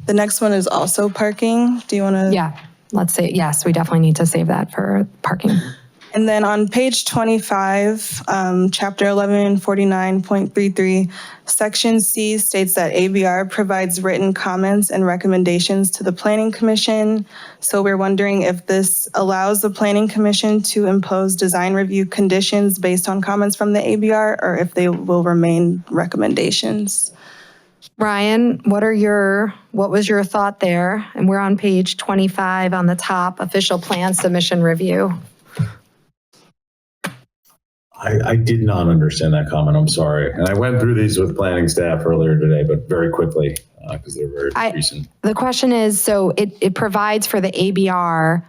The next one is also parking. Do you want to? Yeah, let's say, yes, we definitely need to save that for parking. And then on page 25, chapter 1149.33, section C states that ABR provides written comments and recommendations to the Planning Commission. So we're wondering if this allows the Planning Commission to impose design review conditions based on comments from the ABR, or if they will remain recommendations. Ryan, what was your thought there? And we're on page 25 on the top, official plan submission review. I did not understand that comment. I'm sorry. And I went through these with planning staff earlier today, but very quickly because they're very recent. The question is, so it provides for the ABR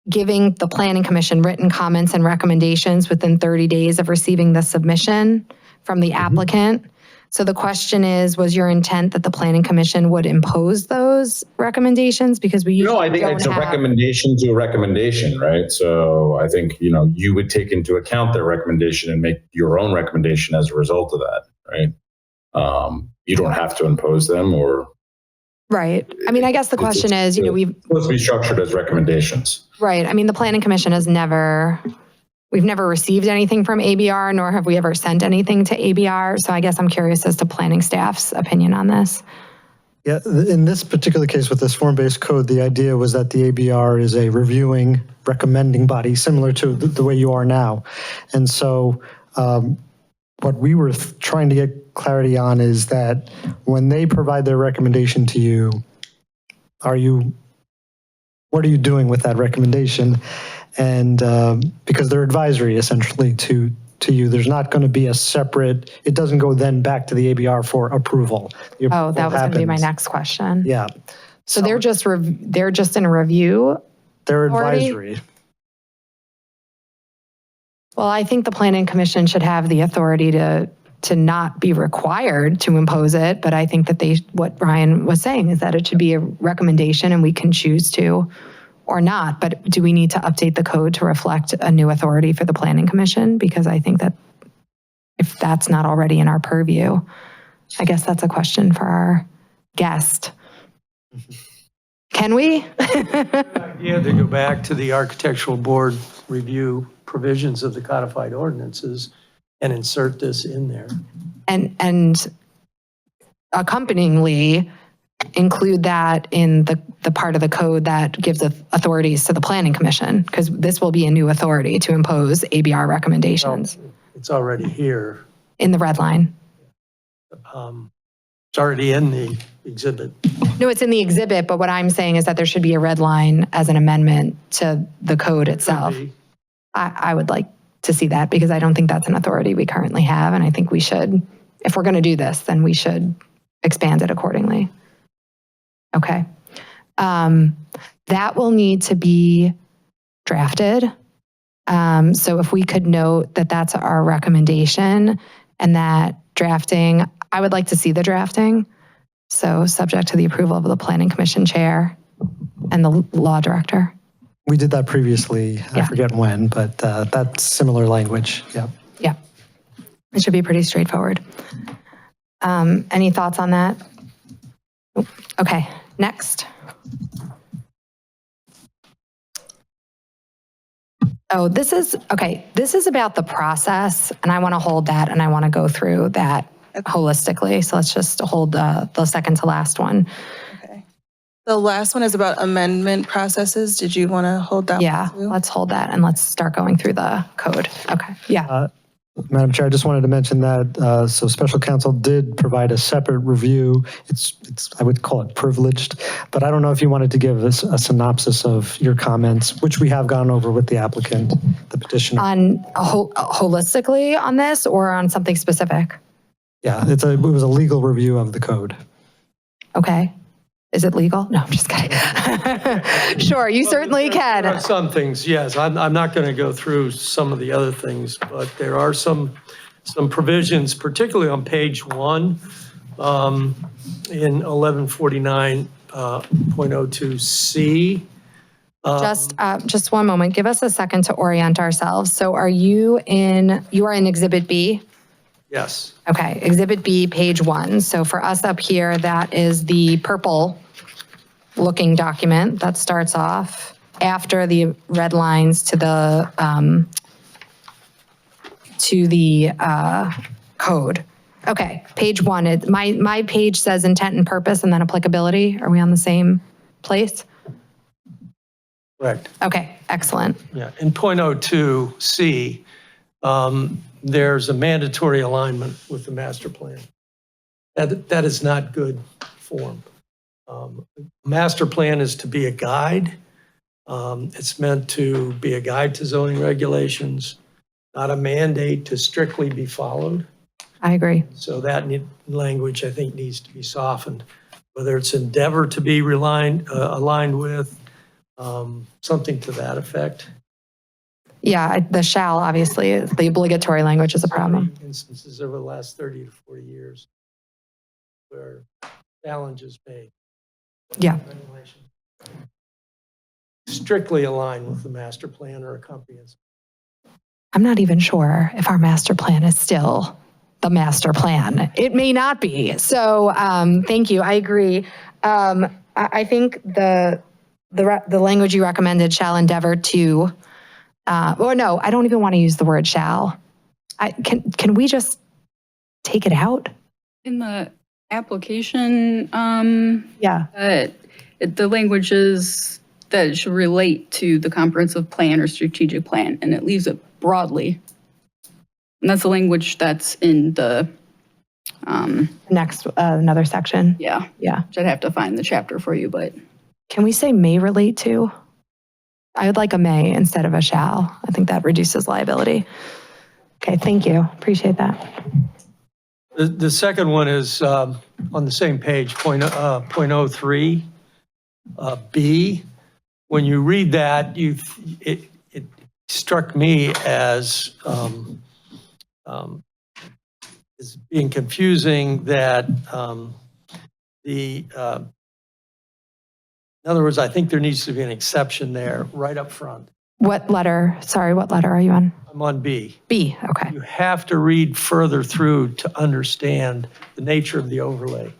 giving the Planning Commission written comments and recommendations within 30 days of receiving the submission from the applicant. So the question is, was your intent that the Planning Commission would impose those recommendations? Because we usually No, I think it's a recommendation to a recommendation, right? So I think, you would take into account their recommendation and make your own recommendation as a result of that, right? You don't have to impose them or. Right. I mean, I guess the question is, we've supposed to be structured as recommendations. Right. I mean, the Planning Commission we've never received anything from ABR, nor have we ever sent anything to ABR. So I guess I'm curious as to planning staff's opinion on this. Yeah, in this particular case with this form-based code, the idea was that the ABR is a reviewing, recommending body, similar to the way you are now. And so what we were trying to get clarity on is that when they provide their recommendation to you, what are you doing with that recommendation? And because they're advisory essentially to you, there's not going to be a separate, it doesn't go then back to the ABR for approval. The Oh, that approval was going to be my happens- next question. Yeah, So they're just in a review. they're Authority? advisory. Well, I think the planning commission should have the authority to not be required to impose it, but I think that what Ryan was saying is that it should be a recommendation and we can choose to or not. But do we need to update the code to reflect a new authority for the planning commission? Because I think that if that's not already in our purview, I guess that's a question for our guest. Can we? idea to go back to the architectural board review provisions of the codified ordinances and insert this in there. And accompanyingly, include that in the part of the code that gives authorities to the planning commission, because this will be a new authority to impose ABR recommendations It's already here. in the red line. It's already in the exhibit. No, it's in the exhibit, but what I'm saying is that there should be a red line as an amendment to the code itself. I would like to see that because I don't think that's an authority we currently have. And I think we should, if we're going to do this, then we should expand it accordingly. Okay. That will need to be drafted. So if we could note that that's our recommendation and that drafting, I would like to see the drafting. So subject to the approval of the planning commission chair and the law director. We did that previously. I Yeah. forget when, but that's similar language. Yeah. Yeah. It should be pretty straightforward. Any thoughts on that? Okay, next. Oh, this is about the process, and I want to hold that, and I want to go through that holistically. So let's just hold the second to last one. The last one is about amendment processes. Did you want to hold that Yeah, one too? let's hold that, and let's start going through the code. Okay, yeah. Madam Chair, I just wanted to mention that, so special counsel did provide a separate review. It's I would call it privileged, but I don't know if you wanted to give us a synopsis of your comments, which we have gone over with the applicant, the petitioner. On holistically on this or on something specific? Yeah, it was a legal review of the code. Okay. Is it legal? No, I'm just kidding. Sure, you certainly There are can. some things, yes. I'm not going to go through some of the other things, but there are some provisions, particularly on page 1 in 1149.02C. Just one moment. Give us a second to orient ourselves. So you are in Exhibit B? Yes. Okay, Exhibit B, page 1. So for us up here, that is the purple looking document that starts off after the red lines to the code. Okay, page 1. My page says intent and purpose and then applicability. Are we on the same place? Correct. Okay, excellent. Yeah. In .02C, there's a mandatory alignment with the master plan. That is not good form. Master plan is to be a guide. It's meant to be a guide to zoning regulations, not a mandate to strictly be followed. I agree. So that language, I think, needs to be softened, whether it's endeavor to be aligned with, something to that effect. Yeah, the shall, obviously, the obligatory language is a problem. Instances over the last 30 to 40 years where challenges made. Yeah. Strictly aligned with the master plan or accompany it. I'm not even sure if our master plan is still the master plan. It may not be. So thank you. I agree. I think the language you recommended shall endeavor to, or no, I don't even want to use the word shall. Can we just take it out? In the application, Yeah. the language is that it should relate to the comprehensive plan or strategic plan, and it leaves it broadly. And that's the language that's in the Next, another section. Yeah. Yeah. Which I'd have to find the chapter for you, but Can we say may relate to? I would like a may instead of a shall. I think that reduces liability. Okay, thank you. Appreciate that. The second one is on the same page, .03, B. When you read that, it struck me as being confusing that in other words, I think there needs to be an exception there right up front. What letter? Sorry, what letter are you on? I'm on B. B, okay. You have to read further through to understand the nature of the overlay.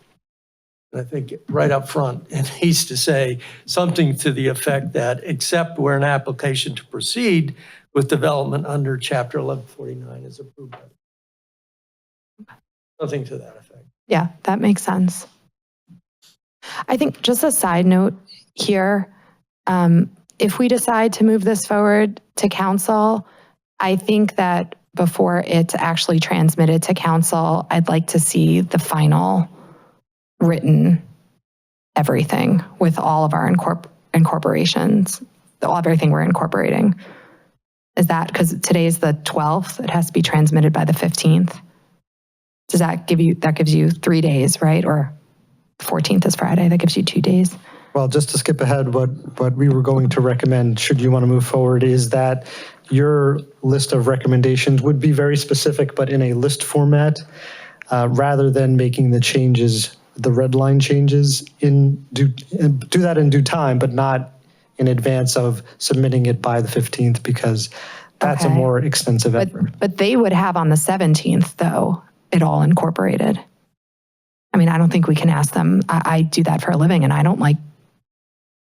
And I think right up front, it needs to say something to the effect that except where an application to proceed with development under Chapter 1149 is approved. Something to that effect. Yeah, that makes sense. I think just a side note here, if we decide to move this forward to council, I think that before it's actually transmitted to council, I'd like to see the final written everything with all of our incorporations, everything we're incorporating. Is that, because today's the 12th, it has to be transmitted by the 15th. Does that give you, that gives you 3 days, right? Or 14th is Friday, that gives you 2 days. Well, just to skip ahead, what we were going to recommend, should you want to move forward, is that your list of recommendations would be very specific, but in a list format, rather than making the changes, the red line changes do that in due time, but not in advance of submitting it by the 15th, because that's a more extensive effort. But they would have on the 17th, though, it all incorporated. I mean, I don't think we can ask them. I do that for a living, and I don't like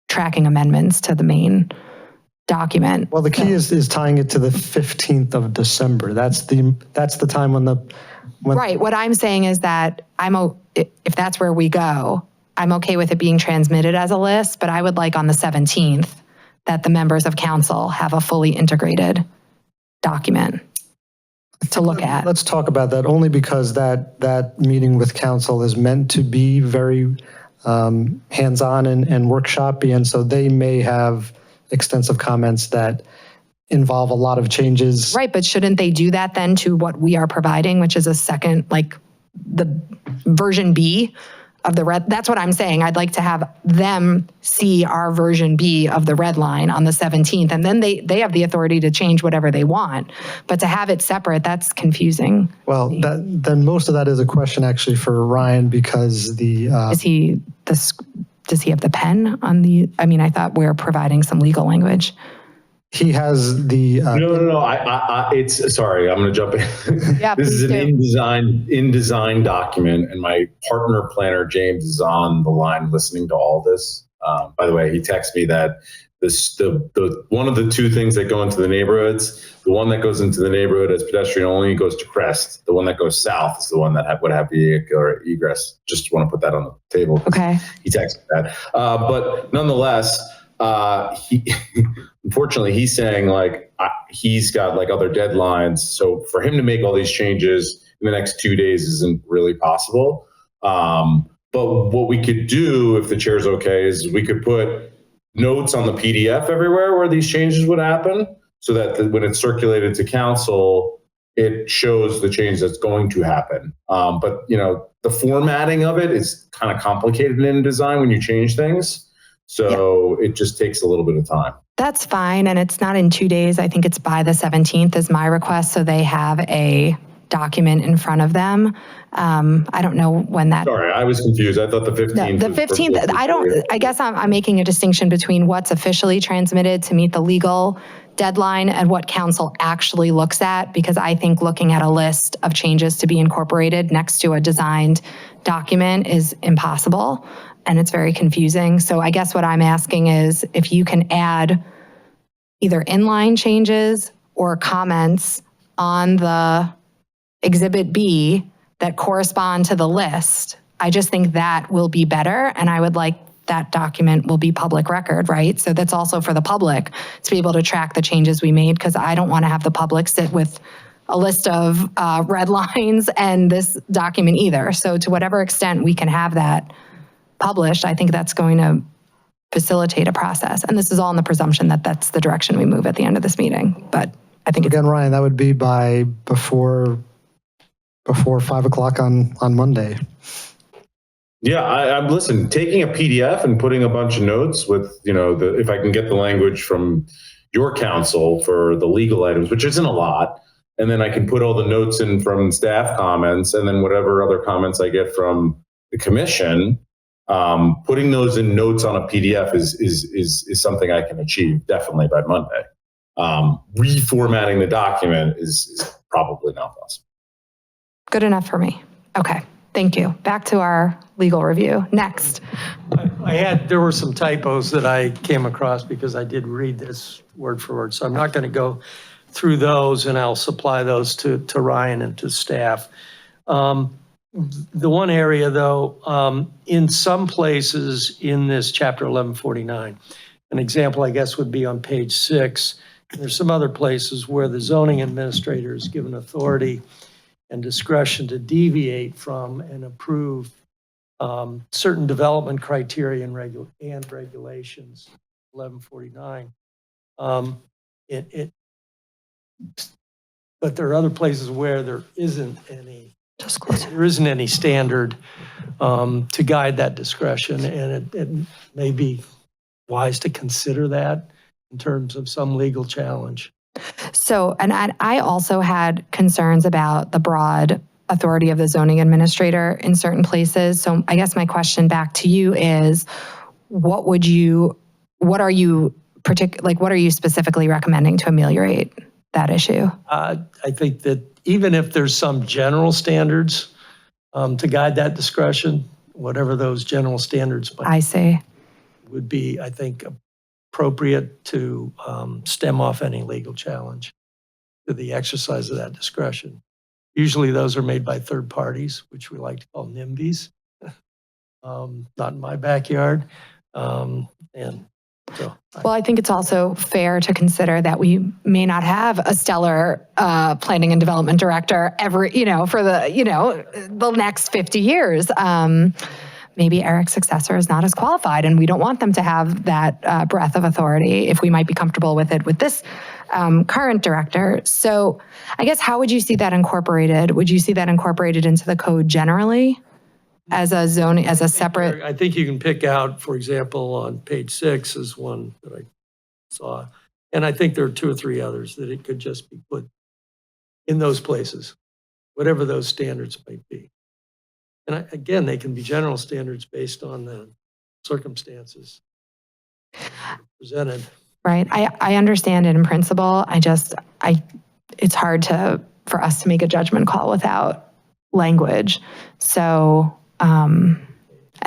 tracking amendments to the main document. Well, the key is tying it to the 15th of December. That's the time when Right. What I'm saying is that if that's where we go, I'm okay with it being transmitted as a list, but I would like on the 17th that the members of council have a fully integrated document to look at. Let's talk about that, only because that meeting with council is meant to be very hands-on and workshopy, and so they may have extensive comments that involve a lot of changes. Right, but shouldn't they do that then to what we are providing, which is a second, like the version B of the red? That's what I'm saying. I'd like to have them see our version B of the red line on the 17th, and then they have the authority to change whatever they want. But to have it separate, that's confusing. Well, then most of that is a question actually for Ryan, because does he have the pen on the? I mean, I thought we were providing some legal language. He has the. No. It's sorry. I'm going to jump in. Yeah, this is an do. InDesign document, and my partner planner James is on the line listening to all this. By the way, he texted me that the one of the two things that go into the neighborhoods, the one that goes into the neighborhood as pedestrian only goes to Crest. The one that goes south is the one that would have vehicular egress. Just want to put that on the table. Okay. He texted that, but nonetheless. Unfortunately, he's saying he's got other deadlines. So for him to make all these changes in the next 2 days isn't really possible. But what we could do, if the chair's okay, is we could put notes on the PDF everywhere where these changes would happen, so that when it's circulated to council, it shows the change that's going to happen. But the formatting of it is kind of complicated in InDesign when you change things. So it just takes a little bit of time. That's fine. And it's not in 2 days. I think it's by the 17th is my request. So they have a document in front of them. I don't know when that. Sorry, I was confused. I thought the 15th. The 15th, I guess I'm making a distinction between what's officially transmitted to meet the legal deadline and what council actually looks at, because I think looking at a list of changes to be incorporated next to a designed document is impossible. And it's very confusing. So I guess what I'm asking is if you can add either inline changes or comments on the Exhibit B that correspond to the list. I just think that will be better. And I would like that document will be public record, right? So that's also for the public to be able to track the changes we made, because I don't want to have the public sit with a list of red lines and this document either. So to whatever extent we can have that published, I think that's going to facilitate a process. And this is all in the presumption that that's the direction we move at the end of this meeting. But I think Again, Ryan, that would be by before 5 o'clock on Monday. Yeah, I'm listen, taking a PDF and putting a bunch of notes with, if I can get the language from your counsel for the legal items, which isn't a lot, and then I can put all the notes in from staff comments, and then whatever other comments I get from the commission, putting those in notes on a PDF is something I can achieve definitely by Monday. Reformatting the document is probably not possible. good enough for me. Okay, thank you. Back to our legal review. Next. There were some typos that I came across because I did read this word for word. So I'm not going to go through those, and I'll supply those to Ryan and to staff. The one area though, in some places in this chapter 1149, an example I guess would be on page 6. There's some other places where the zoning administrator is given authority and discretion to deviate from and approve certain development criteria and regulations, 1149. But there are other places where there isn't any standard to guide that discretion, and it may be wise to consider that in terms of some legal challenge. So, and I also had concerns about the broad authority of the zoning administrator in certain places. So I guess my question back to you is, what are you specifically recommending to ameliorate that issue? I think that even if there's some general standards to guide that discretion, whatever those general standards would be, I think, appropriate to stem off any legal challenge to the exercise of that discretion. Usually those are made by third parties, which we like to call NIMBYs. Not in my backyard. Well, I think it's also fair to consider that we may not have a stellar planning and development director for the next 50 years. Maybe Eric's successor is not as qualified, and we don't want them to have that breadth of authority if we might be comfortable with it with this current director. So I guess, how would you see that incorporated? Would you see that incorporated into the code generally as a zoning, as a separate? I think you can pick out, for example, on page 6 is one that I saw. And I think there are 2 or 3 others that it could just be put in those places, whatever those standards might be. And again, they can be general standards based on the circumstances presented. Right. I understand it in principle. It's hard for us to make a judgment call without language. So, and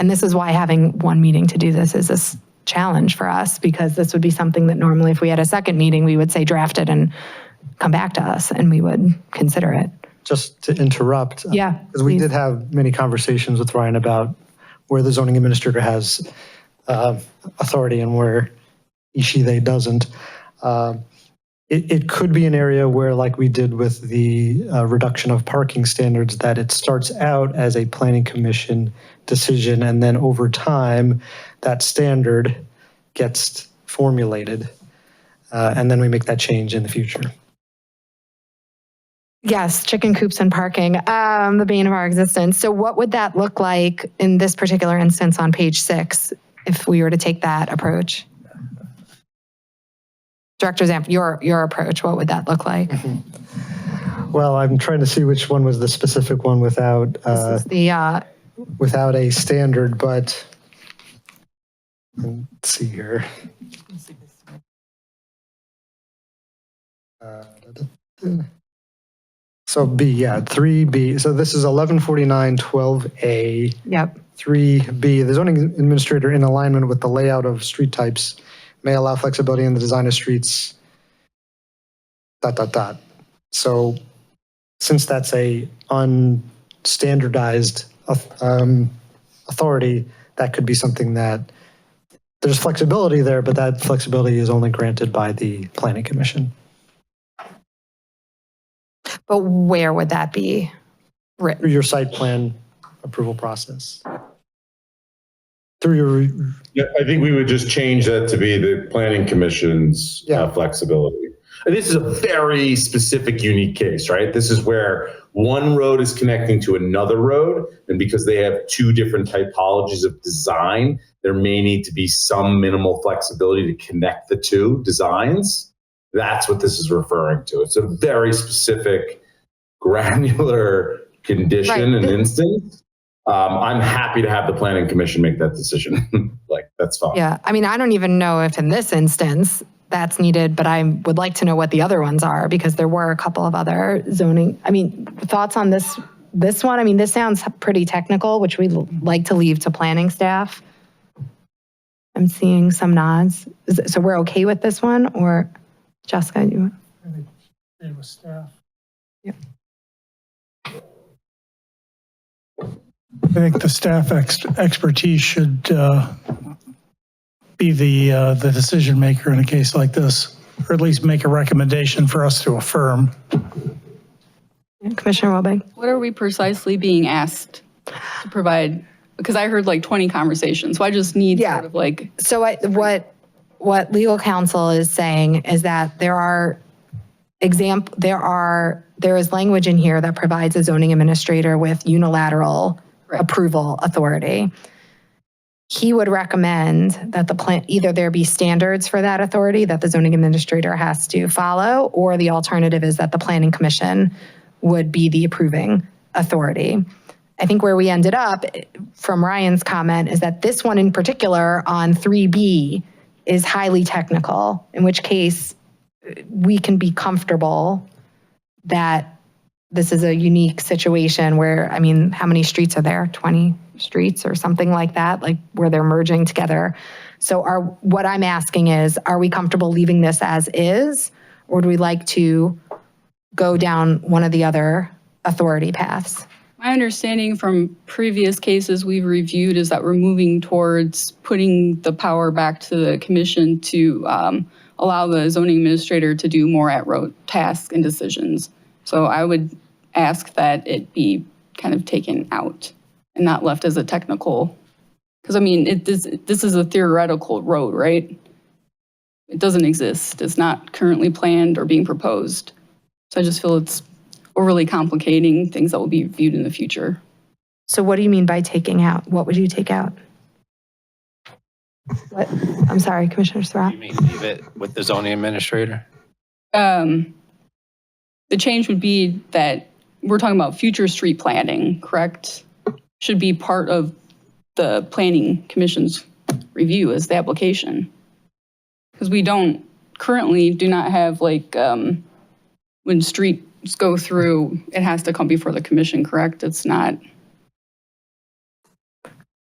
this is why having one meeting to do this is this challenge for us, because this would be something that normally if we had a second meeting, we would say draft it and come back to us and we would consider it. Just to interrupt. Yeah, because we did have many conversations with Ryan about where the zoning administrator has authority and where they doesn't. It could be an area where, like we did with the reduction of parking standards, that it starts out as a planning commission decision, and then over time, that standard gets formulated, and then we make that change in the future. Yes, chicken coops and parking, the bane of our existence. So what would that look like in this particular instance on page 6 if we were to take that approach? Director Zamp, your approach, what would that look like? Well, I'm trying to see which one was the specific one without without a standard, but let's see here. So B, yeah, 3B. So this is 1149-12A. Yep. 3B, the zoning administrator, in alignment with the layout of street types, may allow flexibility in the design of streets, ... So since that's a unstandardized authority, that could be something that there's flexibility there, but that flexibility is only granted by the planning commission. But where would that be written? Through your site plan approval process. through your, Yeah, I think we would just change that to be the planning commission's flexibility. And this is a very specific, unique case, right? This is where one road is connecting to another road, and because they have two different typologies of design, there may need to be some minimal flexibility to connect the two designs. That's what this is referring to. It's a very specific, granular condition and instance. I'm happy to have the planning commission make that decision. Like, that's fine. Yeah, I mean, I don't even know if in this instance that's needed, but I would like to know what the other ones are, because there were a couple of other zoning. I mean, thoughts on this one? I mean, this sounds pretty technical, which we like to leave to planning staff. I'm seeing some nods. So we're okay with this one, or Jessica, you? It was staff. Yeah. I think the staff expertise should be the decision maker in a case like this, or at least make a recommendation for us to affirm. Commissioner Wellbeck. What are we precisely being asked to provide? Because I heard like 20 conversations, so I just need sort of like. So what legal counsel is saying is that there is language in here that provides a zoning administrator with unilateral approval authority. He would recommend that the plan, either there be standards for that authority that the zoning administrator has to follow, or the alternative is that the planning commission would be the approving authority. I think where we ended up from Ryan's comment is that this one in particular on 3B is highly technical, in which case we can be comfortable that this is a unique situation where, I mean, how many streets are there? 20 streets or something like that, like where they're merging together. So what I'm asking is, are we comfortable leaving this as is, or do we like to go down one of the other authority paths? My understanding from previous cases we've reviewed is that we're moving towards putting the power back to the commission to allow the zoning administrator to do more at-road tasks and decisions. So I would ask that it be kind of taken out and not left as a technical, because I mean, this is a theoretical road, right? It doesn't exist. It's not currently planned or being proposed. So I just feel it's overly complicating things that will be viewed in the future. So what do you mean by taking out? What would you take out? What? I'm sorry, Commissioner Surratt. You mean leave it with the zoning administrator? The change would be that we're talking about future street planning, correct? Should be part of the planning commission's review as the application. Because we currently do not have like, when streets go through, it has to come before the commission, correct? It's not,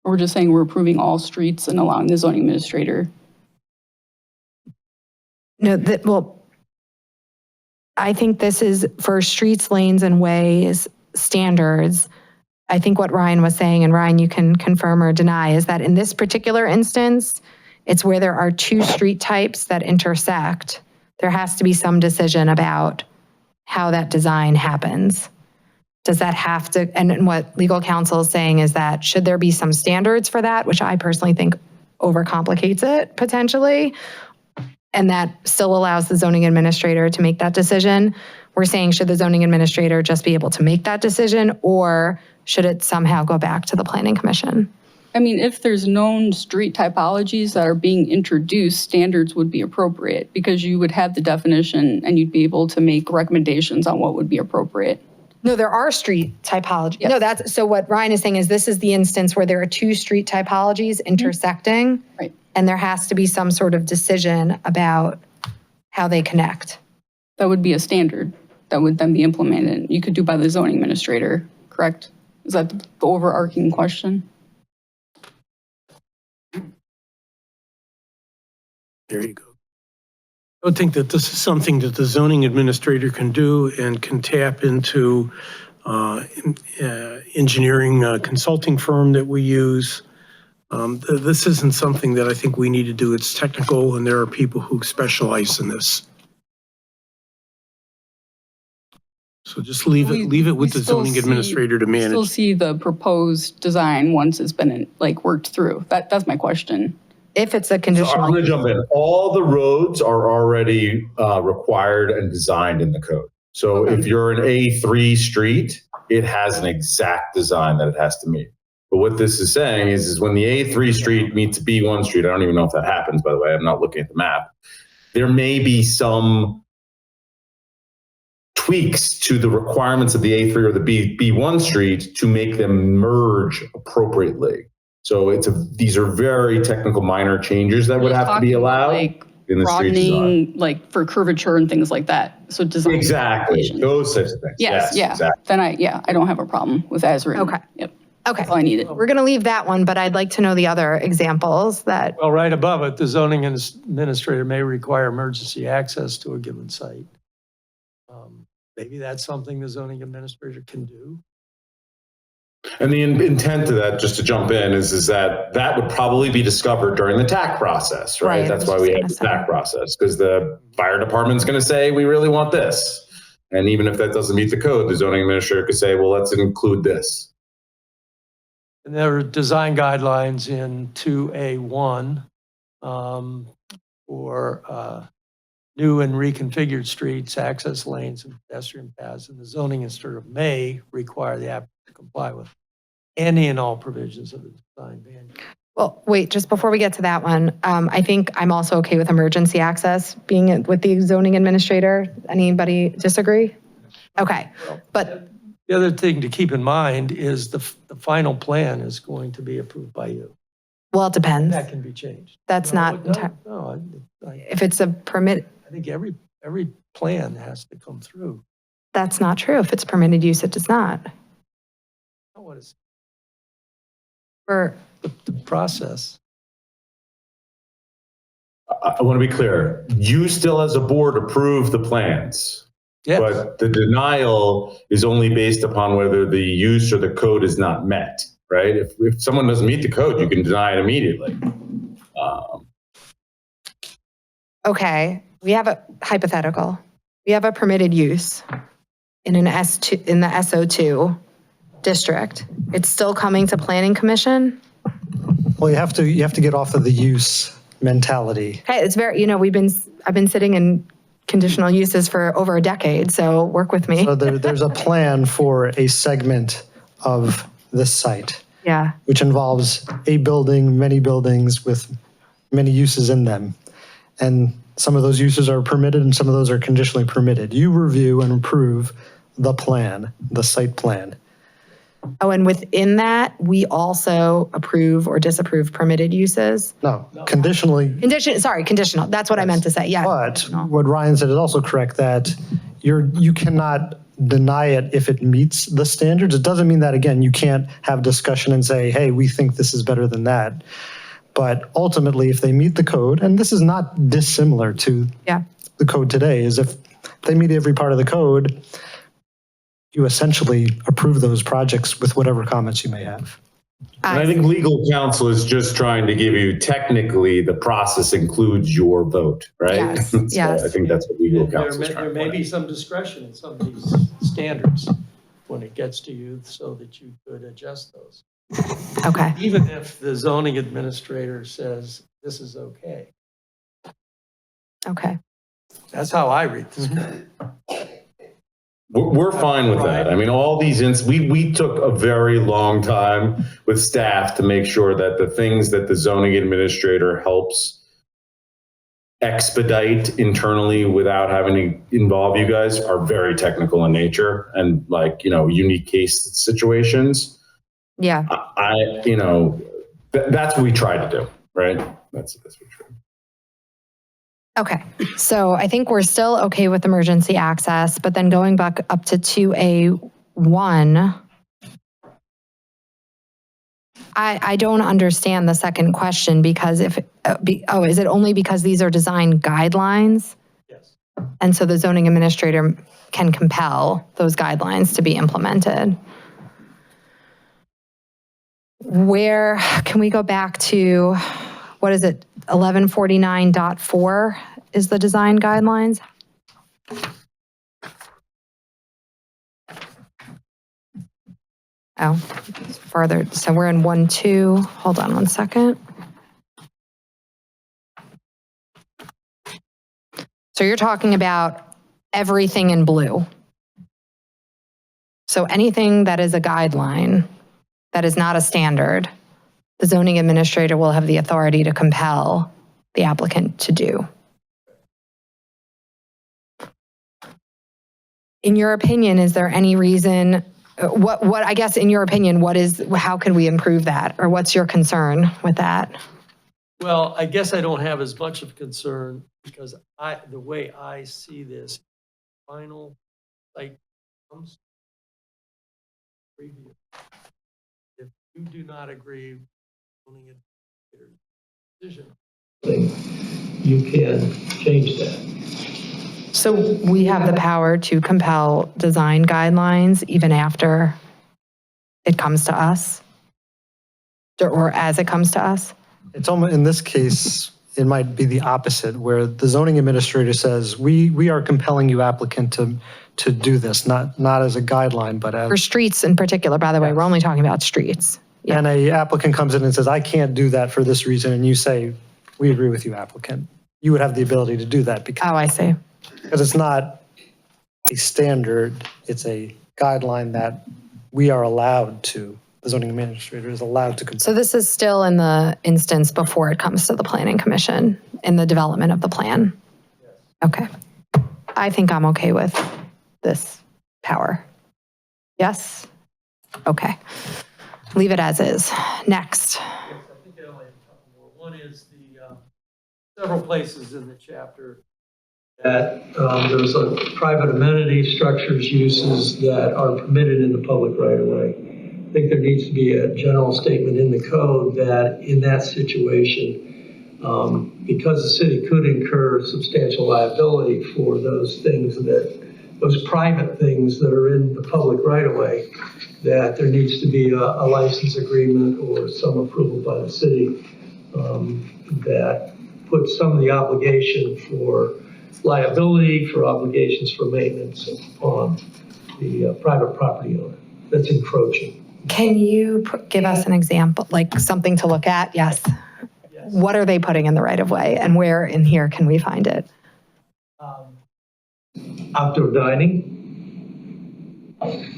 we're just saying we're approving all streets and allowing the zoning administrator. No, well, I think this is for streets, lanes, and ways standards. I think what Ryan was saying, and Ryan, you can confirm or deny, is that in this particular instance, it's where there are two street types that intersect. There has to be some decision about how that design happens. Does that have to, and what legal counsel is saying is that should there be some standards for that, which I personally think overcomplicates it potentially, and that still allows the zoning administrator to make that decision. We're saying, should the zoning administrator just be able to make that decision, or should it somehow go back to the planning commission? I mean, if there's known street typologies that are being introduced, standards would be appropriate because you would have the definition and you'd be able to make recommendations on what would be appropriate. No, there are street typologies. Yes. No, that's, so what Ryan is saying is this is the instance where there are two street typologies intersecting. Right. And there has to be some sort of decision about how they connect. That would be a standard that would then be implemented. You could do by the zoning administrator, correct? Is that the overarching question? There you go. I would think that this is something that the zoning administrator can do and can tap into engineering consulting firm that we use. This isn't something that I think we need to do. It's technical, and there are people who specialize in this. So just leave it with the zoning administrator to Still manage. see the proposed design once it's been worked through. That's my question. If it's a So conditional. I'm going to jump in. All the roads are already required and designed in the code. So if you're an A3 street, it has an exact design that it has to meet. But what this is saying is when the A3 street meets B1 street, I don't even know if that happens, by the way, I'm not looking at the map. There may be some tweaks to the requirements of the A3 or the B1 street to make them merge appropriately. So these are very technical minor changes that would have to be allowed in the street design. Broadening, for curvature and things like that. So design. Exactly, those types of things. Yes, yeah. Exactly. Then I don't have a problem with as written. Okay. Yep. Okay. That's all I needed. We're going to leave that one, but I'd like to know the other examples that, Well, right above it, the zoning administrator may require emergency access to a given site. Maybe that's something the zoning administrator can do. And the intent of that, just to jump in, is that would probably be discovered during the TAC process, right? Right, That's I was why just we gonna have the say. TAC process, because the fire department's going to say, we really want this. And even if that doesn't meet the code, the zoning administrator could say, well, let's include this. And there are design guidelines in 2A1 for new and reconfigured streets, access lanes, and pedestrian paths. And the zoning administrator may require the applicant to comply with any and all provisions of the design manual. well, wait, just before we get to that one, I think I'm also okay with emergency access being with the zoning administrator. Anybody disagree? Okay, but The other thing to keep in mind is the final plan is going to be approved by you. well, it depends. That can be changed. That's No, not, it doesn't. No, if it's a permit, I think every plan has to come through. that's not true. If it's permitted use, it does not. What is For, the process? I want to be clear. You still, as a board, approve the plans. Yes. But the denial is only based upon whether the use or the code is not met, right? If someone doesn't meet the code, you can deny it immediately. okay, we have a hypothetical. We have a permitted use in an S2, in the SO2 district. It's still coming to planning commission. Well, you have to get off of the use mentality. Okay, it's very, I've been sitting in conditional uses for over a decade, so work with me. So there's a plan for a segment of this site, Yeah, which involves a building, many buildings with many uses in them. And some of those uses are permitted and some of those are conditionally permitted. You review and approve the plan, the site plan. oh, and within that, we also approve or disapprove permitted uses. No, conditionally. Conditional, that's what I meant to say, yeah. But what Ryan said is also correct, that you cannot deny it if it meets the standards. It doesn't mean that, again, you can't have discussion and say, hey, we think this is better than that. But ultimately, if they meet the code, and this is not dissimilar to the code today, is if they meet every part of the code, you essentially approve those projects with whatever comments you may have. And I think legal counsel is just trying to give you, technically, the process includes your vote, right? Yes, So yes. I think that's what legal There counsel is trying there to may point be some discretion in some of these standards when it gets to you so that you could adjust those. Okay. Even if the zoning administrator says this is okay. Okay. That's how I read this code. We're fine with that. I mean, all these, we took a very long time with staff to make sure that the things that the zoning administrator helps expedite internally without having to involve you guys are very technical in nature and unique case situations. Yeah. That's what we try to do, right? That's what we try. Okay, so I think we're still okay with emergency access, but then going back up to 2A1, I don't understand the second question because is it only because these are design guidelines? Yes. And so the zoning administrator can compel those guidelines to be implemented? Where, can we go back to, what is it, 1149.4 is the design guidelines? Oh, it's farther. So we're in 1-2. Hold on one second. So you're talking about everything in blue. So anything that is a guideline, that is not a standard, the zoning administrator will have the authority to compel the applicant to do. In your opinion, is there any reason, I guess in your opinion, how can we improve that? Or what's your concern with that? Well, I guess I don't have as much of concern because the way I see this, final site comes preview. If you do not agree with zoning administrator's decision, you can change that. So we have the power to compel design guidelines even after it comes to us? Or as it comes to us? It's almost, in this case, it might be the opposite, where the zoning administrator says, we are compelling you applicant to do this, not as a guideline, but as. For streets in particular, by the way, we're only talking about streets. And a applicant comes in and says, I can't do that for this reason, and you say, we agree with you, applicant. You would have the ability to do that because. Oh, I see. Because it's not a standard, it's a guideline that we are allowed to, the zoning administrator is allowed to compel. So this is still in the instance before it comes to the planning commission in the development of the plan? Okay. I think I'm okay with this power. Yes? Okay. Leave it as is. Next. I think I only have a couple more. One is the several places in the chapter that there's a private amenity structures uses that are permitted in the public right of way. I think there needs to be a general statement in the code that in that situation, because the city could incur substantial liability for those private things that are in the public right of way, that there needs to be a license agreement or some approval by the city that puts some of the obligation for liability, for obligations for maintenance on the private property owner that's encroaching. Can you give us an example, like something to look at? Yes. What are they putting in the right of way and where in here can we find it? Outdoor dining.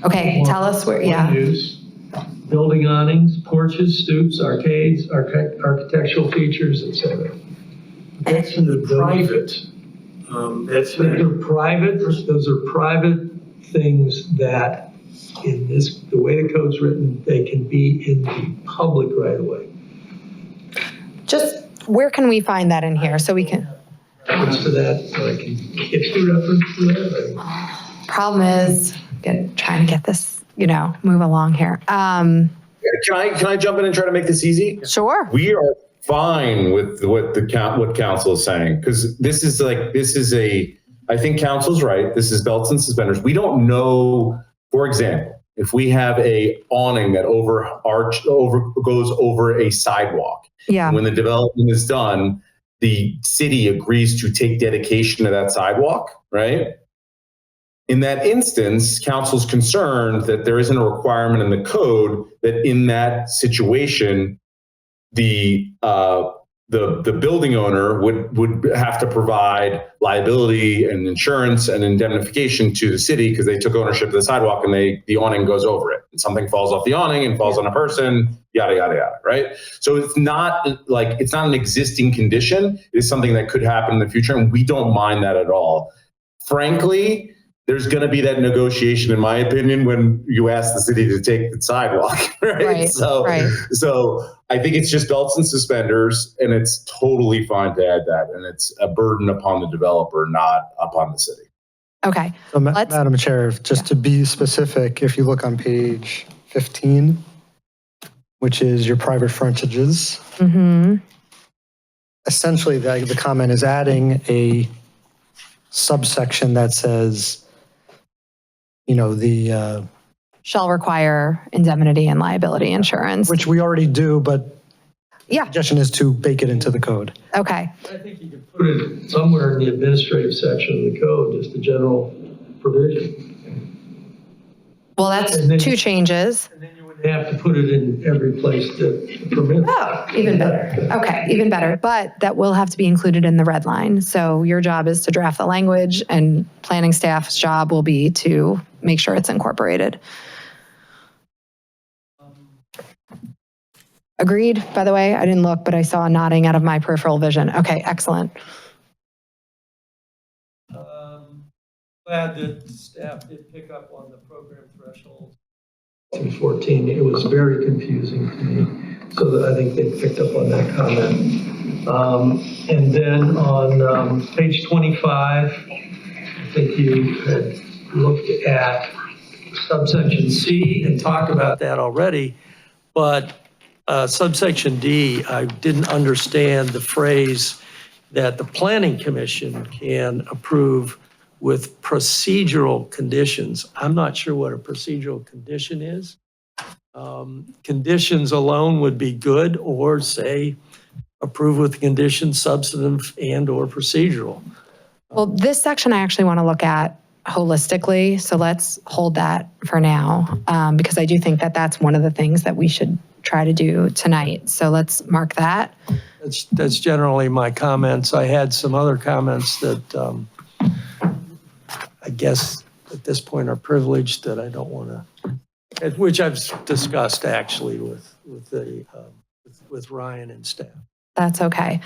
Okay, tell us where, yeah. Use, building awnings, porches, stoops, arcades, architectural features, etc. That's in the private. Those are private things that in the way the code's written, they can be in the public right of way. Just where can we find that in here so we can? Reference to that, so I can get you reference to that. Problem is trying to get this, move along here. Can I jump in and try to make this easy? Sure. We are fine with what council is saying, because this is I think council's right. This is belts and suspenders. We don't know, for example, if we have a awning that goes over a sidewalk. Yeah. When the development is done, the city agrees to take dedication of that sidewalk, right? In that instance, council's concerned that there isn't a requirement in the code that in that situation, the building owner would have to provide liability and insurance and indemnification to the city because they took ownership of the sidewalk and the awning goes over it. And something falls off the awning and falls on a person, yada, yada, yada, right? So it's not an existing condition. It's something that could happen in the future, and we don't mind that at all. Frankly, there's going to be that negotiation, in my opinion, when you ask the city to take the sidewalk, right? So I think it's just belts and suspenders, and it's totally fine to add that. And it's a burden upon the developer, not upon the city. Okay. So Madam Chair, just to be specific, if you look on page 15, which is your private frontages, essentially the comment is adding a subsection that says, the shall require indemnity and liability insurance. Which we already do, but yeah, the suggestion is to bake it into the code. Okay. I think you can put it somewhere in the administrative section of the code, just a general provision. Well, that's two changes. And then you would They have to put it in every place that permits. Oh, even better. Okay, even better. But that will have to be included in the red line. So your job is to draft the language, and planning staff's job will be to make sure it's incorporated. Agreed, by the way? I didn't look, but I saw a nodding out of my peripheral vision. Okay, excellent. Glad that staff did pick up on the program threshold. 214, it was very confusing to me, so that I think they picked up on that comment. And then on page 25, I think you had looked at subsection C and talked about that already, but subsection D, I didn't understand the phrase that the Planning Commission can approve with procedural conditions. I'm not sure what a procedural condition is. Conditions alone would be good, or say approve with conditions substantive and or procedural. Well, this section I actually want to look at holistically, so let's hold that for now, because I do think that that's one of the things that we should try to do tonight. So let's mark that. That's generally my comments. I had some other comments that I guess at this point are privileged that I don't want to, which I've discussed actually with Ryan and staff. That's okay.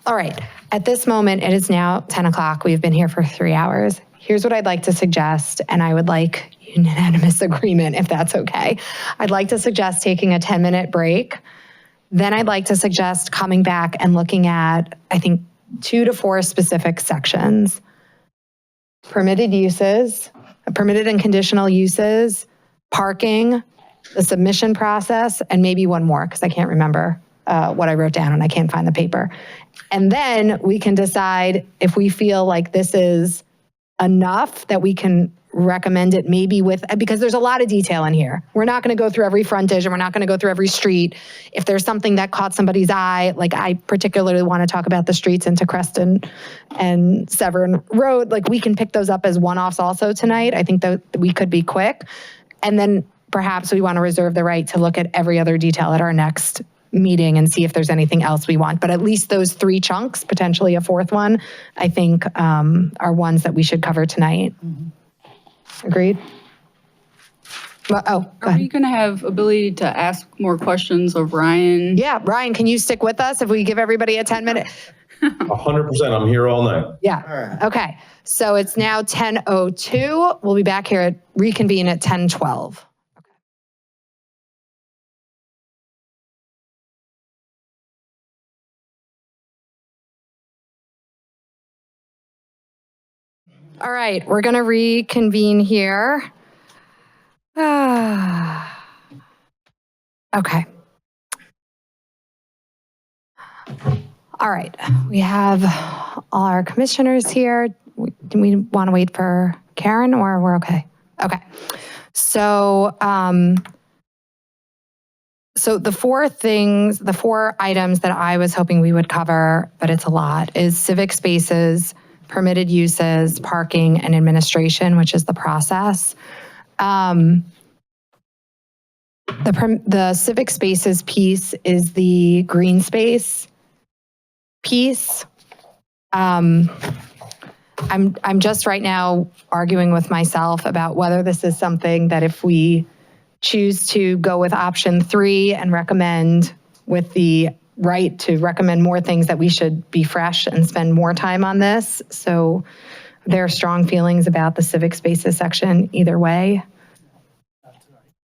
All right. At this moment, it is now 10 o'clock. We've been here for 3 hours. Here's what I'd like to suggest, and I would like unanimous agreement if that's okay. I'd like to suggest taking a 10-minute break. Then I'd like to suggest coming back and looking at, I think, 2 to 4 specific sections. Permitted uses, permitted and conditional uses, parking, the submission process, and maybe one more, because I can't remember what I wrote down and I can't find the paper. And then we can decide if we feel like this is enough that we can recommend it maybe with, because there's a lot of detail in here. We're not going to go through every frontage and we're not going to go through every street. If there's something that caught somebody's eye, like I particularly want to talk about the streets into Creston and Severn Road, like we can pick those up as one-offs also tonight. I think that we could be quick. And then perhaps we want to reserve the right to look at every other detail at our next meeting and see if there's anything else we want. But at least those 3 chunks, potentially a 4th one, I think are ones that we should cover tonight. Agreed? Well, oh, go Are ahead. we going to have ability to ask more questions of Ryan? Yeah, Ryan, can you stick with us if we give everybody a 10-minute? 100%. I'm here all night. Yeah. Okay. So it's now 10:02. We'll be back here at reconvene at 10:12. All right, we're going to reconvene here. Okay. All right, we have all our commissioners here. Do we want to wait for Karen or we're okay? Okay. So, so the 4 items that I was hoping we would cover, but it's a lot, is civic spaces, permitted uses, parking, and administration, which is the process. The civic spaces piece is the green space piece. I'm just right now arguing with myself about whether this is something that if we choose to go with option 3 and recommend with the right to recommend more things, that we should be fresh and spend more time on this. So there are strong feelings about the civic spaces section either way.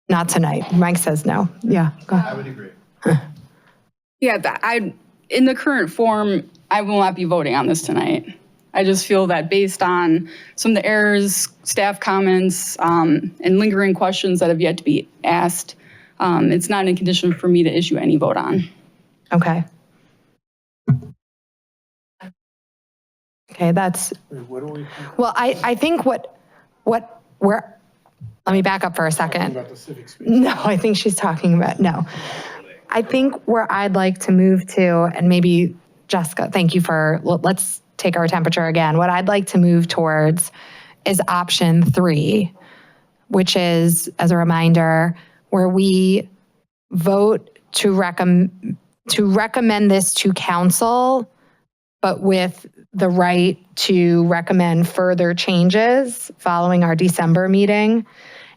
Not tonight. Mike says no. Yeah, go ahead. I would agree. Yeah, in the current form, I will not be voting on this tonight. I just feel that based on some of the errors, staff comments, and lingering questions that have yet to be asked, it's not in condition for me to issue any vote on. Okay. Okay, that's, well, I think let me back up for a second. No, I think she's talking about, no. I think where I'd like to move to, and maybe Jessica, thank you for, let's take our temperature again. What I'd like to move towards is option 3, which is, as a reminder, where we vote to recommend this to council, but with the right to recommend further changes following our December meeting.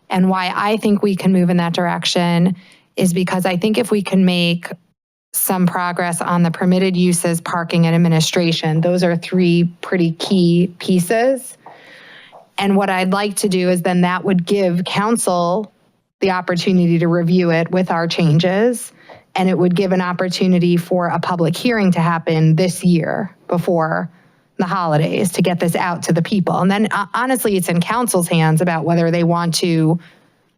And why I think we can move in that direction is because I think if we can make some progress on the permitted uses, parking, and administration, those are three pretty key pieces. And what I'd like to do is then that would give council the opportunity to review it with our changes. And it would give an opportunity for a public hearing to happen this year before the holidays to get this out to the people. And then honestly, it's in council's hands about whether they want to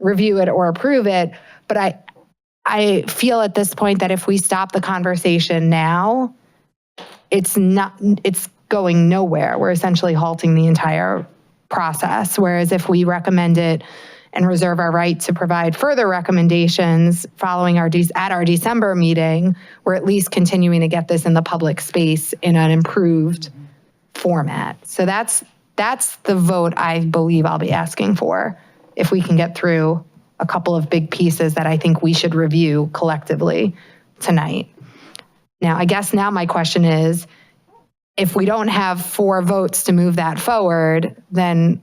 review it or approve it. But I feel at this point that if we stop the conversation now, it's going nowhere. We're essentially halting the entire process. Whereas if we recommend it and reserve our right to provide further recommendations following our December meeting, we're at least continuing to get this in the public space in an improved format. So that's the vote I believe I'll be asking for if we can get through a couple of big pieces that I think we should review collectively tonight. Now, I guess now my question is, if we don't have 4 votes to move that forward, then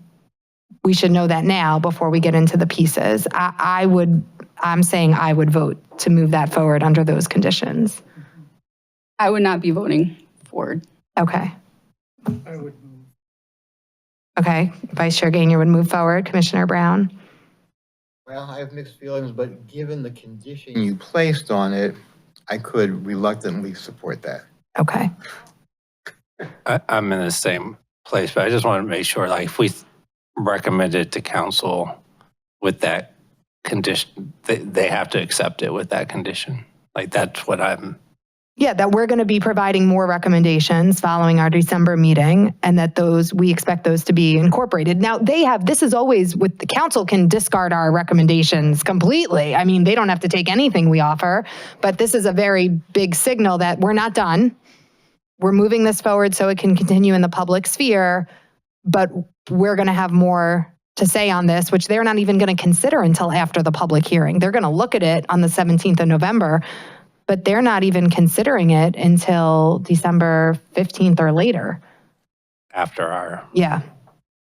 we should know that now before we get into the pieces. I'm saying I would vote to move that forward under those conditions. I would not be voting forward. Okay. I would Okay, Vice Chair Gainier would move forward. Commissioner Brown? Well, I have mixed feelings, but given the condition you placed on it, I could reluctantly support that. Okay. I'm in the same place, but I just want to make sure, like, if we recommend it to council with that condition, they have to accept it with that condition. Like, that's what I'm. Yeah, that we're going to be providing more recommendations following our December meeting, and that we expect those to be incorporated. Now, this is always with the council can discard our recommendations completely. I mean, they don't have to take anything we offer, but this is a very big signal that we're not done. We're moving this forward so it can continue in the public sphere, but we're going to have more to say on this, which they're not even going to consider until after the public hearing. They're going to look at it on the 17th of November, but they're not even considering it until December 15th or later. After our. Yeah.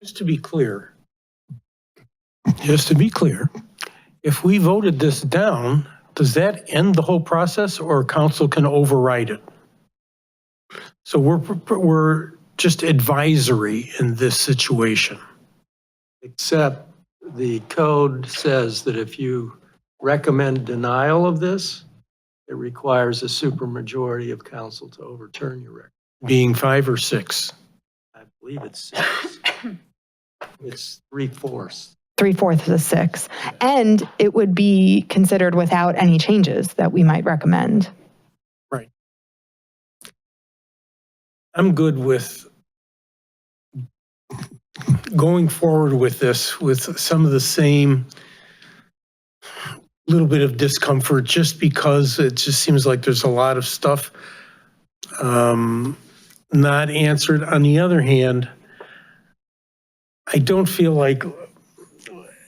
Just to be clear, if we voted this down, does that end the whole process, or council can override it? So we're just advisory in this situation. Except the code says that if you recommend denial of this, it requires a supermajority of council to overturn your recommendation. Being 5 or 6. I believe it's 6. It's 3/4. 3/4 of 6. And it would be considered without any changes that we might recommend. Right. I'm good with going forward with this with some of the same little bit of discomfort, just because it just seems like there's a lot of stuff not answered. On the other hand, I don't feel like,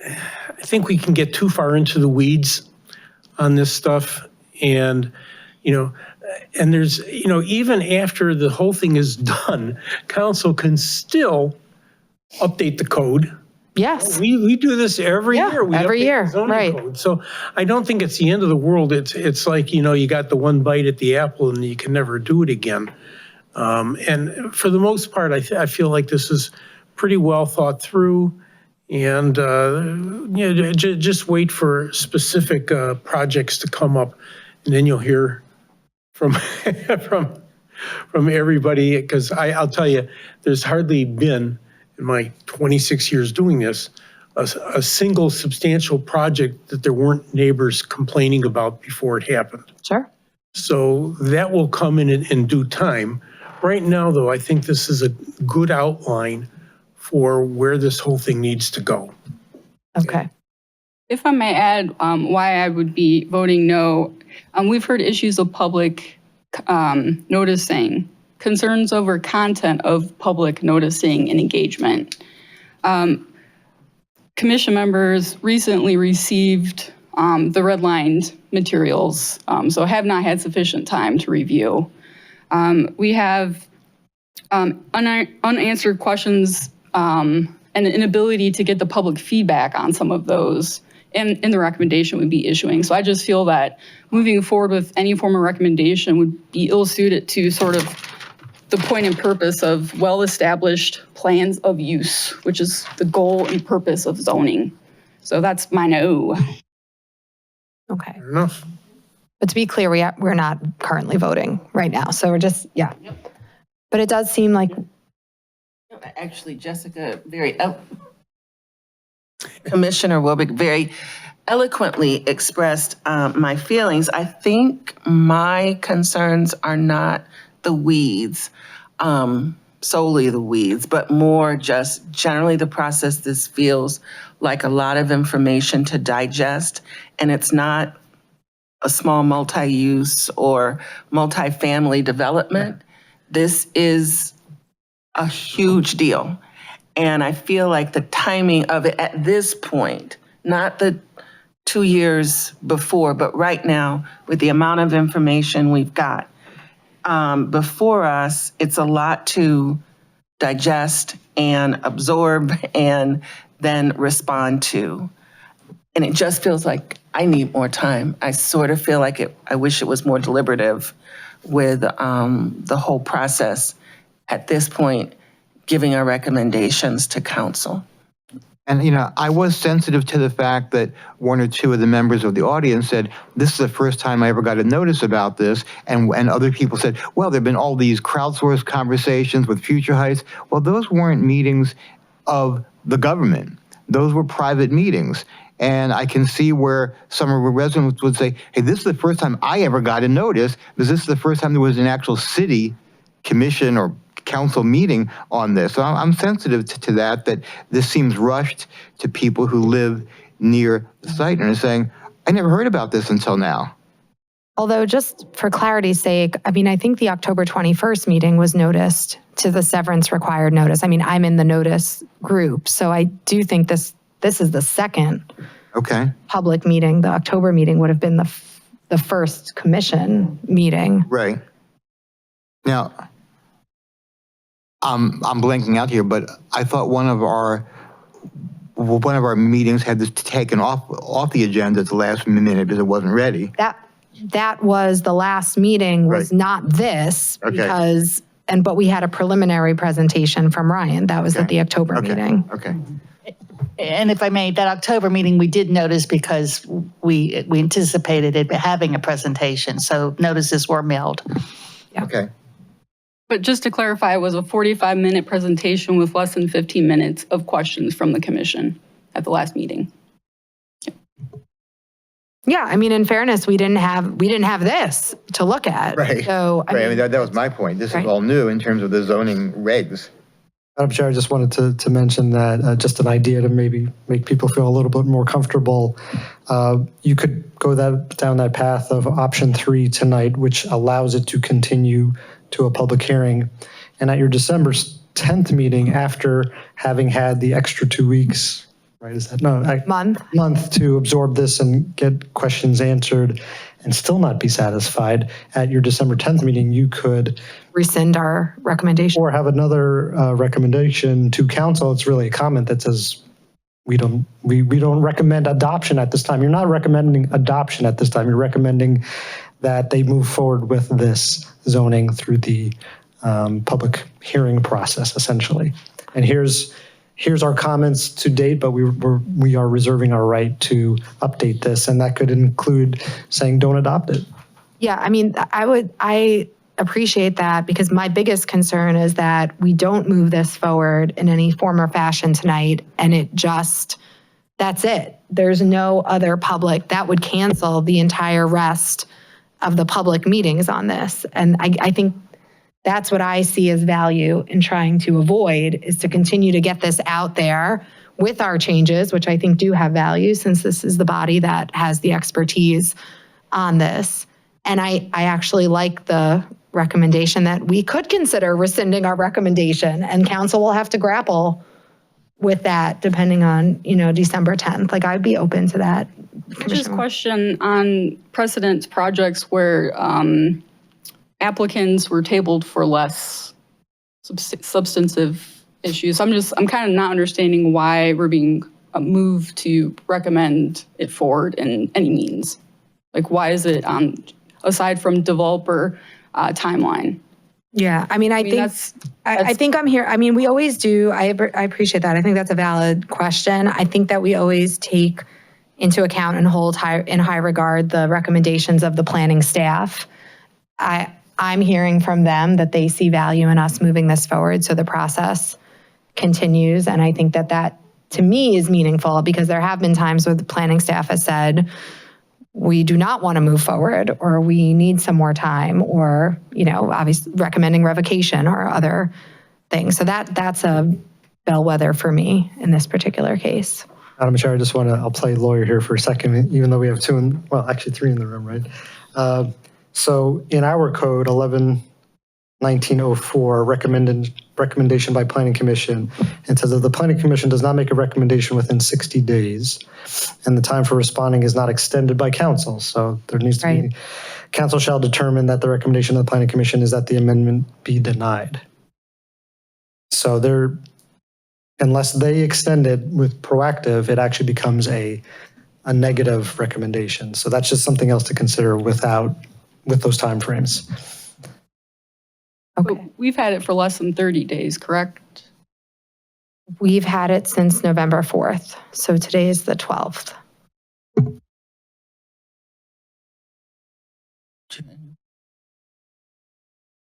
I think we can get too far into the weeds on this stuff. And, and there's, even after the whole thing is done, council can still update the code. Yes. We do this every year. We every update year, the zoning right. code. So I don't think it's the end of the world. It's like, you got the one bite at the apple and you can never do it again. And for the most part, I feel like this is pretty well thought through. And just wait for specific projects to come up, and then you'll hear from from everybody. Because I'll tell you, there's hardly been, in my 26 years doing this, a single substantial project that there weren't neighbors complaining about before it happened. Sure. So that will come in due time. Right now, though, I think this is a good outline for where this whole thing needs to go. Okay. If I may add why I would be voting no, we've heard issues of public noticing, concerns over content of public noticing and engagement. Commission members recently received the redlined materials, so have not had sufficient time to review. We have unanswered questions and an inability to get the public feedback on some of those in the recommendation we'd be issuing. So I just feel that moving forward with any form of recommendation would be ill-suited to sort of the point and purpose of well-established plans of use, which is the goal and purpose of zoning. So that's my no. Okay. Fair enough. But to be clear, we're not currently voting right now. So we're just, yeah. But it does seem like. Actually, Jessica, Commissioner Wilbeck very eloquently expressed my feelings. I think my concerns are not the weeds, solely the weeds, but more just generally the process. This feels like a lot of information to digest, and it's not a small multi-use or multi-family development. This is a huge deal. And I feel like the timing of it at this point, not the 2 years before, but right now, with the amount of information we've got before us, it's a lot to digest and absorb and then respond to. And it just feels like I need more time. I sort of feel like I wish it was more deliberative with the whole process at this point, giving our recommendations to council. And, you know, I was sensitive to the fact that one or two of the members of the audience said, this is the first time I ever got a notice about this. And other people said, well, there've been all these crowdsourced conversations with Future Heights. Well, those weren't meetings of the government. Those were private meetings. And I can see where some of the residents would say, hey, this is the first time I ever got a notice, because this is the first time there was an actual city commission or council meeting on this. So I'm sensitive to that this seems rushed to people who live near the site and are saying, I never heard about this until now. Although just for clarity's sake, I mean, I think the October 21st meeting was noticed to the severance required notice. I mean, I'm in the notice group, so I do think this is the second public meeting. The October meeting would have been the first commission meeting. Right. Now, I'm blanking out here, but I thought one of our meetings had this taken off the agenda at the last minute because it wasn't ready. That was the last meeting, was not this, because, but we had a preliminary presentation from Ryan. That was at the October meeting. Okay. And if I may, that October meeting we did notice because we anticipated it having a presentation, so notices were mailed. Okay. But just to clarify, it was a 45-minute presentation with less than 15 minutes of questions from the commission at the last meeting. Yeah, I mean, in fairness, we didn't have this to look at. Right. So I mean that was my point. This is all new in terms of the zoning regs. Madam Chair, I just wanted to mention that just an idea to maybe make people feel a little bit more comfortable. You could go down that path of option 3 tonight, which allows it to continue to a public hearing. And at your December 10th meeting, after having had the extra 2 weeks, right, is that, no, month to absorb this and get questions answered and still not be satisfied, at your December 10th meeting, you could rescind our recommendation. Or have another recommendation to council. It's really a comment that says, we don't recommend adoption at this time. You're not recommending adoption at this time. You're recommending that they move forward with this zoning through the public hearing process, essentially. And here's our comments to date, but we are reserving our right to update this, and that could include saying don't adopt it. Yeah, I mean, I appreciate that, because my biggest concern is that we don't move this forward in any form or fashion tonight, and that's it. There's no other public, that would cancel the entire rest of the public meetings on this. And I think that's what I see as value in trying to avoid, is to continue to get this out there with our changes, which I think do have value, since this is the body that has the expertise on this. And I actually like the recommendation that we could consider rescinding our recommendation, and council will have to grapple with that depending on, December 10th. Like, I'd be open to that Just question on precedent projects where applicants were tabled for less substantive issues. I'm kind of not understanding why we're being moved to recommend it forward in any means. Like, why is it aside from developer timeline? Yeah, I mean, I think I'm here. I mean, we always do. I appreciate that. I think that's a valid question. I think that we always take into account and hold in high regard the recommendations of the planning staff. I'm hearing from them that they see value in us moving this forward, so the process continues. And I think that to me is meaningful, because there have been times where the planning staff has said, we do not want to move forward, or we need some more time, or, obviously recommending revocation or other things. So that's a bellwether for me in this particular case. Madam Chair, I'll play lawyer here for a second, even though we have actually three in the room, right? So in our code, 11-1904, recommendation by Planning Commission, it says that the Planning Commission does not make a recommendation within 60 days, and the time for responding is not extended by council. So there needs to be, council shall determine that the recommendation of the Planning Commission is that the amendment be denied. So unless they extend it with proactive, it actually becomes a negative recommendation. So that's just something else to consider with those timeframes. Okay. We've had it for less than 30 days, correct? We've had it since November 4th. So today is the 12th.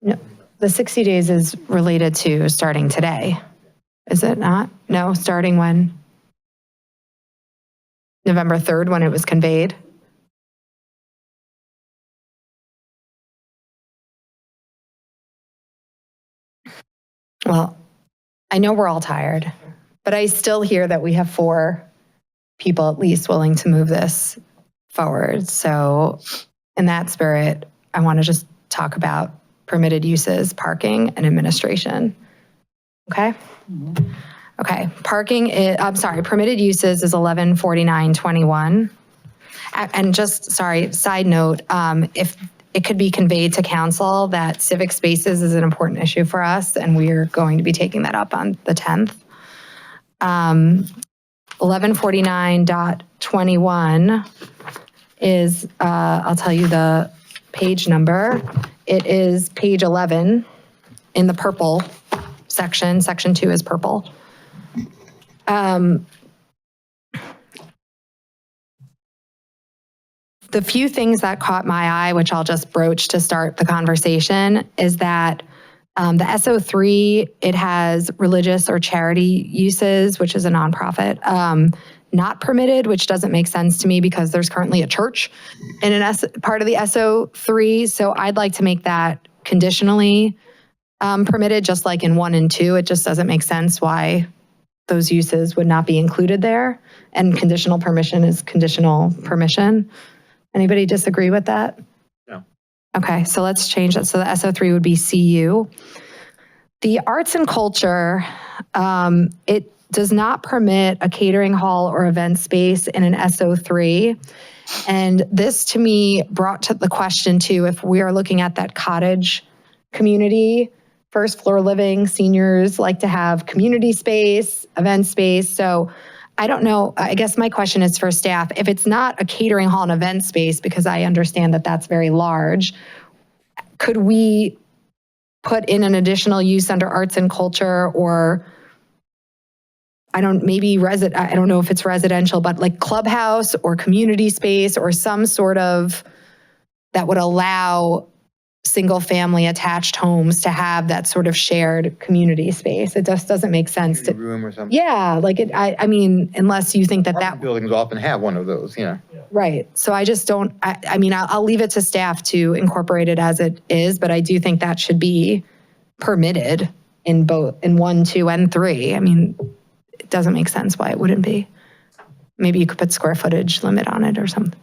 No, the 60 days is related to starting today. Is it not? No, starting when? November 3rd, when it was conveyed? Well, I know we're all tired, but I still hear that we have 4 people at least willing to move this forward. So in that spirit, I want to just talk about permitted uses, parking, and administration. Okay? Okay, permitted uses is 114921. And just, side note, if it could be conveyed to council that civic spaces is an important issue for us, and we are going to be taking that up on the 10th. 1149.21 is, I'll tell you the page number. It is page 11 in the purple section. Section 2 is purple. The few things that caught my eye, which I'll just broach to start the conversation, is that the SO3, it has religious or charity uses, which is a nonprofit, not permitted, which doesn't make sense to me because there's currently a church in part of the SO3. So I'd like to make that conditionally permitted, just like in 1 and 2. It just doesn't make sense why those uses would not be included there. And conditional permission is conditional permission. Anybody disagree with that? No. Okay, so let's change that. So the SO3 would be CU. The arts and culture, it does not permit a catering hall or event space in an SO3. And this to me brought to the question too, if we are looking at that cottage community, first floor living, seniors like to have community space, event space. So I don't know, I guess my question is for staff, if it's not a catering hall and event space, because I understand that that's very large, could we put in an additional use under arts and culture, or I don't know if it's residential, but like clubhouse or community space or some sort of that would allow single family attached homes to have that sort of shared community space. It just doesn't make sense to room or something. Yeah, like I mean, unless you think that Buildings often have one of those, yeah. right. So I just don't, I mean, I'll leave it to staff to incorporate it as it is, but I do think that should be permitted in 1, 2, and 3. I mean, it doesn't make sense why it wouldn't be. Maybe you could put square footage limit on it or something.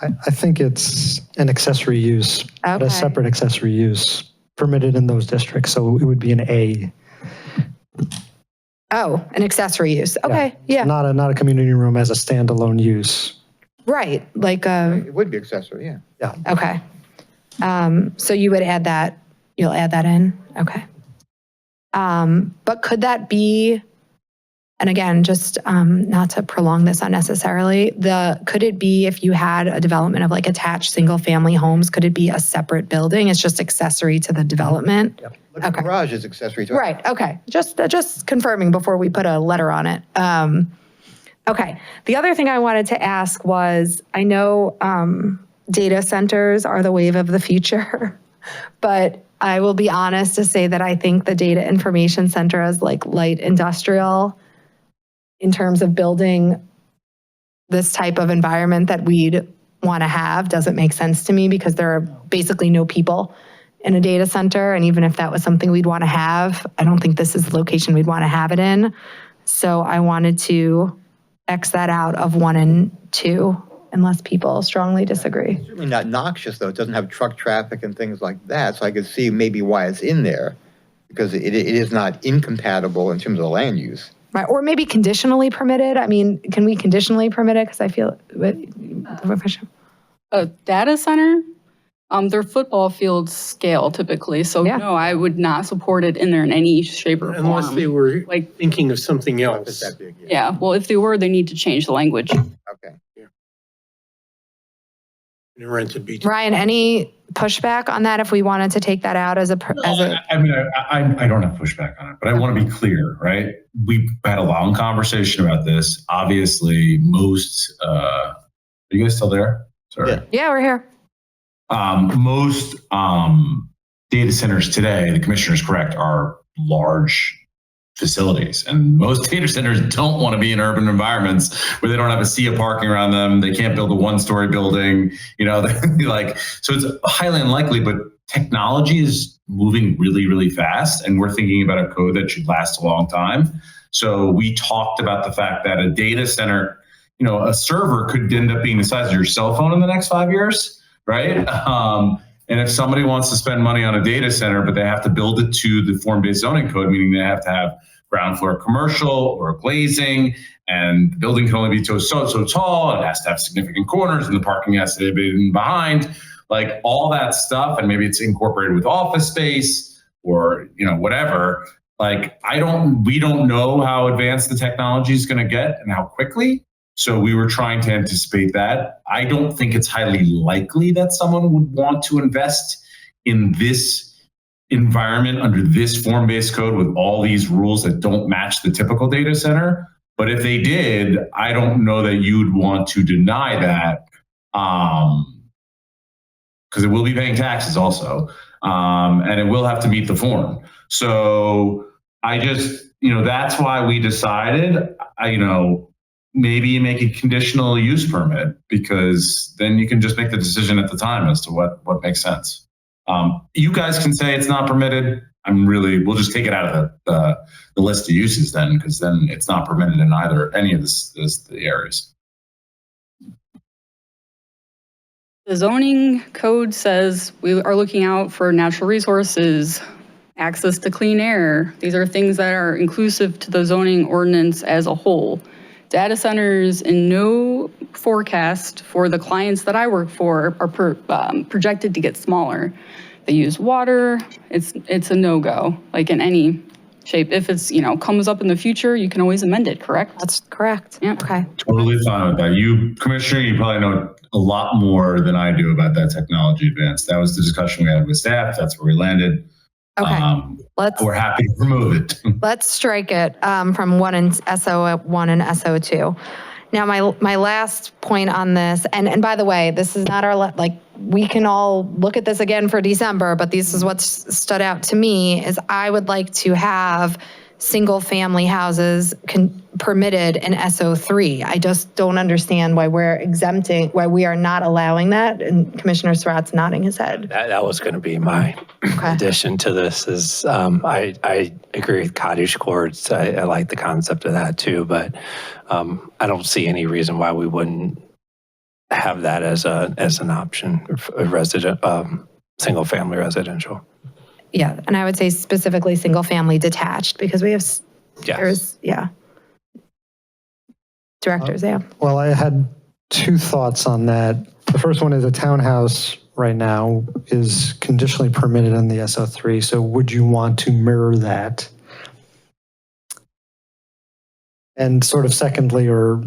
I think it's an accessory use, but a Okay. separate accessory use permitted in those districts. So it would be an A. Oh, an accessory use. Okay, yeah. Not a community room as a standalone use. Right, like, It would be accessory, yeah. okay. So you would add that, you'll add that in? Okay. But could that be, and again, just not to prolong this unnecessarily, could it be if you had a development of like attached single-family homes, could it be a separate building? It's just accessory to the development? Yep. Look, the garage is accessory to it. Right, okay. Just confirming before we put a letter on it. Okay, the other thing I wanted to ask was, I know data centers are the wave of the future, but I will be honest to say that I think the data information center is like light industrial in terms of building this type of environment that we'd want to have doesn't make sense to me because there are basically no people in a data center. And even if that was something we'd want to have, I don't think this is the location we'd want to have it in. So I wanted to X that out of 1 and 2, unless people strongly disagree. It's certainly not noxious, though. It doesn't have truck traffic and things like that. So I could see maybe why it's in there, because it is not incompatible in terms of land use. Right, or maybe conditionally permitted. I mean, can we conditionally permit it? Because I feel, A data center, their football fields scale typically. So no, I would not support it in there in any shape or form. Unless they were thinking of something else. That big, Yeah, well, if they were, they need to change the language. Okay. In a rented beach. Ryan, any pushback on that if we wanted to take that out as a? I mean, I don't have pushback on it, but I want to be clear, right? We've had a long conversation about this. Obviously, most, are you guys still there? Sorry. Yeah, we're here. Most data centers today, the commissioner is correct, are large facilities. And most data centers don't want to be in urban environments where they don't have a sea of parking around them. They can't build a one-story building, so it's highly unlikely, but technology is moving really, really fast. And we're thinking about a code that should last a long time. So we talked about the fact that a data center, a server could end up being the size of your cell phone in the next 5 years. Right? And if somebody wants to spend money on a data center, but they have to build it to the form-based zoning code, meaning they have to have ground floor commercial or glazing, and the building can only be so tall, it has to have significant corners, and the parking has to be in behind, like all that stuff, and maybe it's incorporated with office space or whatever. Like we don't know how advanced the technology is going to get and how quickly. So we were trying to anticipate that. I don't think it's highly likely that someone would want to invest in this environment under this form-based code with all these rules that don't match the typical data center. But if they did, I don't know that you'd want to deny that, because it will be paying taxes also, and it will have to meet the form. So I just, that's why we decided, maybe you make a conditional use permit, because then you can just make the decision at the time as to what makes sense. You guys can say it's not permitted. We'll just take it out of the list of uses then, because then it's not permitted in any of the areas. The zoning code says we are looking out for natural resources, access to clean air. These are things that are inclusive to the zoning ordinance as a whole. Data centers in no forecast for the clients that I work for are projected to get smaller. They use water. It's a no-go, like in any shape. If it's, comes up in the future, you can always amend it, correct? That's correct. Yeah. Okay. Totally fine with that. You, Commissioner, you probably know a lot more than I do about that technology advance. That was the discussion we had with staff. That's where we landed. Okay. We're happy to remove it. Let's strike it from 1 and SO1 and SO2. Now, my last point on this, and by the way, this is not our, we can all look at this again for December, but this is what's stood out to me, is I would like to have single family houses permitted in SO3. I just don't understand why why we are not allowing that. And Commissioner Surratt's nodding his head. That was going to be my addition to this is I agree with cottage courts. I like the concept of that too, but I don't see any reason why we wouldn't have that as an option, single family residential. Yeah, and I would say specifically single family detached, because we have, Directors, yeah. Well, I had two thoughts on that. The first one is a townhouse right now is conditionally permitted in the SO3. So would you want to mirror that? And sort of secondly, or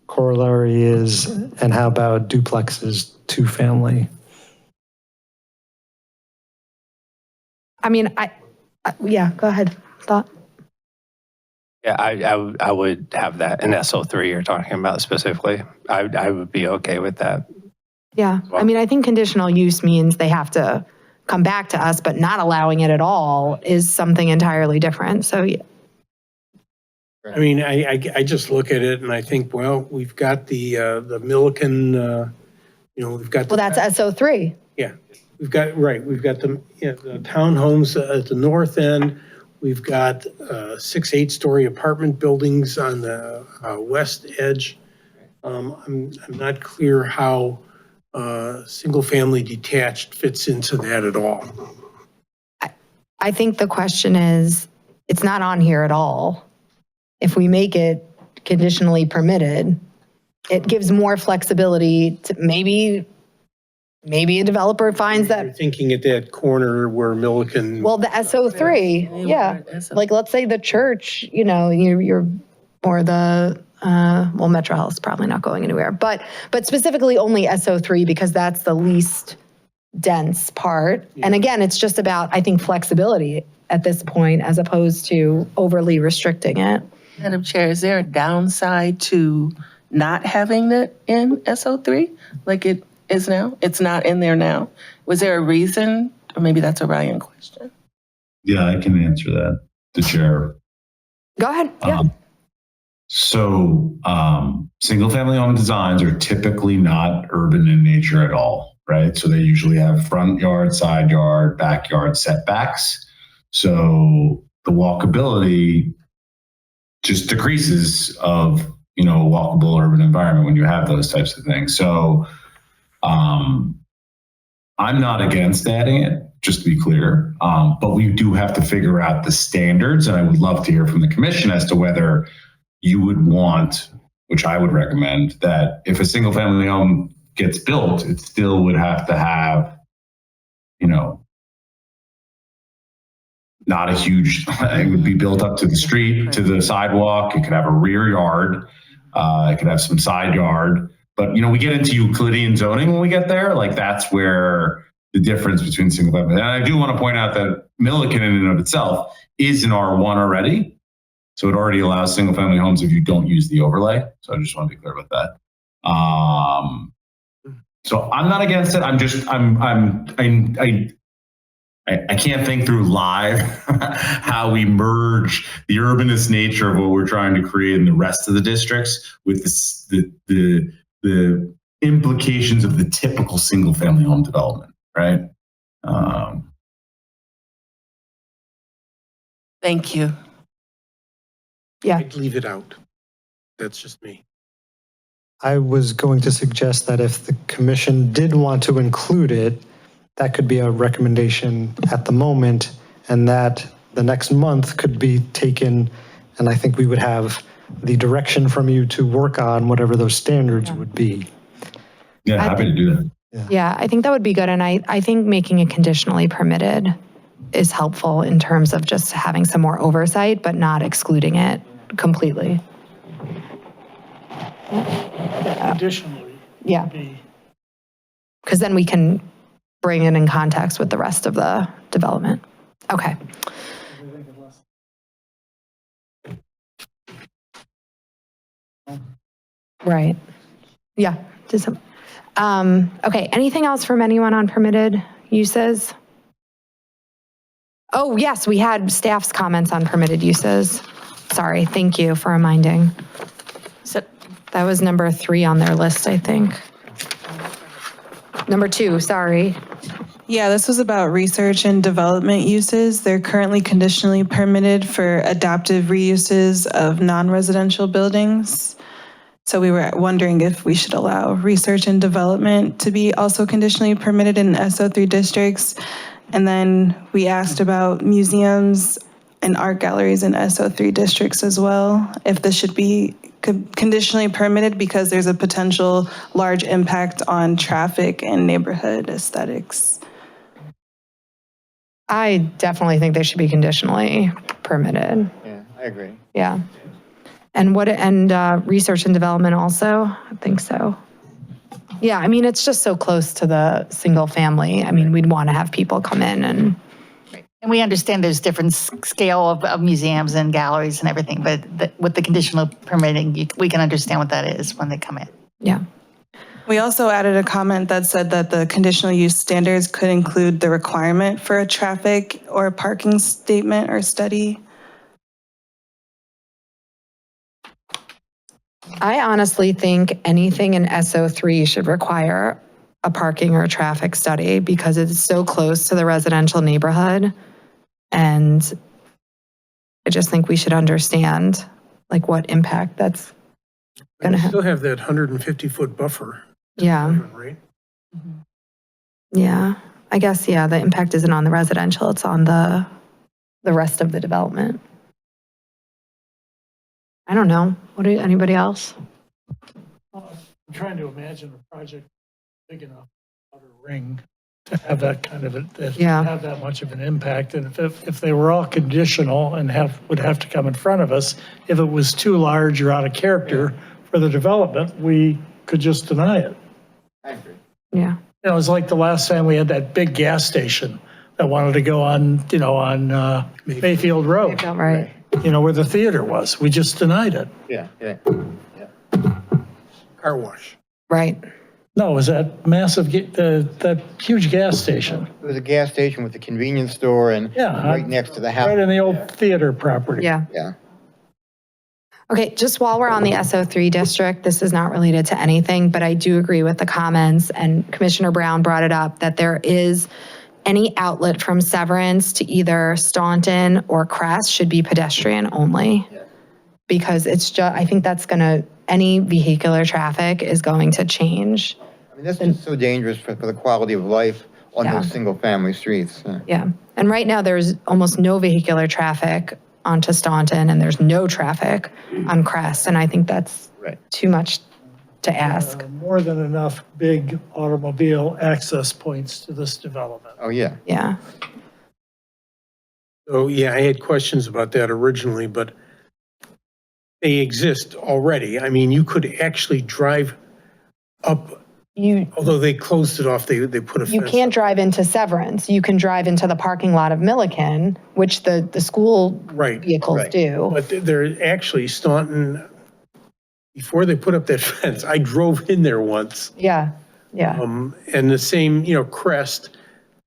corollary is, and how about duplexes, two-family? I mean, yeah, go ahead. Thought. Yeah, I would have that in SO3 you're talking about specifically. I would be okay with that. Yeah, I mean, I think conditional use means they have to come back to us, but not allowing it at all is something entirely different. So, yeah. I mean, I just look at it and I think, well, we've got the Milliken, we've got. Well, that's SO3. Yeah, we've got the townhomes at the north end. We've got 6 8-story apartment buildings on the west edge. I'm not clear how single-family detached fits into that at all. I think the question is, it's not on here at all. If we make it conditionally permitted, it gives more flexibility to maybe a developer finds that. You're thinking at that corner where Milliken. Well, the SO3, yeah. Like, let's say the church, you're or the, Metro Health is probably not going anywhere, but specifically only SO3 because that's the least dense part. And again, it's just about, I think, flexibility at this point as opposed to overly restricting it. Madam Chair, is there a downside to not having it in SO3 like it is now? It's not in there now. Was there a reason? Or maybe that's a Ryan question. Yeah, I can answer that. The chair. Go ahead. Yeah. Single family home designs are typically not urban in nature at all, right? So they usually have front yard, side yard, backyard setbacks. So the walkability just decreases of, a walkable urban environment when you have those types of things. So I'm not against adding it, just to be clear, but we do have to figure out the standards, and I would love to hear from the commission as to whether you would want, which I would recommend, that if a single family home gets built, it still would have to have, not a huge, it would be built up to the street, to the sidewalk. It could have a rear yard. It could have some side yard. But, we get into Euclidean zoning when we get there. Like, that's where the difference between single family. And I do want to point out that Milliken in and of itself is an R1 already. So it already allows single family homes if you don't use the overlay. So I just want to be clear about that. So I'm not against it. I can't think through live how we merge the urbanist nature of what we're trying to create in the rest of the districts with the implications of the typical single family home development, right? Thank you. Yeah. I'd leave it out. That's just me. I was going to suggest that if the commission did want to include it, that could be a recommendation at the moment, and that the next month could be taken, and I think we would have the direction from you to work on whatever those standards would be. Yeah, happy to do that. Yeah, I think that would be good. And I think making it conditionally permitted is helpful in terms of just having some more oversight, but not excluding it completely. Additionally. Yeah. Because then we can bring it in context with the rest of the development. Okay. Right. Yeah. Okay. Anything else from anyone on permitted uses? Oh, yes, we had staff's comments on permitted uses. Sorry. Thank you for reminding. So that was number 3 on their list, I think. Number 2, sorry. Yeah, this was about research and development uses. They're currently conditionally permitted for adaptive reuses of non-residential buildings. So we were wondering if we should allow research and development to be also conditionally permitted in SO3 districts. And then we asked about museums and art galleries in SO3 districts as well, if this should be conditionally permitted because there's a potential large impact on traffic and neighborhood aesthetics. I definitely think they should be conditionally permitted. Yeah, I agree. Yeah. And research and development also? I think so. Yeah, I mean, it's just so close to the single family. I mean, we'd want to have people come in and. And we understand there's different scale of museums and galleries and everything, but with the conditional permitting, we can understand what that is when they come in. Yeah. We also added a comment that said that the conditional use standards could include the requirement for a traffic or parking statement or study. I honestly think anything in SO3 should require a parking or a traffic study because it's so close to the residential neighborhood. And I just think we should understand like what impact that's going to have. Still have that 150-foot buffer. Yeah. Right? Yeah. I guess, yeah, the impact isn't on the residential, it's on the rest of the development. I don't know. Anybody else? I'm trying to imagine a project big enough, outer ring, to have that kind of, have that much of an impact. And if they were all conditional and would have to come in front of us, if it was too large or out of character for the development, we could just deny it. I agree. Yeah. You know, it was like the last time we had that big gas station that wanted to go on, Mayfield Road. Right. You know, where the theater was. We just denied it. Yeah. Car wash. Right. No, it was that massive, that huge gas station. It was a gas station with a convenience store and right next to the house. Right in the old theater property. Yeah. Yeah. Okay, just while we're on the SO3 district, this is not related to anything, but I do agree with the comments, and Commissioner Brown brought it up, that there is any outlet from Severance to either Staunton or Crest should be pedestrian only. Yeah. Because it's just, I think that's any vehicular traffic is going to change. I mean, that's just so dangerous for the quality of life on those single family streets. Yeah, and right now there's almost no vehicular traffic onto Staunton and there's no traffic on Crest. And I think that's too much to ask. More than enough big automobile access points to this development. Oh, yeah. Yeah. So, yeah, I had questions about that originally, but they exist already. I mean, you could actually drive up, although they closed it off, they put a fence. You can't drive into Severance. You can drive into the parking lot of Milliken, which the school vehicles do. But they're actually Staunton, before they put up that fence, I drove in there once. Yeah, yeah. And the same, Crest,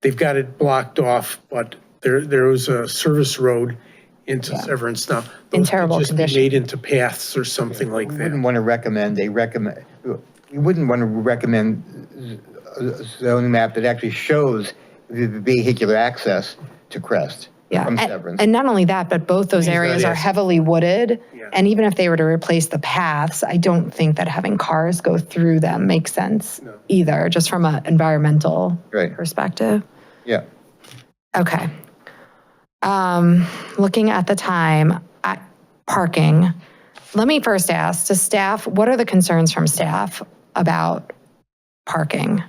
they've got it blocked off, but there was a service road into Severance now. In terrible just condition. Be made into paths or something like that. We wouldn't want to recommend a zoning map that actually shows the vehicular access to Crest from Severance. And not only that, but both those areas are heavily wooded. And even if they were to replace the paths, I don't think that having cars go through them makes sense either, just from an environmental perspective. Yeah. Okay. Looking at the time, parking. Let me first ask, to staff, what are the concerns from staff about parking?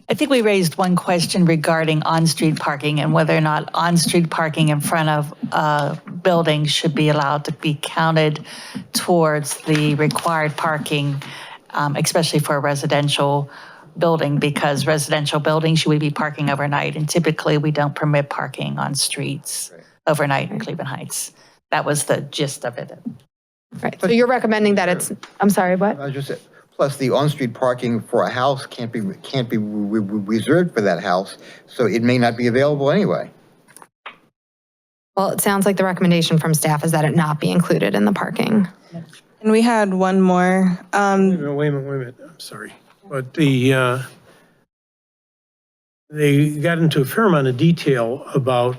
I think we raised one question regarding on-street parking and whether or not on-street parking in front of buildings should be allowed to be counted towards the required parking, especially for a residential building, because residential buildings, you would be parking overnight, and typically we don't permit parking on streets overnight in Cleveland Heights. That was the gist of it. Right, so you're recommending that it's, I'm sorry, what? Plus, the on-street parking for a house can't be reserved for that house, so it may not be available anyway. Well, it sounds like the recommendation from staff is that it not be included in the parking. And we had one more. Wait a minute. I'm sorry. But they got into a fair amount of detail about,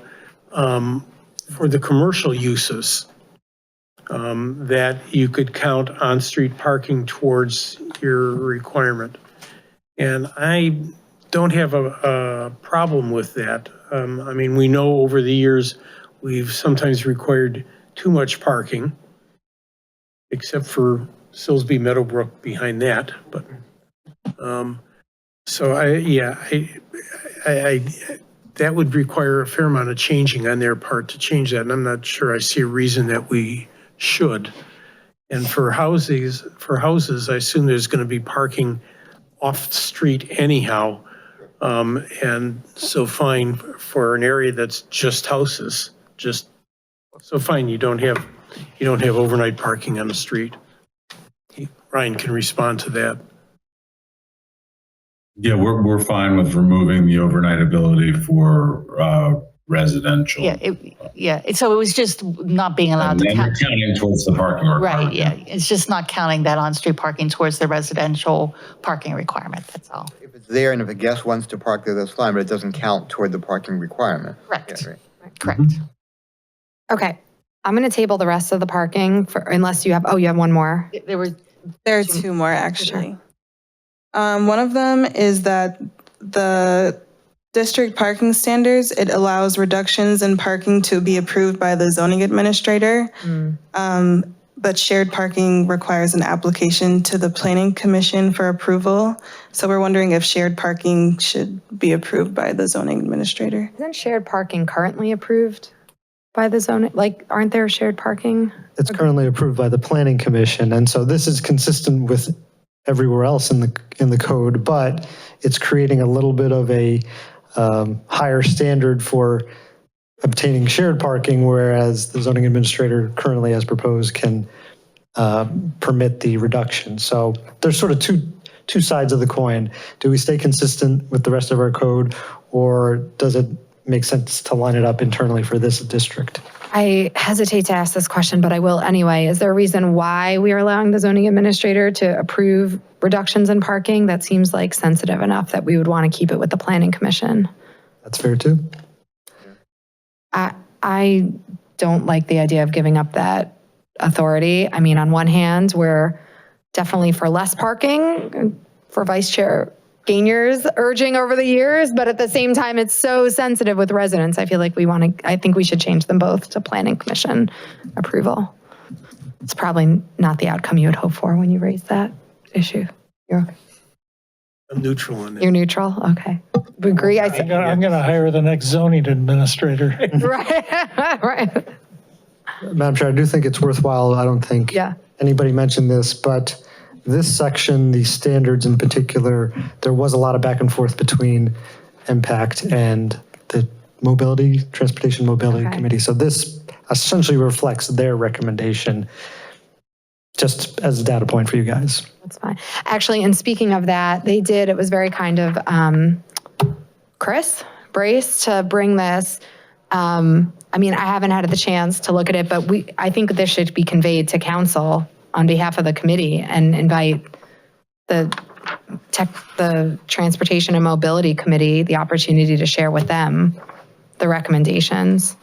for the commercial uses, that you could count on-street parking towards your requirement. And I don't have a problem with that. I mean, we know over the years, we've sometimes required too much parking, except for Silsby Meadowbrook behind that, but, so that would require a fair amount of changing on their part to change that, and I'm not sure I see a reason that we should. And for houses, I assume there's going to be parking off the street anyhow. And so fine for an area that's just houses, so fine, you don't have overnight parking on the street. Ryan can respond to that. Yeah, we're fine with removing the overnight ability for residential. So it was just not being allowed to And count. you're counting towards the parking requirement. Right, yeah. It's just not counting that on-street parking towards the residential parking requirement, that's all. If it's there and if a guest wants to park there, that's fine, but it doesn't count toward the parking requirement. Correct. Yeah, right. Correct. Okay, I'm going to table the rest of the parking for, unless you have one more. There are two more, actually. One of them is that the district parking standards, it allows reductions in parking to be approved by the zoning administrator. But shared parking requires an application to the planning commission for approval. So we're wondering if shared parking should be approved by the zoning administrator. Isn't shared parking currently approved by the zoning? Like, aren't there shared parking? It's currently approved by the planning commission, and so this is consistent with everywhere else in the code, but it's creating a little bit of a higher standard for obtaining shared parking, whereas the zoning administrator currently, as proposed, can permit the reduction. So there's sort of two sides of the coin. Do we stay consistent with the rest of our code, or does it make sense to line it up internally for this district? I hesitate to ask this question, but I will anyway. Is there a reason why we are allowing the zoning administrator to approve reductions in parking? That seems like sensitive enough that we would want to keep it with the planning commission. That's fair too. I don't like the idea of giving up that authority. I mean, on one hand, we're definitely for less parking for Vice Chair Gainers urging over the years, but at the same time, it's so sensitive with residents. I feel like I think we should change them both to planning commission approval. It's probably not the outcome you would hope for when you raise that issue. You're okay. I'm neutral on that. You're neutral? Okay. We agree. I'm going to hire the next zoning administrator. Right. Madam Chair, I do think it's worthwhile. I don't think anybody mentioned this, but this section, the standards in particular, there was a lot of back and forth between MPACT and the Transportation Mobility Committee. So this essentially reflects their recommendation, just as a data point for you guys. That's fine. Actually, and speaking of that, it was very kind of Chris Brace to bring this. I mean, I haven't had the chance to look at it, but I think this should be conveyed to council on behalf of the committee and invite the Transportation and Mobility Committee the opportunity to share with them the recommendations.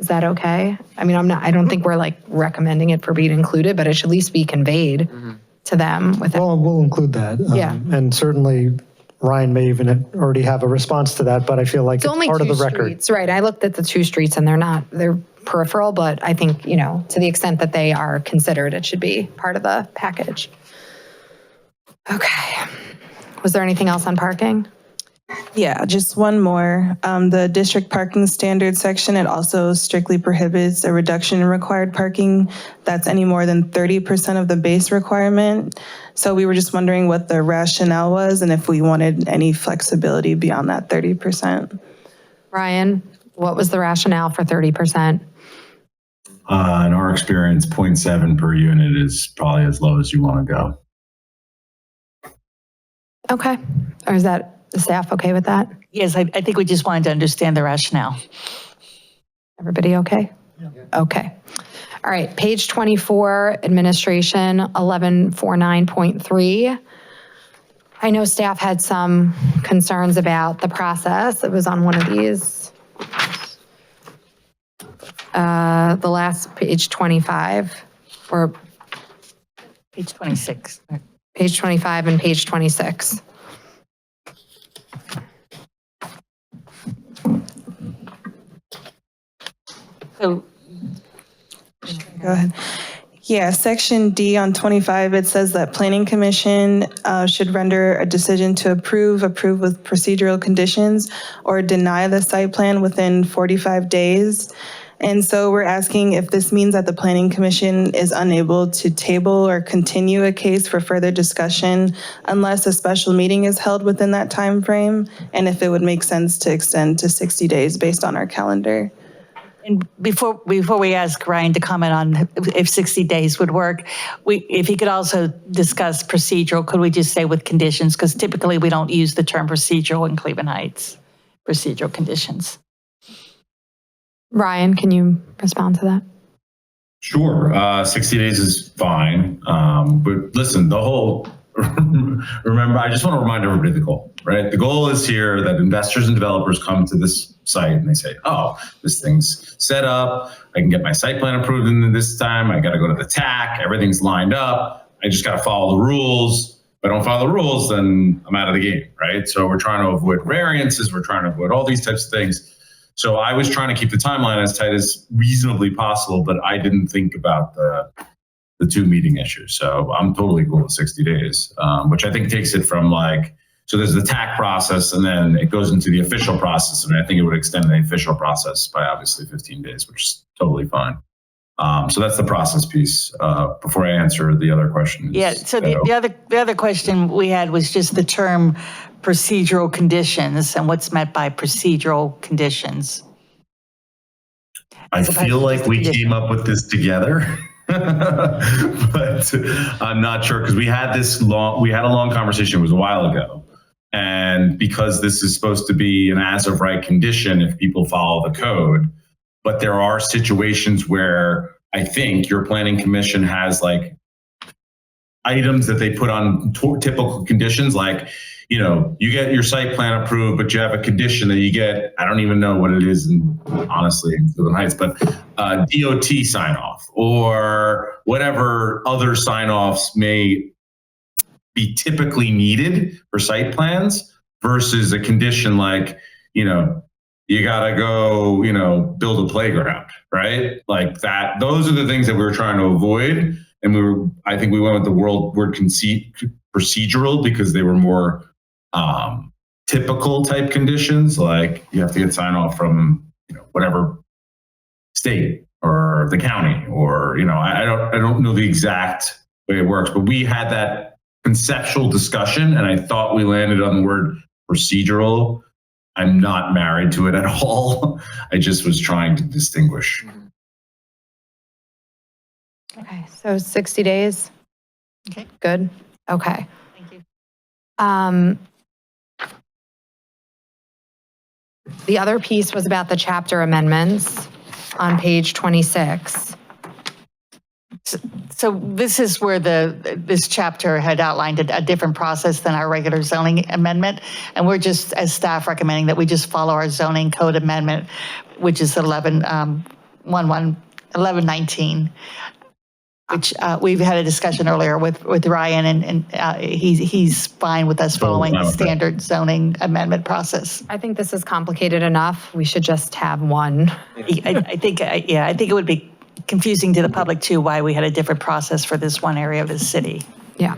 Is that okay? I mean, I don't think we're like recommending it for being included, but it should at least be conveyed to them. Well, we'll include that. And certainly Ryan may even already have a response to that, but I feel like it's only part of the record. Streets, right. I looked at the 2 streets and they're peripheral, but I think, to the extent that they are considered, it should be part of the package. Okay. Was there anything else on parking? Yeah, just one more. The district parking standards section, it also strictly prohibits a reduction in required parking that's any more than 30% of the base requirement. So we were just wondering what the rationale was and if we wanted any flexibility beyond that 30%. Ryan, what was the rationale for 30%? In our experience, 0.7 per unit is probably as low as you want to go. Okay. Or is the staff okay with that? Yes, I think we just wanted to understand the rationale. Everybody okay? Yeah. Okay. All right, page 24, administration 1149.3. I know staff had some concerns about the process. It was on one of these. The last page 25 or page 26. Page 25 and page 26. So Go ahead. Yeah, section D on 25, it says that planning commission should render a decision to approve with procedural conditions, or deny the site plan within 45 days. And so we're asking if this means that the planning commission is unable to table or continue a case for further discussion unless a special meeting is held within that time frame, and if it would make sense to extend to 60 days based on our calendar. And before we ask Ryan to comment on if 60 days would work, if he could also discuss procedural, could we just say with conditions? Because typically we don't use the term procedural in Cleveland Heights, procedural conditions. Ryan, can you respond to that? Sure. 60 days is fine. But listen, the whole, remember, I just want to remind everybody the goal, right? The goal is here that investors and developers come to this site and they say, oh, this thing's set up. I can get my site plan approved in this time. I got to go to the TAC. Everything's lined up. I just got to follow the rules. If I don't follow the rules, then I'm out of the game, right? So we're trying to avoid variances. We're trying to avoid all these types of things. So I was trying to keep the timeline as tight as reasonably possible, but I didn't think about the 2 meeting issues. So I'm totally cool with 60 days, which I think takes it from like, so there's the TAC process and then it goes into the official process. And I think it would extend the official process by obviously 15 days, which is totally fine. So that's the process piece. Before I answer the other questions. Yeah, so the other question we had was just the term procedural conditions and what's meant by procedural conditions. I feel like we came up with this together. But I'm not sure because we had a long conversation. It was a while ago. And because this is supposed to be an as of right condition if people follow the code, but there are situations where I think your planning commission has like items that they put on typical conditions, like, you know, you get your site plan approved, but you have a condition that you get, I don't even know what it is, honestly, in Cleveland Heights, but DOT sign off or whatever other sign offs may be typically needed for site plans versus a condition like, you know, you gotta go, you know, build a playground, right? Like that, those are the things that we were trying to avoid. And I think we went with the word procedural because they were more typical type conditions. Like you have to get sign off from, you know, whatever state or the county, or, you know, I don't know the exact way it works, but we had that conceptual discussion and I thought we landed on the word procedural. I'm not married to it at all. I just was trying to distinguish. Okay, so 60 days. Okay. Good. Okay. Thank you. The other piece was about the chapter amendments on page 26. So this is where this chapter had outlined a different process than our regular zoning amendment. And we're just, as staff, recommending that we just follow our zoning code amendment, which is 1119, which we've had a discussion earlier with Ryan, and he's fine with us following the standard zoning amendment process. I think this is complicated enough. We should just have one. I think it would be confusing to the public too, why we had a different process for this one area of the city. Yeah.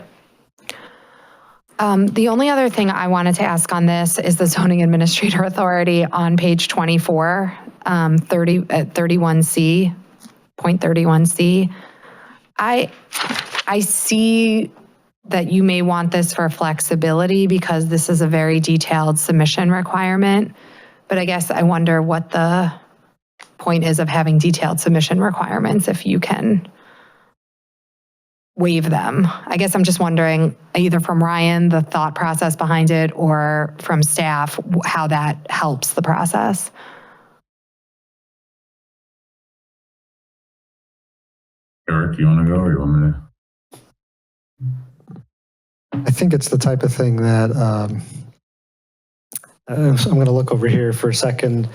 The only other thing I wanted to ask on this is the zoning administrator authority on page 24, 31C, point 31C. I see that you may want this for flexibility because this is a very detailed submission requirement, but I guess I wonder what the point is of having detailed submission requirements if you can waive them. I guess I'm just wondering, either from Ryan, the thought process behind it, or from staff, how that helps the process. Eric, you want to go or you want me to? I think it's the type of thing that I'm going to look over here for a second.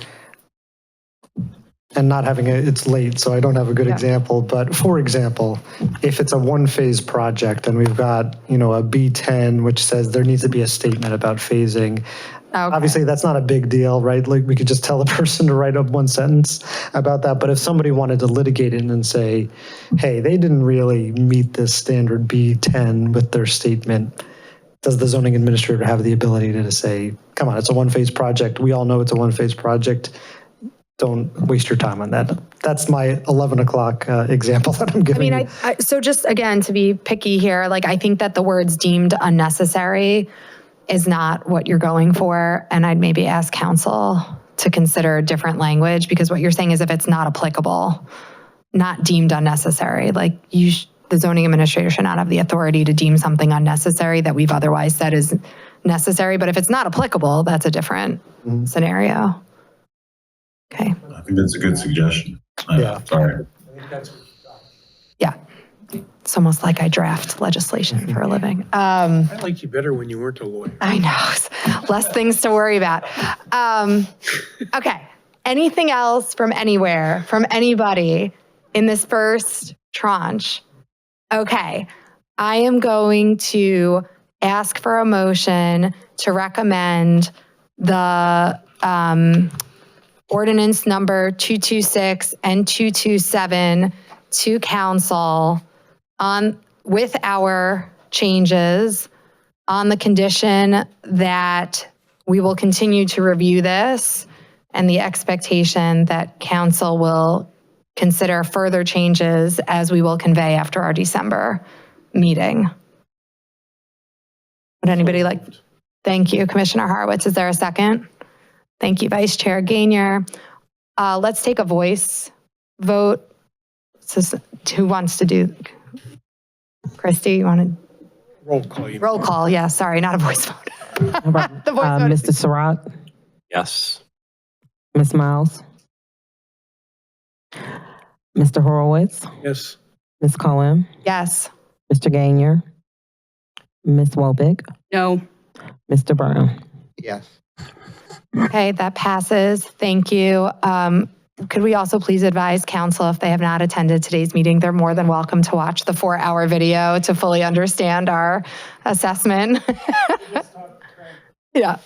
and not having it's late, so I don't have a good example, but for example, if it's a one-phase project and we've got, a B10, which says there needs to be a statement about phasing, obviously that's not a big deal, right? Like we could just tell the person to write up one sentence about that, but if somebody wanted to litigate it and say, hey, they didn't really meet this standard B10 with their statement, does the zoning administrator have the ability to say, come on, it's a one-phase project. We all know it's a one-phase project. Don't waste your time on that. That's my 11 o'clock example that I'm giving. I mean, so just again, to be picky here, like I think that the words deemed unnecessary is not what you're going for. And I'd maybe ask council to consider different language, because what you're saying is if it's not applicable, not deemed unnecessary, like the zoning administrator should not have the authority to deem something unnecessary that we've otherwise said is necessary. But if it's not applicable, that's a different scenario. Okay. I think that's a good suggestion. Yeah. Sorry. Yeah. It's almost like I draft legislation for a living. I liked you better when you weren't a lawyer. I know. Less things to worry about. Okay. Anything else from anywhere, from anybody in this first tranche? Okay. I am going to ask for a motion to recommend the ordinance number 226 and 227 to council with our changes, on the condition that we will continue to review this and the expectation that council will consider further changes as we will convey after our December meeting. Would anybody like? Thank you, Commissioner Horowitz. Is there a second? Thank you, Vice Chair Gainier. Let's take a voice vote. Who wants to do? Christy, you want to? Roll call. Roll call, yeah, sorry, not a voice vote. The voice vote. Mr. Surratt? Yes. Ms. Miles? Mr. Horowitz? Yes. Ms. Cohen? Yes. Mr. Gainier? Ms. Wobig? No. Mr. Brown? Yes. Okay, that passes. Thank you. Could we also please advise council, if they have not attended today's meeting, they're more than welcome to watch the 4-hour video to fully understand our assessment. Yeah.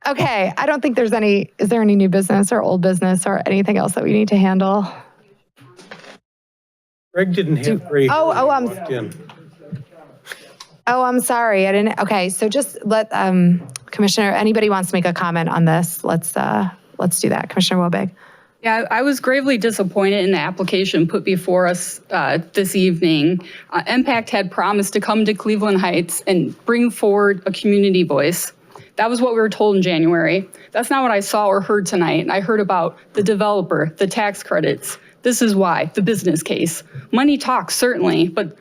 Okay, I don't think there's any, is there any new business or old business or anything else that we need to handle? Greg didn't have gray hair when he I'm walked in. I'm sorry. I didn't. Okay, so just let Commissioner, anybody wants to make a comment on this, let's do that. Commissioner Wobig. Yeah, I was gravely disappointed in the application put before us this evening. MPACT had promised to come to Cleveland Heights and bring forward a community voice. That was what we were told in January. That's not what I saw or heard tonight. I heard about the developer, the tax credits. This is why, the business case. Money talks, certainly, but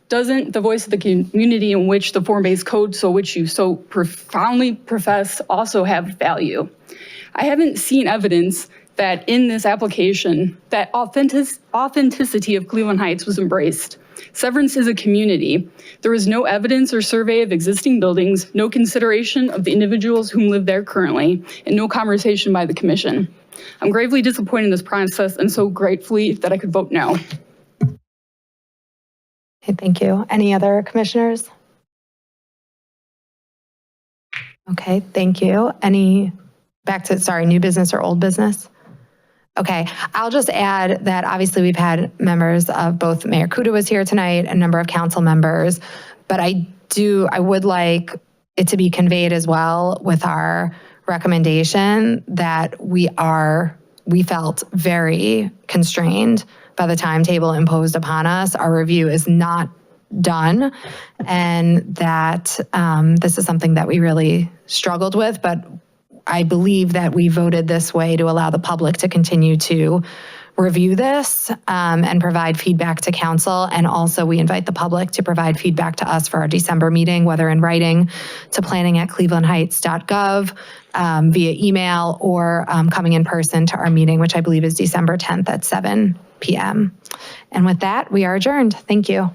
doesn't the voice of the community in which the form-based code, so which you so profoundly profess, also have value? I haven't seen evidence that in this application that authenticity of Cleveland Heights was embraced. Severance is a community. There is no evidence or survey of existing buildings, no consideration of the individuals who live there currently, and no conversation by the commission. I'm gravely disappointed in this process and so gratefully that I could vote no. Okay, thank you. Any other commissioners? Okay, thank you. New business or old business? Okay, I'll just add that obviously we've had members of both Mayor Kuda was here tonight, a number of council members, but I would like it to be conveyed as well with our recommendation that we felt very constrained by the timetable imposed upon us. Our review is not done, and that this is something that we really struggled with, but I believe that we voted this way to allow the public to continue to review this and provide feedback to council. And also we invite the public to provide feedback to us for our December meeting, whether in writing to planning@clevelandheights.gov, via email, or coming in person to our meeting, which I believe is December 10th at 7 p.m. And with that, we are adjourned. Thank you.